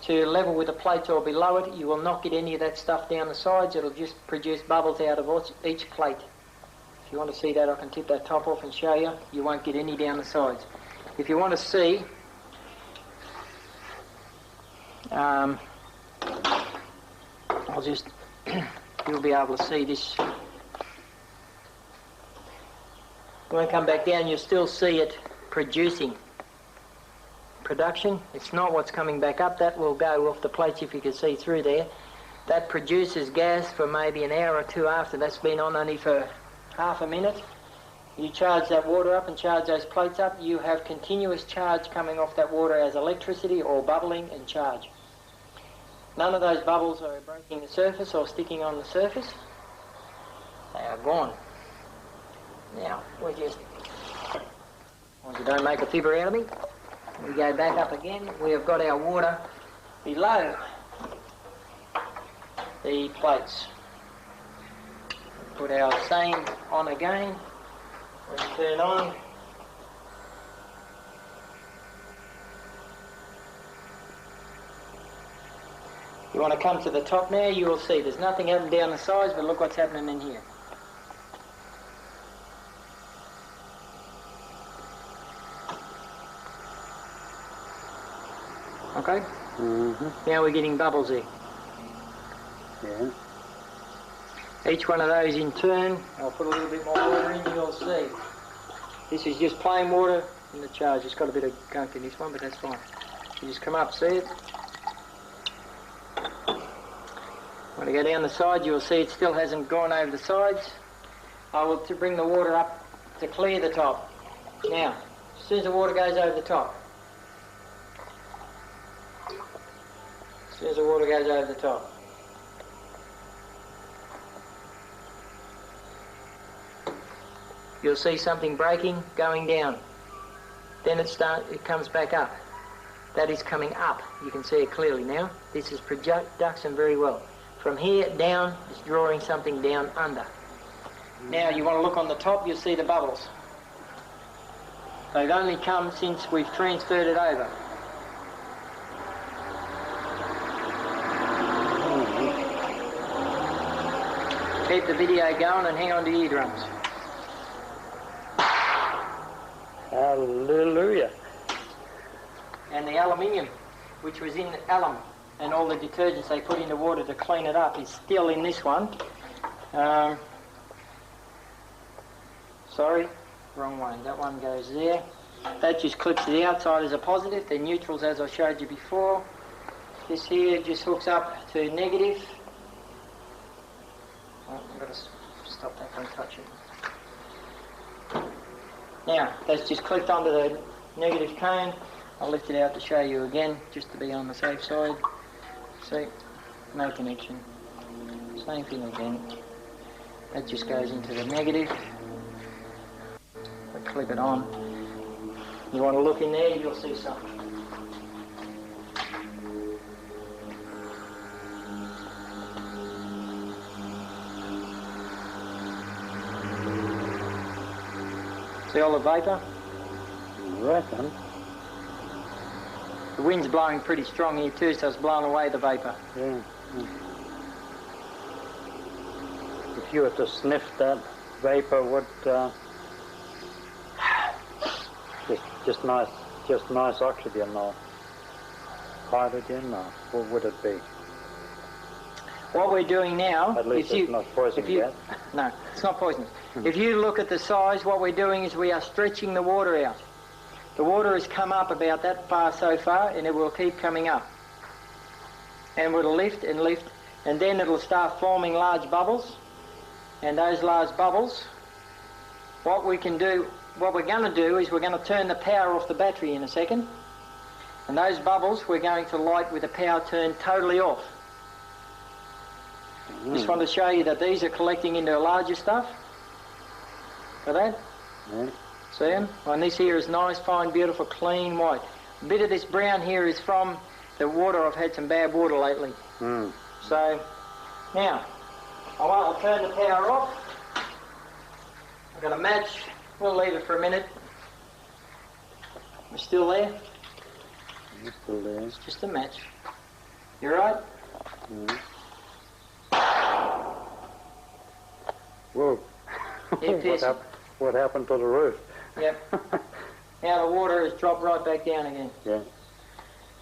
Speaker 4: to level with the plate or below it, you will not get any of that stuff down the sides. It'll just produce bubbles out of each plate. If you want to see that, I can tip that top off and show you. You won't get any down the sides. If you want to see, I'll just, you'll be able to see this. When I come back down, you'll still see it producing. Production, it's not what's coming back up. That will go off the plates if you can see through there. That produces gas for maybe an hour or two after. That's been on only for half a minute. You charge that water up and charge those plates up. You have continuous charge coming off that water as electricity or bubbling and charge. None of those bubbles are breaking the surface or sticking on the surface. They are gone. Now, we just, once you don't make a fibber out of me, we go back up again. We have got our water below the plates. Put our same on again. We turn on. You want to come to the top now, you will see there's nothing happening down the sides, but look what's happening in here. Okay? Now we're getting bubbles there.
Speaker 5: Yeah.
Speaker 4: Each one of those in turn, I'll put a little bit more water in, you'll see. This is just plain water in the charge. It's got a bit of gunk in this one, but that's fine. You just come up, see it? When I go down the side, you'll see it still hasn't gone over the sides. I will bring the water up to clear the top. Now, as soon as the water goes over the top, as soon as the water goes over the top, you'll see something breaking, going down. Then it comes back up. That is coming up. You can see it clearly now. This is production very well. From here down, it's drawing something down under. Now you want to look on the top, you'll see the bubbles. They've only come since we've transferred it over. Keep the video going and hang on to your eardrums.
Speaker 5: Hallelujah.
Speaker 4: And the aluminium, which was in alum, and all the detergents they put in the water to clean it up, is still in this one. Sorry, wrong one. That one goes there. That just clips to the outside as a positive. The neutrals, as I showed you before. This here just hooks up to negative. Oh, I've got to stop that from touching. Now, that's just clipped onto the negative cone. I'll lift it out to show you again, just to be on the safe side. See, no connection. Same thing again. That just goes into the negative. I clip it on. You want to look in there, you'll see something. See all the vapour?
Speaker 5: I reckon.
Speaker 4: The wind's blowing pretty strong here too, so it's blowing away the vapour.
Speaker 5: Yeah. If you were to sniff that vapor, would just nice oxygen or hydrogen, or what would it be?
Speaker 4: What we're doing now,
Speaker 5: At least it's not poisonous gas.
Speaker 4: No, it's not poisonous. If you look at the size, what we're doing is we are stretching the water out. The water has come up about that far so far, and it will keep coming up. And it'll lift and lift, and then it'll start forming large bubbles. And those large bubbles, what we can do what we're going to do is we're going to turn the power off the battery in a second. And those bubbles we're going to light with the power turned totally off. Just want to show you that these are collecting into larger stuff. Got that?
Speaker 5: Yeah.
Speaker 4: See them? And this here is nice, fine, beautiful, clean white. A bit of this brown here is from the water. I've had some bad water lately. So, now, I'll turn the power off. I've got a match. We'll leave it for a minute. We're still there?
Speaker 5: It's still there.
Speaker 4: It's just a match. You right?
Speaker 5: Whoa. What happened to the roof?
Speaker 4: Yep. Now the water has dropped right back down again.
Speaker 5: Yeah.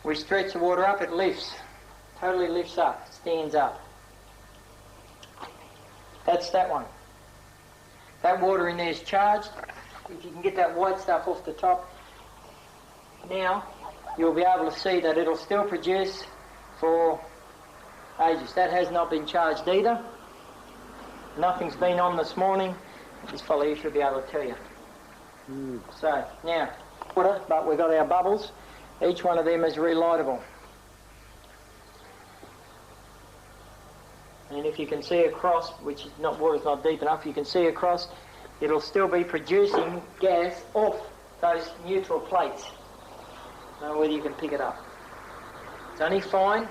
Speaker 4: We stretch the water up, it lifts. Totally lifts up, stands up. That's that one. That water in there is charged. If you can get that white stuff off the top, now you'll be able to see that it'll still produce for ages. That has not been charged either. Nothing's been on this morning. This fellow here should be able to tell you. So, now, water, but we've got our bubbles. Each one of them is relightable. And if you can see across, which is not, water's not deep enough, you can see across, it'll still be producing gas off those neutral plates. I don't know whether you can pick it up. It's only fine,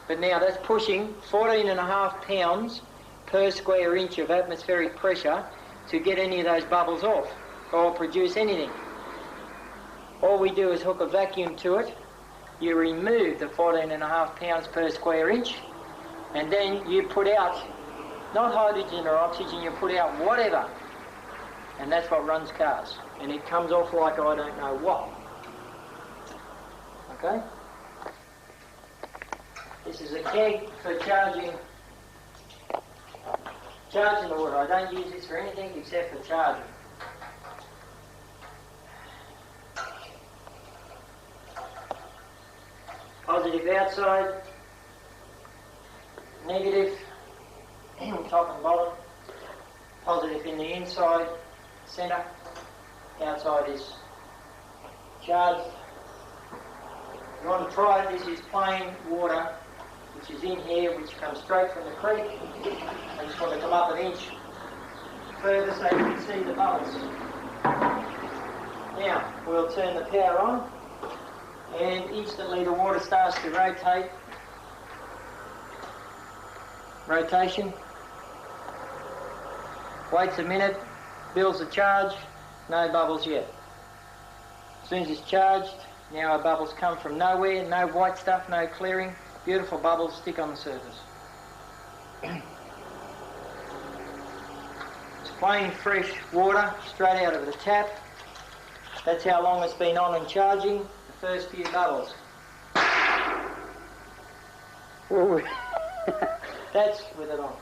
Speaker 4: but now that's pushing 14.5 pounds per square inch of atmospheric pressure to get any of those bubbles off or produce anything. All we do is hook a vacuum to it. You remove the 14.5 pounds per square inch, and then you put out, not hydrogen or oxygen, you put out whatever. And that's what runs cars. And it comes off like I don't know what. Okay? This is a keg for charging the water. I don't use this for anything except for charging. Positive outside, negative top and bottom, positive in the inside, centre, outside is charged. If you want to try it, this is plain water which is in here, which comes straight from the creek. I just want to come up an inch further so you can see the bubbles. Now, we'll turn the power on, and instantly the water starts to rotate. Rotation. Waits a minute, builds the charge, no bubbles yet. As soon as it's charged, now our bubbles come from nowhere, no white stuff, no clearing. Beautiful bubbles stick on the surface. It's plain fresh water straight out of the tap. That's how long it's been on and charging. The first few bubbles. That's with it on.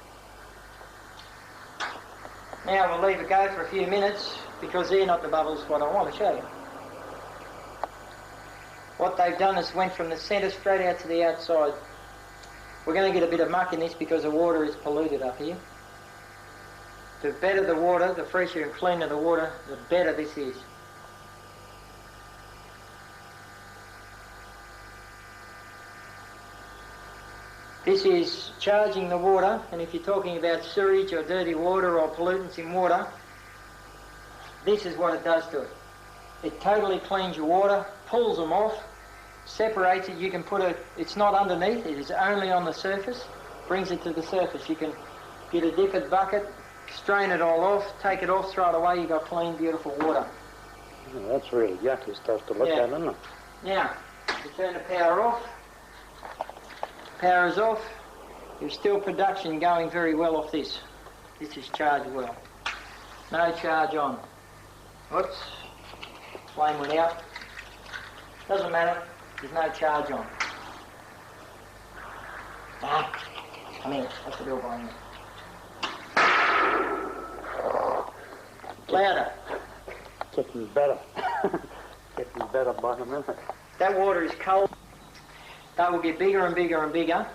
Speaker 4: Now we'll leave it go for a few minutes because they're not the bubbles what I want to show you. What they've done is went from the centre straight out to the outside. We're going to get a bit of muck in this because the water is polluted up here. The better the water, the fresher and cleaner the water, the better this is. This is charging the water, and if you're talking about sewage or dirty water or pollutants in water, this is what it does to it. It totally cleans your water, pulls them off, separates it. You can put it, it's not underneath, it is only on the surface, brings it to the surface. You can get a dipper bucket, strain it all off, take it off, throw it away, you've got clean, beautiful water.
Speaker 5: Oh, that's really yucky stuff to look at, isn't it?
Speaker 4: Now, you turn the power off. Power is off. There's still production going very well off this. This is charged well. No charge on. Whoops. Flame went out. Doesn't matter. There's no charge on. Come here. That's the door behind me. Louder.
Speaker 5: Getting better. Getting better by the minute.
Speaker 4: That water is cold. They will get bigger and bigger and bigger,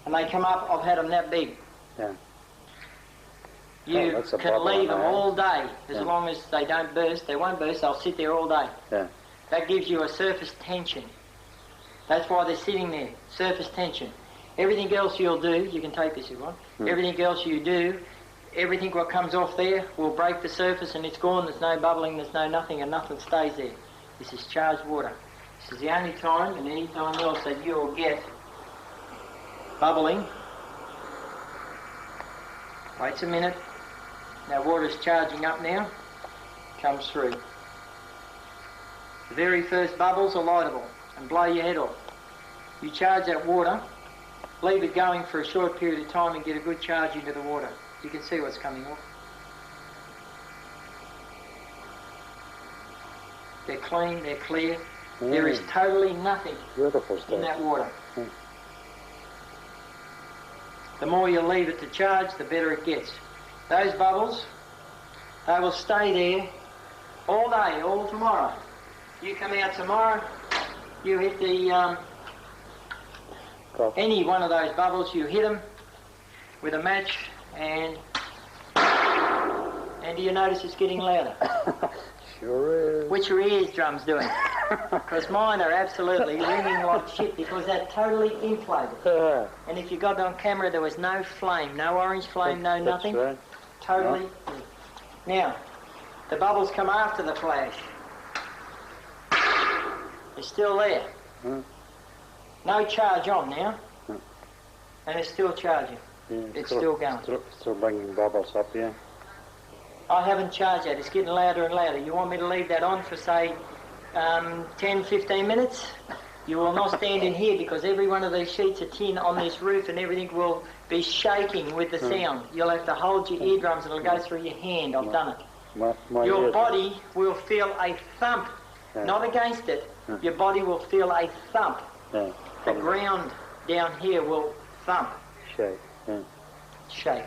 Speaker 4: and they come up, I've had them that big.
Speaker 5: Yeah.
Speaker 4: You
Speaker 5: that's a
Speaker 4: can
Speaker 5: bubble
Speaker 4: leave
Speaker 5: on
Speaker 4: them
Speaker 5: there.
Speaker 4: all day, as
Speaker 5: Yeah.
Speaker 4: long as they don't burst. They won't burst, they'll sit there all day.
Speaker 5: Yeah.
Speaker 4: That gives you a surface tension. That's why they're sitting there, surface tension. Everything else you'll do, you can take this if you want, everything else you do, everything what comes off there will break the surface and it's gone. There's no bubbling, there's no nothing, and nothing stays there. This is charged water. This is the only time and any time else that you'll get bubbling. Waits a minute. Now water's charging up now. Comes through. The very first bubbles are lightable and blow your head off. You charge that water, leave it going for a short period of time and get a good charge into the water. You can see what's coming off. They're clean, they're clear. There is totally nothing
Speaker 5: Beautiful
Speaker 4: in
Speaker 5: stuff.
Speaker 4: that water. The more you leave it to charge, the better it gets. Those bubbles, they will stay there all day, all tomorrow. You come out tomorrow, you hit the any one of those bubbles, you hit them with a match, and do you notice it's getting louder?
Speaker 5: Sure is.
Speaker 4: Which your eardrums doing? Because mine are absolutely ringing like shit because they're totally inflated. And if you got it on camera, there was no flame, no orange flame, no nothing.
Speaker 5: That's right.
Speaker 4: Totally. Now, the bubbles come after the flash. They're still there. No charge on now. And it's still charging.
Speaker 5: Yeah,
Speaker 4: It's still going.
Speaker 5: Still bringing bubbles up, yeah.
Speaker 4: I haven't charged that. It's getting louder and louder. You want me to leave that on for, say, 10, 15 minutes? You will not stand in here because every one of these sheets of tin on this roof and everything will be shaking with the sound. You'll have to hold your eardrums and it'll go through your hand. I've done it.
Speaker 5: My
Speaker 4: Your
Speaker 5: ears-
Speaker 4: body will feel a thump, not against it. Your body will feel a thump.
Speaker 5: Yeah.
Speaker 4: The ground down here will thump,
Speaker 5: Shake. Yeah.
Speaker 4: shake.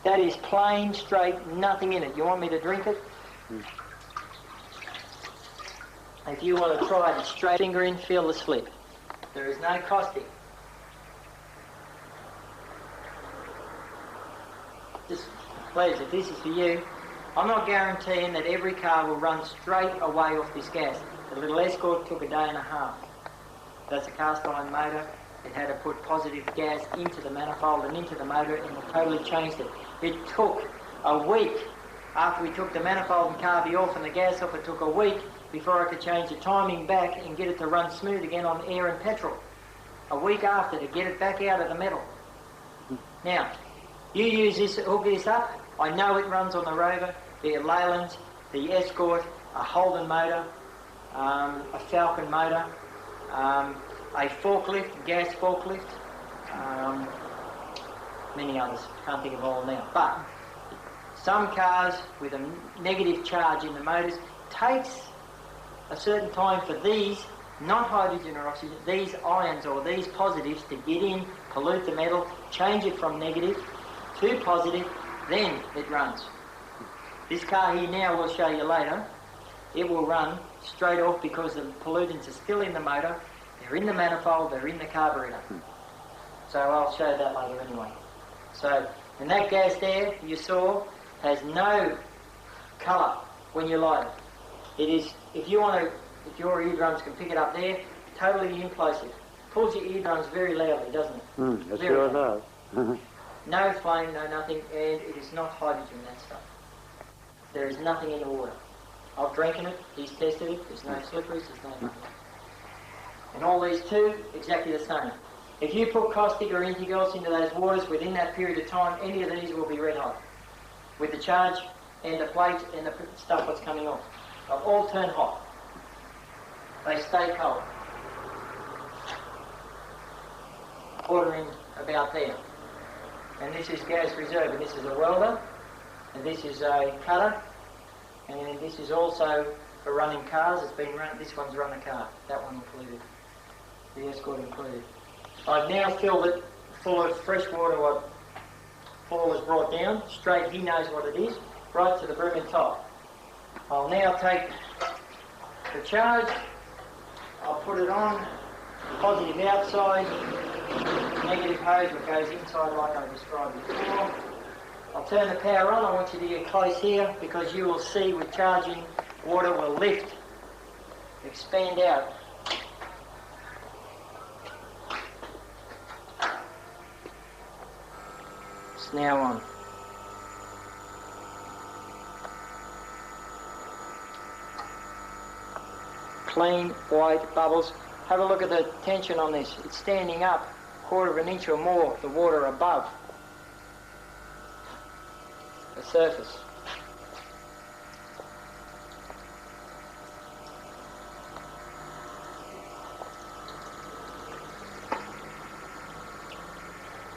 Speaker 4: That is plain, straight, nothing in it. You want me to drink it? If you want to try it, straight finger in, feel the slip. There is no caustic. Just, please, if this is for you, I'm not guaranteeing that every car will run straight away off this gas. The little Escort took a day and a half. That's a cast iron motor. It had to put positive gas into the manifold and into the motor, and it totally changed it. It took a week after we took the manifold and carby off and the gas off. It took a week before I could change the timing back and get it to run smooth again on air and petrol. A week after to get it back out of the metal. Now, you use this, hook this up. I know it runs on the Rover, the Leylands, the Escort, a Holden motor, a Falcon motor, a forklift, gas forklift, many others, can't think of all now. But some cars with a negative charge in the motors takes a certain time for these, not hydrogen or oxygen, these ions or these positives to get in, pollute the metal, change it from negative to positive, then it runs. This car here now, we'll show you later, it will run straight off because the pollutants are still in the motor. They're in the manifold, they're in the carburetor. So I'll show that later anyway. So, and that gas there you saw has no colour when you light it. It is, if you want to, if your eardrums can pick it up there, totally implosive. Pulls your eardrums very loudly, doesn't it?
Speaker 5: It
Speaker 4: Very
Speaker 5: sure
Speaker 4: loud.
Speaker 5: does.
Speaker 4: No flame, no nothing, and it is not hydrogen, that stuff. There is nothing in the water. I've drinking it, he's tested it, there's no slipperies, there's no nothing. And all these two, exactly the same. If you put caustic or anything else into those waters within that period of time, any of these will be red hot. With the charge and the plate and the stuff that's coming off. They'll all turn hot. They stay cold. Ordering about there. And this is gas reserve, and this is a welder, and this is a cutter, and this is also for running cars. It's been run. This one's run a car. That one included. The Escort included. I've now filled it full of fresh water. What Paul has brought down straight. He knows what it is. Right to the brim and top. I'll now take the charge. I'll put it on. Positive outside. Negative hose that goes inside like I described before. turn the power on. I want you to get close here because you will see with charging, water will lift, expand out. It's now on. Clean white bubbles. Have a look at the tension on this. It's standing up 1/4 inch or more, the water above the surface.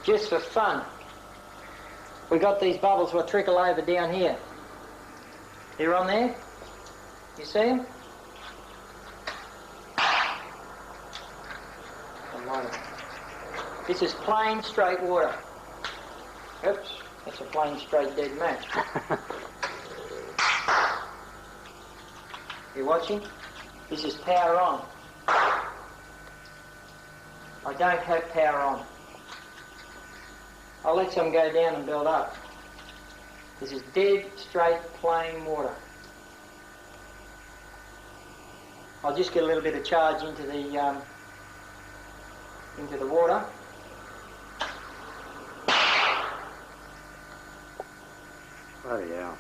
Speaker 4: Just for fun, we got these bubbles will trickle over down here. They're on there. You see them? This is plain straight water. Oops, that's a plain straight dead match. You watching? This is power on. I don't have power on. I'll let some go down and build up. This is dead straight plain water. I'll just get a little bit of charge into the water.
Speaker 5: Bloody hell.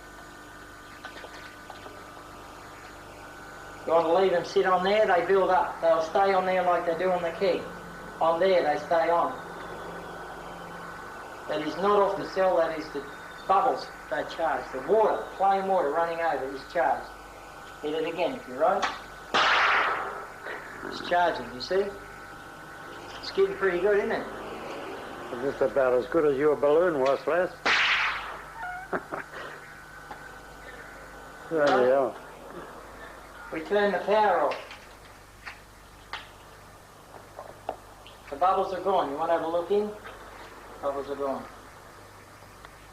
Speaker 4: You want to leave them sit on there, they build up. They'll stay on there like they do on the keg. On there, they stay on. That is not off the cell, that is the bubbles they charge. The water, plain water running over is charged. Hit it again if you're right. It's charging, you see? It's getting pretty good, isn't it?
Speaker 5: It's just about as good as your balloon was, Les. Bloody hell.
Speaker 4: We turn the power off. The bubbles are gone. You want to have a look in? Bubbles are gone.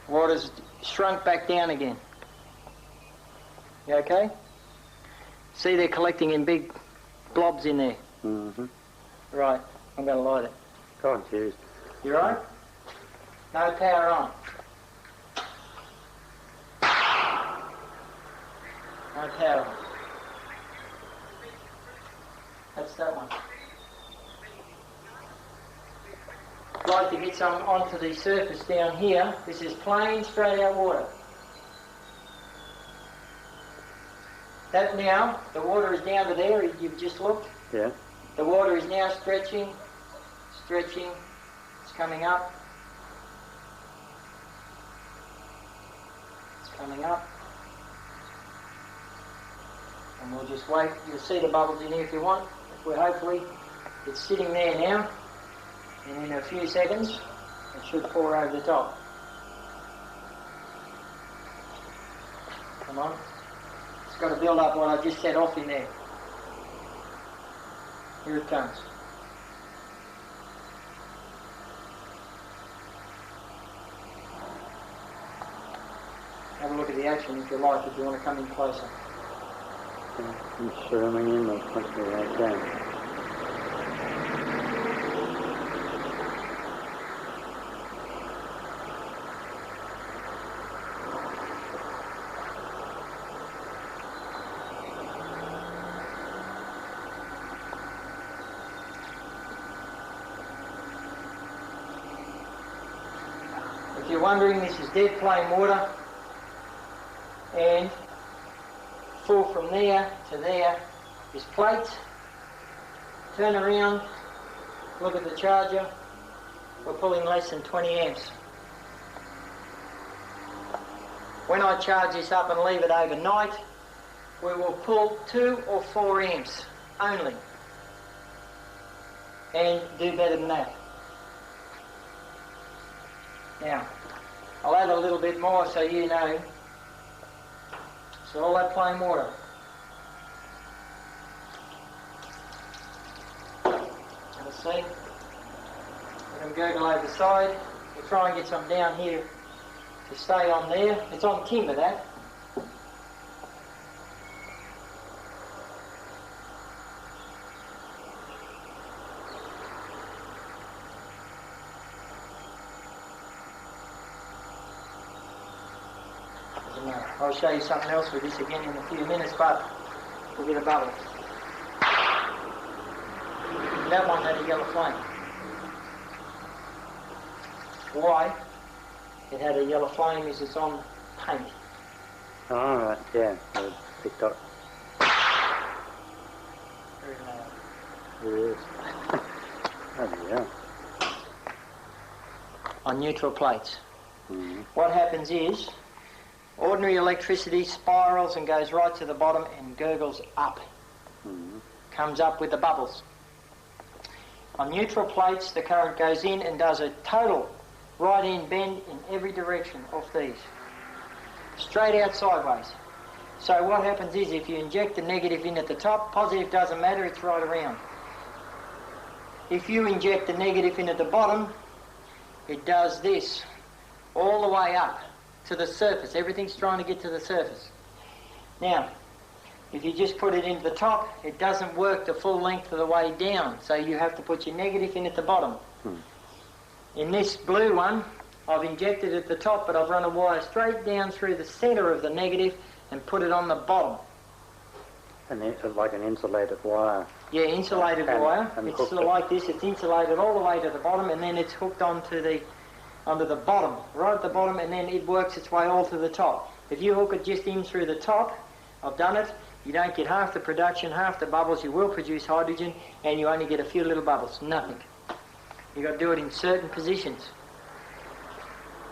Speaker 4: Water's shrunk back down again. You okay? See, they're collecting in big blobs in there.
Speaker 5: Mm-hmm.
Speaker 4: Right, I'm going to light it.
Speaker 5: God, jeez.
Speaker 4: You right? No power on. No power on. That's that one. I'd like to get some onto the surface down here. This is plain, straight out water. That now, the water is down to there, you've just looked.
Speaker 5: Yeah.
Speaker 4: The water is now stretching, stretching, it's coming up. It's coming up. And we'll just wait. You'll see the bubbles in here if you want. Hopefully, it's sitting there now. And in a few seconds, it should pour over the top. Come on. It's got to build up what I just set off in there. Here it comes. Have a look at the action if you like, if you want to come in closer.
Speaker 5: I'm zooming in as quickly as I can.
Speaker 4: If you're wondering, this is dead plain water, and full from there to there is plates. Turn around, look at the charger. We're pulling less than 20 amps. When I charge this up and leave it overnight, we will pull 2 or 4 amps only, and do better than that. Now, I'll add a little bit more so you know. So all that plain water. Let's see. Let them gurgle over the side. We'll try and get some down here to stay on there. It's on timber, that. doesn't matter. I'll show you something else with this again in a few minutes, but we'll get a bubble. That one had a yellow flame. Why it had a yellow flame is it's on paint.
Speaker 5: All right, yeah, I picked up.
Speaker 4: Very loud.
Speaker 5: It is. Oh, yeah.
Speaker 4: On neutral plates.
Speaker 5: Mm-hmm.
Speaker 4: What happens is ordinary electricity spirals and goes right to the bottom and gurgles up.
Speaker 5: Mm-hmm.
Speaker 4: Comes up with the bubbles. On neutral plates, the current goes in and does a total right-hand bend in every direction of these. Straight out sideways. So what happens is if you inject the negative in at the top, positive doesn't matter, it's right around. If you inject the negative in at the bottom, it does this all the way up to the surface. Everything's trying to get to the surface. Now, if you just put it into the top, it doesn't work the full length of the way down. So you have to put your negative in at the bottom. In this blue one, I've injected at the top, but I've run a wire straight down through the centre of the negative and put it on the bottom.
Speaker 5: And it's like an insulated wire.
Speaker 4: Yeah, insulated wire.
Speaker 5: And
Speaker 4: It's sort of like this. It's insulated all the way to the bottom, and then it's hooked onto the bottom, right at the bottom, and then it works its way all to the top. If you hook it just in through the top, I've done it, you don't get half the production, half the bubbles. You will produce hydrogen, and you only get a few little bubbles. Nothing. You've got to do it in certain positions.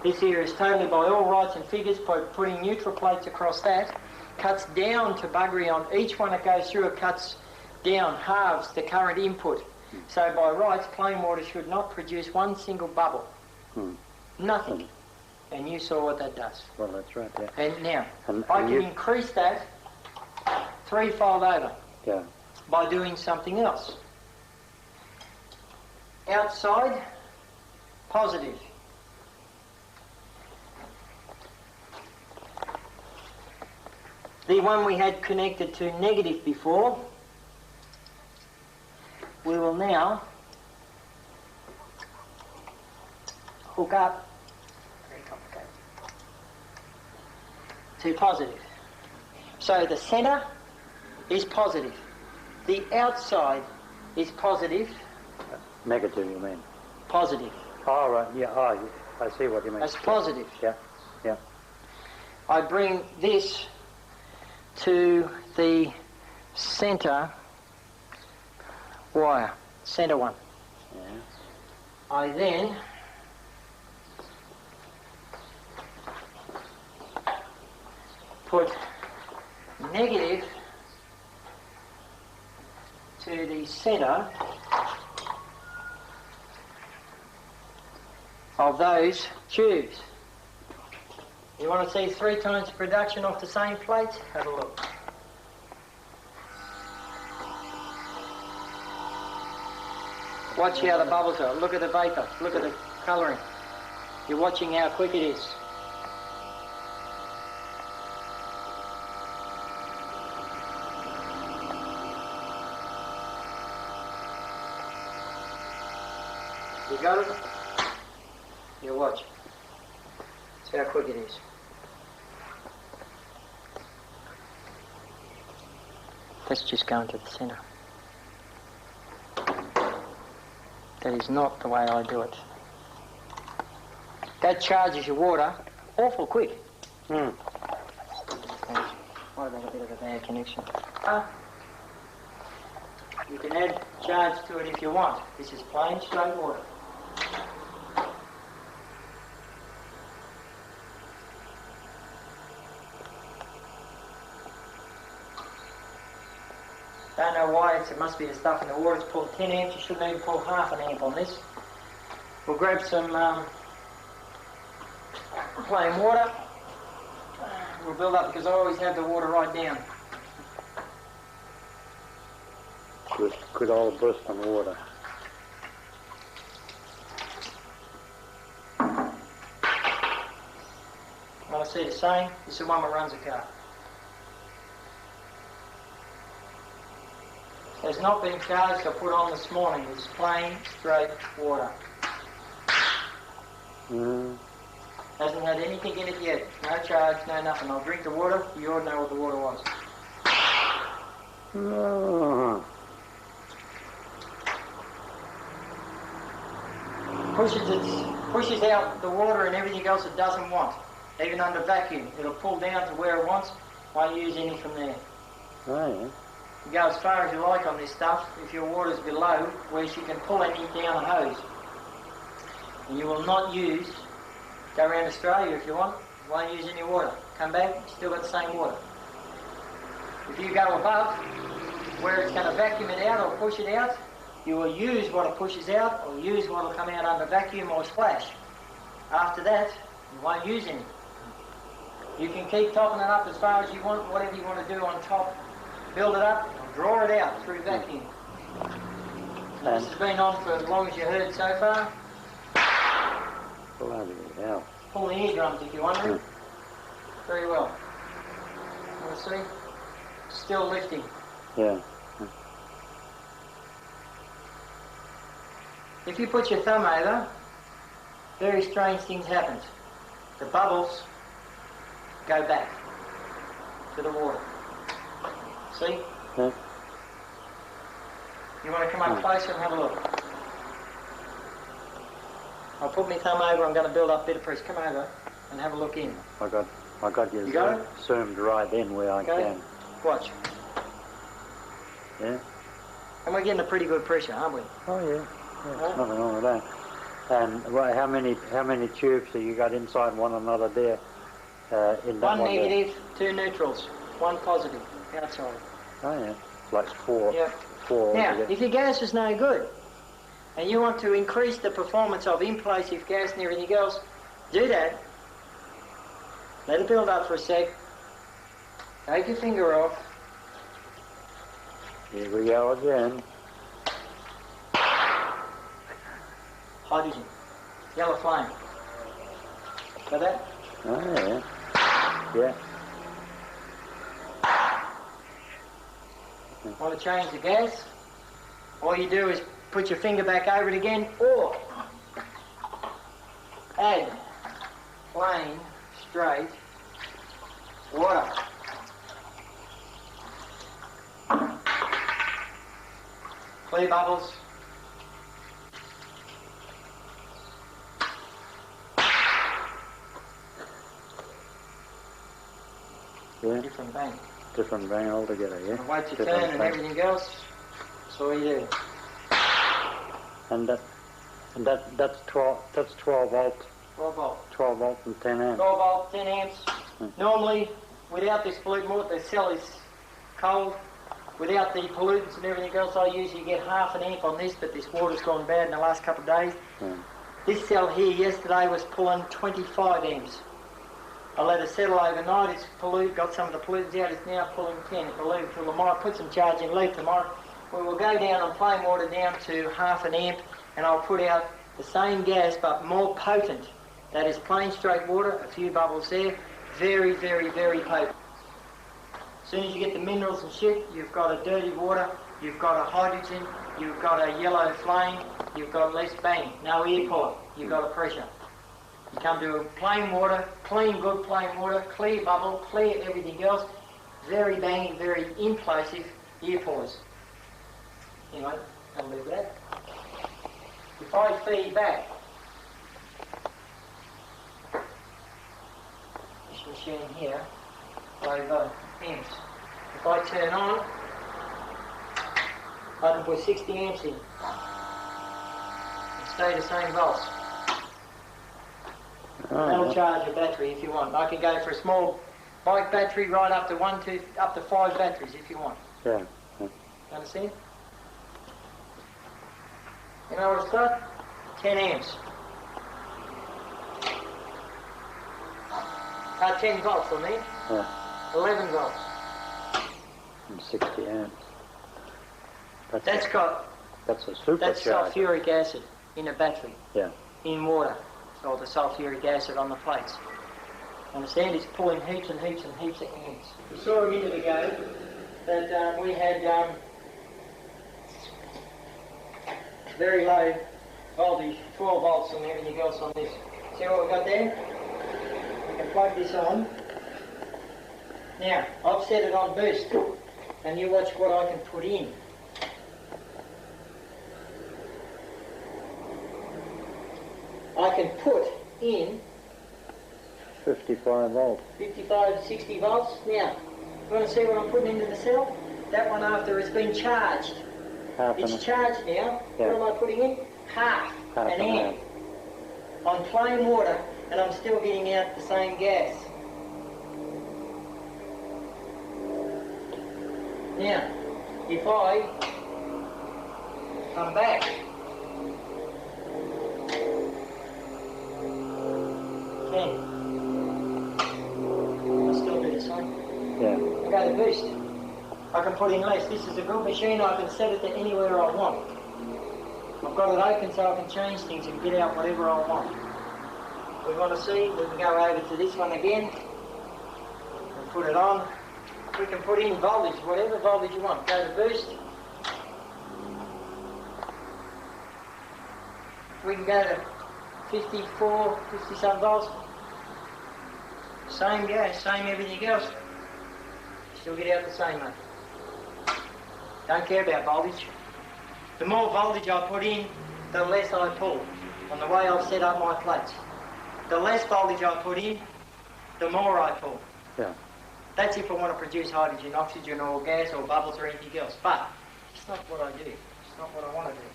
Speaker 4: This here is totally by all rights and figures, by putting neutral plates across that, cuts down to buggery on each one that goes through. It cuts down, halves the current input. So by rights, plain water should not produce one single bubble. Nothing. And you saw what that does.
Speaker 5: Well, that's right, yeah.
Speaker 4: And now,
Speaker 5: And
Speaker 4: I can
Speaker 5: you-
Speaker 4: increase that threefold over
Speaker 5: Yeah.
Speaker 4: by doing something else. Outside, positive. The one we had connected to negative before, we will now hook up, very complicated, to positive. So the centre is positive. The outside is positive.
Speaker 5: Negative, you mean?
Speaker 4: Positive.
Speaker 5: Oh, right, yeah, oh, yeah. I see what you mean.
Speaker 4: That's positive.
Speaker 5: Yeah, yeah.
Speaker 4: I bring this to the centre wire, centre one.
Speaker 5: Yeah.
Speaker 4: I then put negative to the centre of those tubes. You want to see 3 times the production off the same plates? Have a look. Watch how the bubbles are. Look at the vapour. Look at the colouring. You're watching how quick it is. You got it? You watch. See how quick it is. Let's just go into the centre. That is not the way I do it. That charges your water awful quick. Might have been a bit of a bad connection. You can add charge to it if you want. This is plain straight water. Don't know why, it must be the stuff in the water. It's pulled 10 amps, you shouldn't even pull half an amp on this. We'll grab some plain water. We'll build up because I always have the water right down.
Speaker 5: Could all burst on water.
Speaker 4: Want to see the same? This is the one that runs a car. Has not been charged or put on this morning. It's plain, straight water. Hasn't had anything in it yet. No charge, no nothing. I'll drink the water. You ought to know what the water was.
Speaker 5: Oh.
Speaker 4: Pushes out the water and everything else it doesn't want. Even under vacuum. It'll pull down to where it wants. Won't use any from there.
Speaker 5: Oh, yeah.
Speaker 4: You go as far as you like on this stuff if your water's below where she can pull any down a hose. And you will not use, go around Australia if you want, won't use any water. Come back, still got the same water. If you go above, where it's going to vacuum it out or push it out, you will use what it pushes out or use what will come out under vacuum or splash. After that, you won't use any. You can keep topping it up as far as you want, whatever you want to do on top. Build it up, draw it out through vacuum. This has been on for as long as you heard so far.
Speaker 5: Bloody hell.
Speaker 4: Pull the eardrums if you're wondering. Very well. Want to see? Still lifting.
Speaker 5: Yeah.
Speaker 4: If you put your thumb over, very strange things happen. The bubbles go back to the water. See?
Speaker 5: Yeah.
Speaker 4: You want to come up closer and have a look? I'll put my thumb over, I'm going to build up a bit of pressure. Come over and have a look in.
Speaker 5: I got you
Speaker 4: got it?
Speaker 5: zoomed right in where I can.
Speaker 4: Watch.
Speaker 5: Yeah?
Speaker 4: And we're getting a pretty good pressure, aren't we?
Speaker 5: Oh, yeah. There's nothing wrong with that. And how many tubes have you got inside one another there? In that
Speaker 4: one negative, two neutrals, one positive outside.
Speaker 5: Oh, yeah. Like four.
Speaker 4: Yeah.
Speaker 5: Four.
Speaker 4: Now,
Speaker 5: altogether.
Speaker 4: if your gas is no good, and you want to increase the performance of implosive gas and everything else, do that. Let it build up for a sec. Take your finger off.
Speaker 5: Here we go again.
Speaker 4: Hydrogen. Yellow flame. Got that?
Speaker 5: Oh, yeah. Yeah.
Speaker 4: Want to change the gas? All you do is put your finger back over it again, or add plain, straight water. Clear bubbles.
Speaker 5: Yeah.
Speaker 4: Different bang.
Speaker 5: Different bang altogether, yeah?
Speaker 4: And wait your
Speaker 5: Different
Speaker 4: turn and
Speaker 5: bang.
Speaker 4: everything else. That's all you do.
Speaker 5: And that's 12 volt.
Speaker 4: 12 volt.
Speaker 5: 12 volt and 10 amps.
Speaker 4: 12 volt, 10 amps. Normally, without this pollutant, the cell is cold. Without the pollutants and everything else, I usually get half an amp on this, but this water's gone bad in the last couple of days. This cell here yesterday was pulling 25 amps. I let it settle overnight, it's got some of the pollutants out, it's now pulling 10. It'll leave till tomorrow, put some charge in, leave tomorrow. We will go down on plain water down to half an amp, and I'll put out the same gas but more potent. That is plain straight water, a few bubbles there, very, very, very potent. As soon as you get the minerals and shit, you've got a dirty water, you've got a hydrogen, you've got a yellow flame, you've got less bang, no air pull, you've got a pressure. You come to a plain water, clean, good plain water, clear bubble, clear everything else, very banging, very implosive ear pores. Anyway, I'll leave that. If I feed back this machine here, over amps. If I turn on, I can put 60 amps in and stay the same volts. That'll charge a battery if you want. I can go for a small bike battery right up to up to 5 batteries if you want.
Speaker 5: Yeah.
Speaker 4: Understand? You know what it's got? 10 amps. 10 volts on there.
Speaker 5: Yeah.
Speaker 4: 11 volts.
Speaker 5: And 60 amps.
Speaker 4: That's
Speaker 5: That's a supercharger.
Speaker 4: that's sulfuric acid in a battery.
Speaker 5: Yeah.
Speaker 4: In water. Or the sulfuric acid on the plates. Understand? It's pulling heaps and heaps and heaps of amps. We saw a minute ago that we had very low voltage, 12 volts and everything else on this. See what we got there? plug this on. Now, I've set it on boost, and you watch what I can put in. I can put in
Speaker 5: 55 volt.
Speaker 4: 55, 60 volts. Now, you want to see what I'm putting into the cell? That one after it's been charged. It's charged now.
Speaker 5: Yeah.
Speaker 4: What am I putting in? Half an amp. On plain water, and I'm still getting out the same gas. Now, if I come back, I'll still do the same.
Speaker 5: Yeah.
Speaker 4: I go to boost. I can put in less. This is a good machine. I can set it to anywhere I want. I've got it open so I can change things and get out whatever I want. We want to see, we can go over to this one again and put it on. We can put in voltage, whatever voltage you want. Go to boost. We can go to 54, 50 some volts. Same gas, same everything else. Still get out the same, mate. Don't care about voltage. The more voltage I put in, the less I pull, on the way I've set up my plates. The less voltage I put in, the more I pull.
Speaker 5: Yeah.
Speaker 4: That's if I want to produce hydrogen, oxygen or gas or bubbles or anything else. But it's not what I do. It's not what I want to do.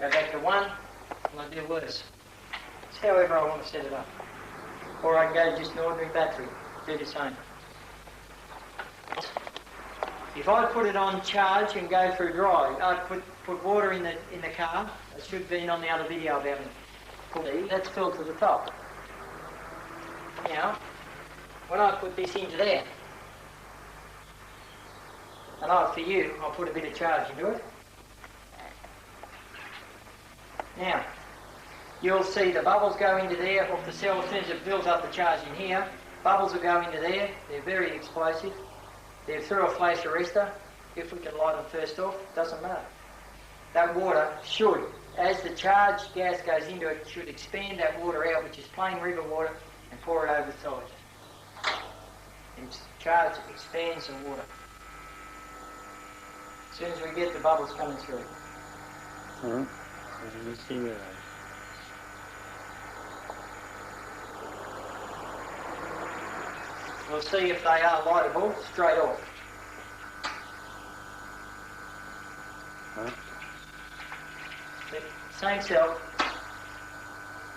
Speaker 4: Go back to 1 and I do worse. It's however I want to set it up. Or I can go just an ordinary battery, do the same. If I put it on charge and go through dry, I put water in the car. It should have been on the other video about it. That's filled to the top. Now, when I put this into there, and for you, I'll put a bit of charge into it. Now, you'll see the bubbles go into there off the cell as soon as it builds up the charge in here. Bubbles will go into there. They're very explosive. They're through a flash arrestor. If we can light them first off, doesn't matter. That water should, as the charged gas goes into it, should expand that water out, which is plain river water, and pour it over the side. And charge expands the water. As soon as we get the bubbles coming through. We'll see if they are lightable straight off. Same cell.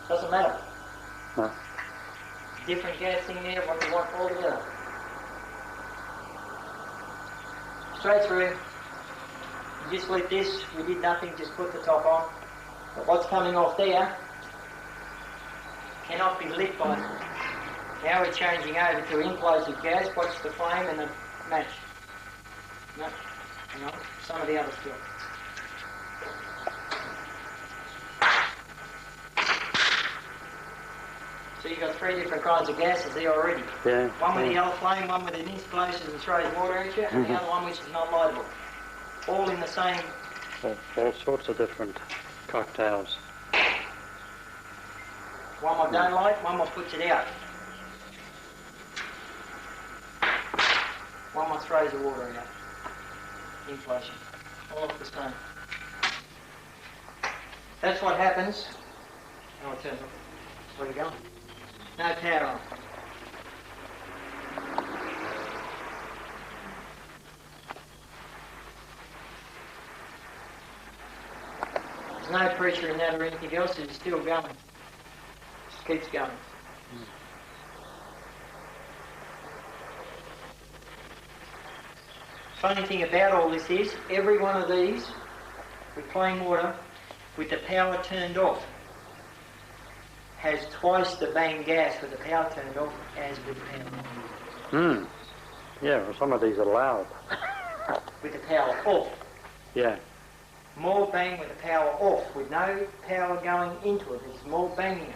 Speaker 4: Doesn't matter. Different gas in there, what we want all together. Straight through. You just lit this, we did nothing, just put the top on. But what's coming off there cannot be lit by. Now we're changing over to implosive gas. Watch the flame and the match. No, hang on, some of the other still. So you've got 3 different kinds of gases there already.
Speaker 5: Yeah.
Speaker 4: One with a yellow flame, one with an explosive and throws water at you, and the other one which is not lightable. All in the same.
Speaker 5: All sorts of different cocktails.
Speaker 4: One more don't light, one more puts it out. One more throws the water out. Inflation. All the same. That's what happens. Oh, it turns off. Where are you going? No power on. There's no pressure in that or anything else, it's still going. Just keeps going. Funny thing about all this is, every one of these, with plain water, with the power turned off, has twice the bang gas with the power turned off as with the power on.
Speaker 5: Yeah, well, some of these are loud.
Speaker 4: With the power off.
Speaker 5: Yeah.
Speaker 4: More bang with the power off, with no power going into it. There's more banging.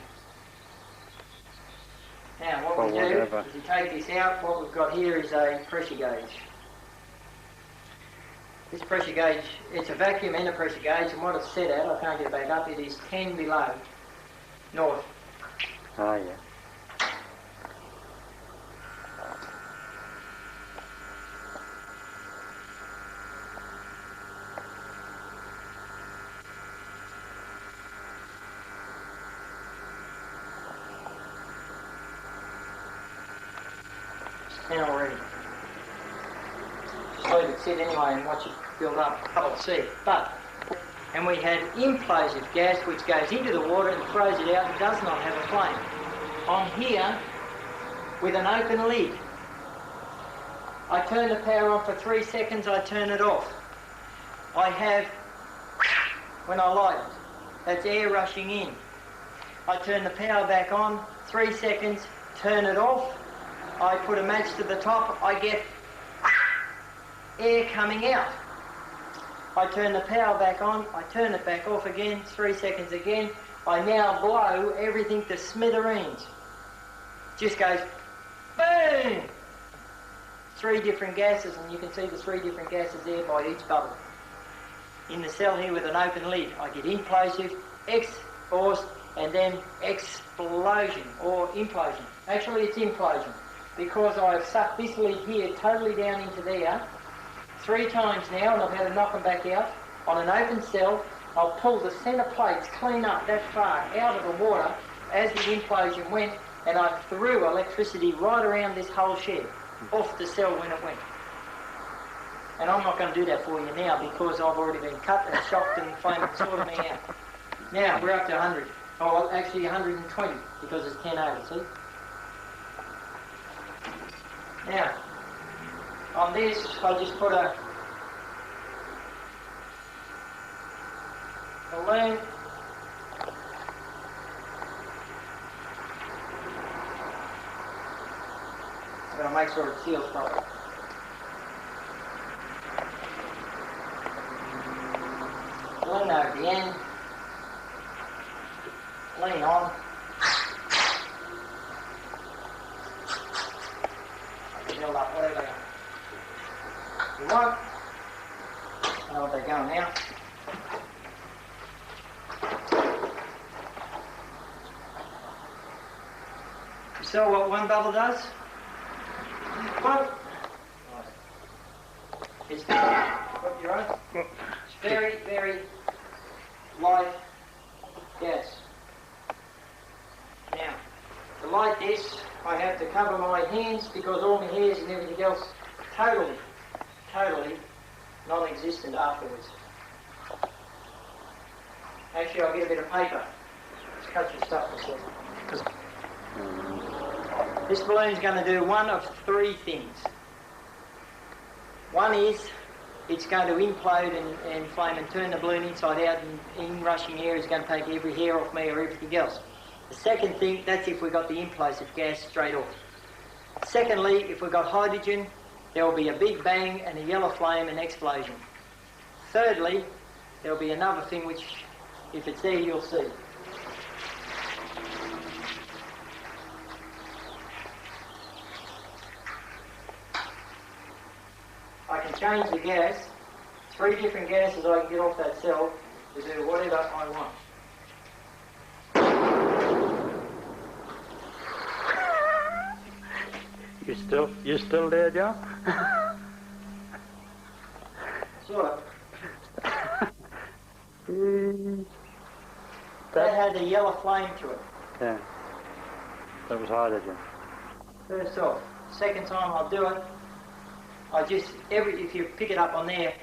Speaker 4: Now, what we do is you take this out. What we've got here is a pressure gauge. This pressure gauge, it's a vacuum and a pressure gauge, and what it's set at, I can't get it back up, it is 10 below north.
Speaker 5: Oh, yeah.
Speaker 4: Now already. Just let it sit anyway and watch it build up. Bubble C. But, and we had implosive gas which goes into the water and throws it out and does not have a flame. I'm here with an open lid. I turn the power on for 3 seconds, I turn it off. I have, when I light it, that's air rushing in. I turn the power back on, 3 seconds, turn it off. I put a match to the top, I get air coming out. I turn the power back on, I turn it back off again, 3 seconds again. I now blow everything to smithereens. Just goes boom! 3 different gases, and you can see the 3 different gases there by each bubble. In the cell here with an open lid, I get implosive, exhaust, and then explosion or implosion. Actually, it's implosion because I've sucked this lid here totally down into there 3 times now, and I've had to knock them back out. On an open cell, I'll pull the centre plates clean up that far out of the water as the implosion went, and I threw electricity right around this whole shed, off the cell when it went. And I'm not going to do that for you now because I've already been cut and shocked and flame and sorted me out. Now, we're up to 100. Oh, well, actually 120 because it's 10 over, see? Now, on this, I just put a balloon. I'm going to make sure it seals properly. Balloon over the end. Lean on. Build up whatever you want. I know what they're going now. So what one bubble does? One. It's what you're on. It's very, very light gas. Now, to light this, I have to cover my hands because all my hairs and everything else totally non-existent afterwards. Actually, I'll get a bit of paper. Let's cut your stuff for a second. This balloon's going to do one of 3 things. One is it's going to implode and flame and turn the balloon inside out, and in-rushing air is going to take every hair off me or everything else. The second thing, that's if we got the implosive gas straight off. Secondly, if we got hydrogen, there will be a big bang and a yellow flame and explosion. Thirdly, there will be another thing which, if it's there, you'll see. I can change the gas, 3 different gases I can get off that cell to do whatever I want.
Speaker 5: You still there, Joe?
Speaker 4: Sort of. That had a yellow flame to it.
Speaker 5: Yeah. That was hydrogen.
Speaker 4: First off. Second time I'll do it, if you pick it up on there,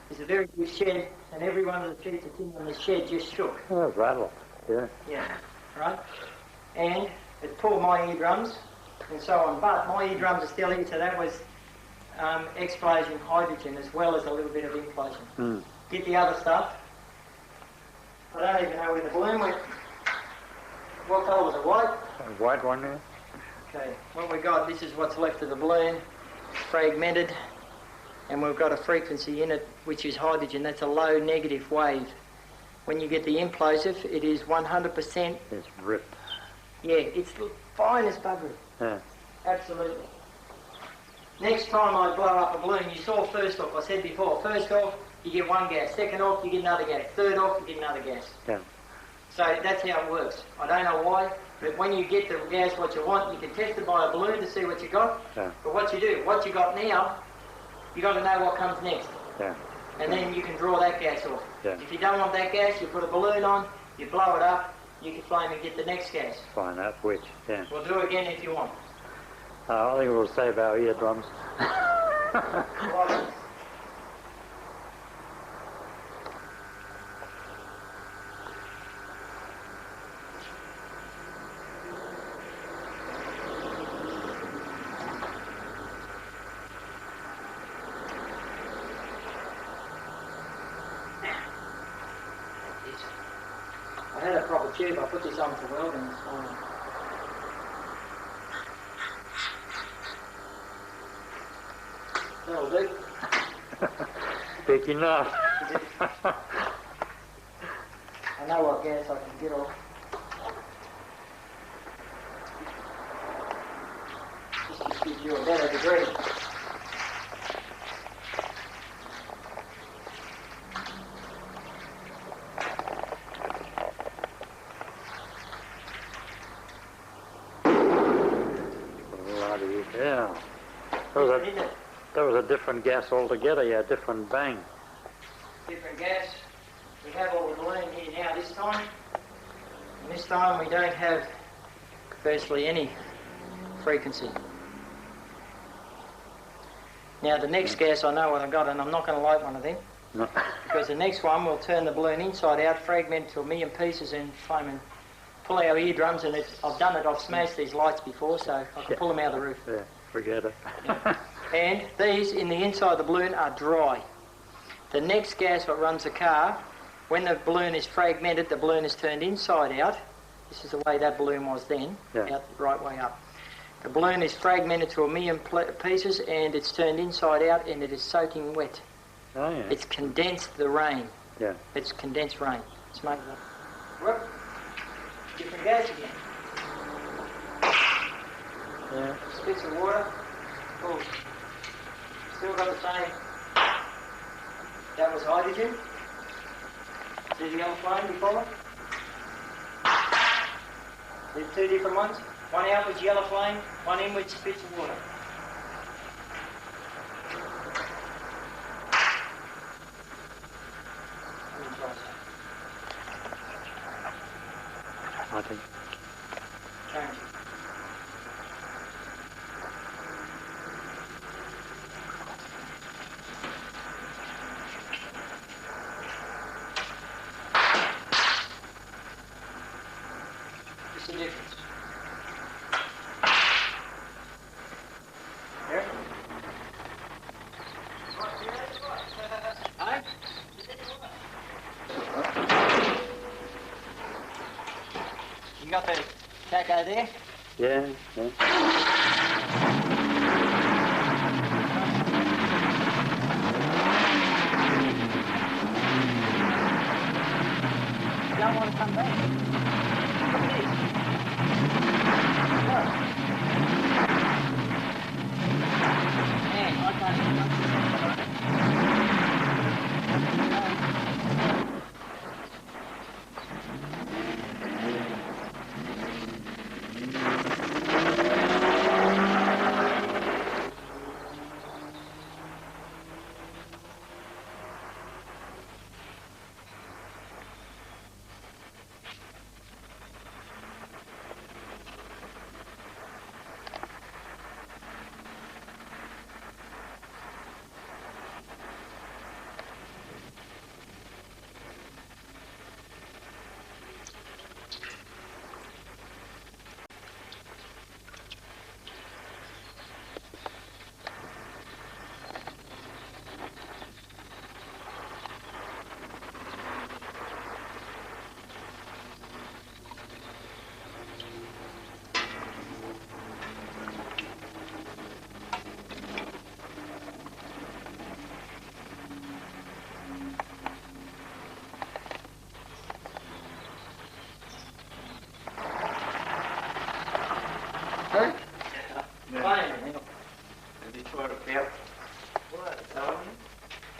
Speaker 4: there's a very big shed, and every one of the sheets that's in the shed just shook.
Speaker 5: Oh, it rattled. Yeah.
Speaker 4: Yeah, right? And it pulled my eardrums and so on, but my eardrums are still here, so that was explosion hydrogen as well as a little bit of implosion. Get the other stuff. I don't even know where the balloon went. What colour was it, white?
Speaker 5: A white one there.
Speaker 4: Okay, what we got, this is what's left of the balloon, fragmented, and we've got a frequency in it which is hydrogen. That's a low negative wave. When you get the implosive, it is 100%.
Speaker 5: It's ripped.
Speaker 4: Yeah, it's the finest buggery.
Speaker 5: Yeah.
Speaker 4: Absolutely. Next time I blow up a balloon, you saw first off, I said before, first off, you get one gas. Second off, you get another gas. Third off, you get another gas.
Speaker 5: Yeah.
Speaker 4: So that's how it works. I don't know why. But when you get the gas what you want, you can test it by a balloon to see what you got.
Speaker 5: Yeah.
Speaker 4: But what you got now, you got to know what comes next.
Speaker 5: Yeah.
Speaker 4: And then you can draw that gas off.
Speaker 5: Yeah.
Speaker 4: If you don't want that gas, you put a balloon on, you blow it up, you can flame and get the next gas.
Speaker 5: Find out which, yeah.
Speaker 4: We'll do it again if you want.
Speaker 5: I think we'll save our eardrums.
Speaker 4: I had a proper tube, I put this on for welding this morning. That'll do.
Speaker 5: Big enough.
Speaker 4: I know what gas I can get off. This just gives you a better degree.
Speaker 5: Bloody hell. That was a different gas altogether, yeah, different bang.
Speaker 4: Different gas. We have all the balloon here now this time. And this time we don't have virtually any frequency. Now the next gas I know what I've got, and I'm not going to light one of them.
Speaker 5: No.
Speaker 4: Because the next one we'll turn the balloon inside out, fragment to 1,000,000 pieces and flame and pull our eardrums, and I've done it, I've smashed these lights before, so I can pull them out of the roof.
Speaker 5: Yeah, forget it.
Speaker 4: Yeah. And these in the inside of the balloon are dry. The next gas that runs the car, when the balloon is fragmented, the balloon is turned inside out. This is the way that balloon was then, out the right way up. The balloon is fragmented to 1,000,000 pieces and it's turned inside out and it is soaking wet.
Speaker 5: Oh, yeah.
Speaker 4: It's condensed the rain.
Speaker 5: Yeah.
Speaker 4: It's condensed rain. It's made it up. Whoop. Different gas again.
Speaker 5: Yeah.
Speaker 4: Spits of water. Oh. Still got the same. That was hydrogen. See the yellow flame before? There's two different ones. One out was yellow flame, one in with spits of water.
Speaker 5: I think.
Speaker 4: Change it. What's the difference? There? Aye? You got the taco there?
Speaker 5: Yeah, yeah.
Speaker 4: You don't want to come back. Look at this. Look. Man, I can't even touch Huh? Fine.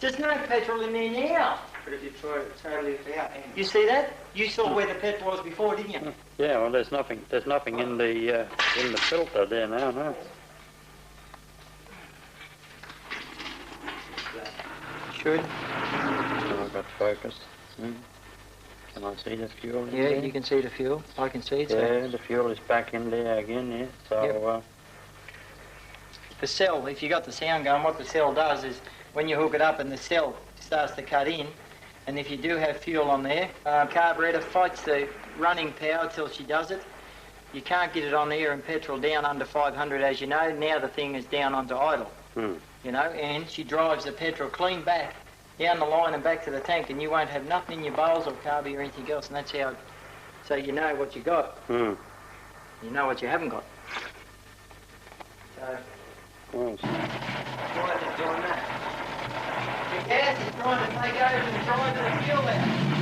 Speaker 4: There's no petrol in there now.
Speaker 9: But if you try it totally without any...
Speaker 4: You see that? You saw where the petrol was before, didn't you?
Speaker 5: Yeah, well, there's nothing in the filter there now, no.
Speaker 4: Should.
Speaker 5: So I've got focus. Can I see the fuel in
Speaker 4: Yeah,
Speaker 5: there?
Speaker 4: you can see the fuel. I can see it.
Speaker 5: Yeah, the fuel is back in there again, yeah. So,
Speaker 4: The cell, if you got the sound going, what the cell does is when you hook it up and the cell starts to cut in, and if you do have fuel on there, carburetor fights the running power till she does it. You can't get it on air and petrol down under 500, as you know. Now the thing is down onto idle, you know, and she drives the petrol clean back down the line and back to the tank, and you won't have nothing in your bowls or carby or anything else, and that's how, so you know what you got. You know what you haven't got. So, why is it doing that? The gas is trying to take over and drive the fuel out.